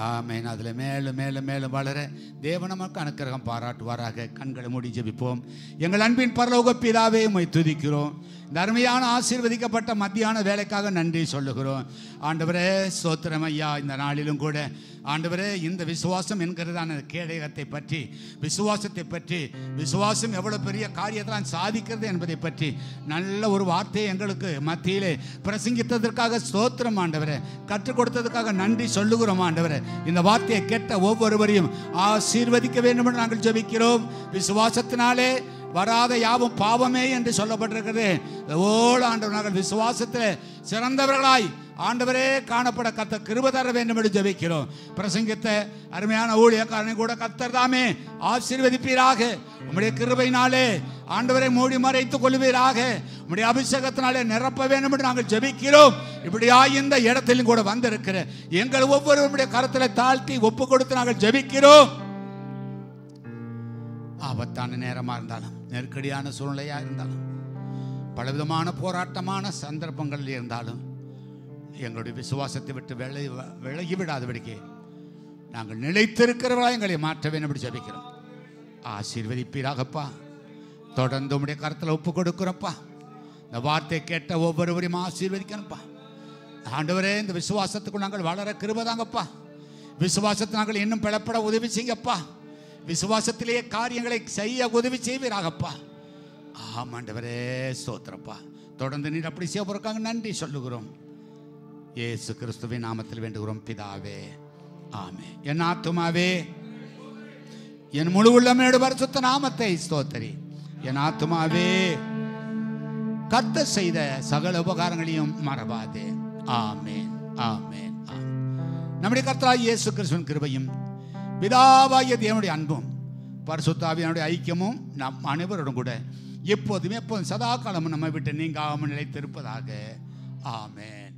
ஆமென், அதில் மேலும் மேலும் மேலும் வளர தேவன் நமக்கு அனுக்கிரகம் பாராட்டுவாராக. கண்களை மூடி ஜெபிப்போம். எங்கள் அன்பின் பரலோக பிதாவே, உம்மை துதிக்கிறோம். இந்த அருமையான ஆசீர்வதிக்கப்பட்ட மத்தியான வேலைக்காக நன்றி சொல்லுகிறோம். ஆண்டவரே ஸ்தோத்திரம் ஐயா. இந்த நாளிலும் கூட ஆண்டவரே இந்த விசுவாசம் என்கிறதான கேடயத்தை பற்றி, விசுவாசத்தை பற்றி, விசுவாசம் எவ்வளவு பெரிய காரியத்தை சாதிக்கிறது என்பதை பற்றி நல்ல ஒரு வார்த்தையை எங்களுக்கு மத்தியிலே பிரசங்கித்ததற்காக ஸ்தோத்திரம் ஆண்டவரே. கற்றுக் கொடுத்ததுக்காக நன்றி சொல்லுகிறோம் ஆண்டவரே. இந்த வார்த்தையை கேட்ட ஒவ்வொருவரையும் ஆசீர்வதிக்க வேண்டும் என்று நாங்கள் ஜெபிக்கிறோம். விசுவாசத்தினாலே வராத யாவும் பாவமே என்று சொல்லப்பட்டிருக்கிறது. ஓடு ஆண்டவர், நாங்கள் விசுவாசத்தில் சிறந்தவர்களாய் ஆண்டவரே காணப்பட கர்த்தர் கிருபை தர வேண்டும் என்று ஜெபிக்கிறோம். பிரசங்கித்த அருமையான ஊழியக்காரனை கூட கர்த்தர் தாமே ஆசீர்வதிப்பீராக. உம்முடைய கிருபையினாலே ஆண்டவரை மூடி மறைத்துக் கொள்வீராக. உம்முடைய அபிஷேகத்தினாலே நிரப்ப வேண்டும் என்று நாங்கள் ஜெபிக்கிறோம். இப்படியா இந்த இடத்திலும் கூட வந்திருக்கிற எங்கள் ஒவ்வொருவருடைய கரத்தில் தாழ்த்தி ஒப்பு கொடுத்து நாங்கள் ஜெபிக்கிறோம். ஆபத்தான நேரமாக இருந்தாலும், நெருக்கடியான சூழ்நிலையாக இருந்தாலும், பலவிதமான போராட்டமான சந்தர்ப்பங்கள் இருந்தாலும் எங்களுடைய விசுவாசத்தை விட்டு விலகி விடாதபடிக்கு நாங்கள் நிலைத்திருக்கிறவர்களாக எங்களை மாற்ற வேண்டும் என்று ஜெபிக்கிறோம். ஆசீர்வதிப்பீராகப்பா. தொடர்ந்து உம்முடைய கரத்தில் ஒப்பு கொடுக்கிறோம்ப்பா. இந்த வார்த்தை கேட்ட ஒவ்வொருவரையும் ஆசீர்வதிக்கணும்ப்பா. ஆண்டவரே, இந்த விசுவாசத்துக்கு நாங்கள் வளர கிருபை தாங்கப்பா. விசுவாசத்தை நாங்கள் இன்னும் பிளப்பட உதவி செய்யப்பா. விசுவாசத்திலேயே காரியங்களை செய்ய உதவி செய்வீராகப்பா. ஆமாண்டவரே ஸ்தோத்திரப்பா. தொடர்ந்து நீர் அப்படி செய்ய போறக்காக நன்றி சொல்லுகிறோம். இயேசு கிறிஸ்துவின் நாமத்தில் வேண்டுகிறோம் பிதாவே, ஆமென். என் ஆத்துமாவே என் முழு உள்ளமையோடு பரிசுத்த நாமத்தை ஸ்தோத்திரி. என் ஆத்துமாவே கர்த்தர் செய்த சகல உபகாரங்களையும் மறவாதே. ஆமென், ஆமென், ஆமென். நம்முடைய கர்த்தராகிய இயேசு கிறிஸ்துவின் கிருபையும் பிதாவாகிய தேவனுடைய அன்பும் பரிசுத்த ஆவியானுடைய ஐக்கியமும் நம் அனைவரோடும் கூட எப்போதுமே எப்போதும் சதா காலமும் நம்மை விட்டு நீங்காமல் நிலைத்திருப்பதாக. ஆமென்.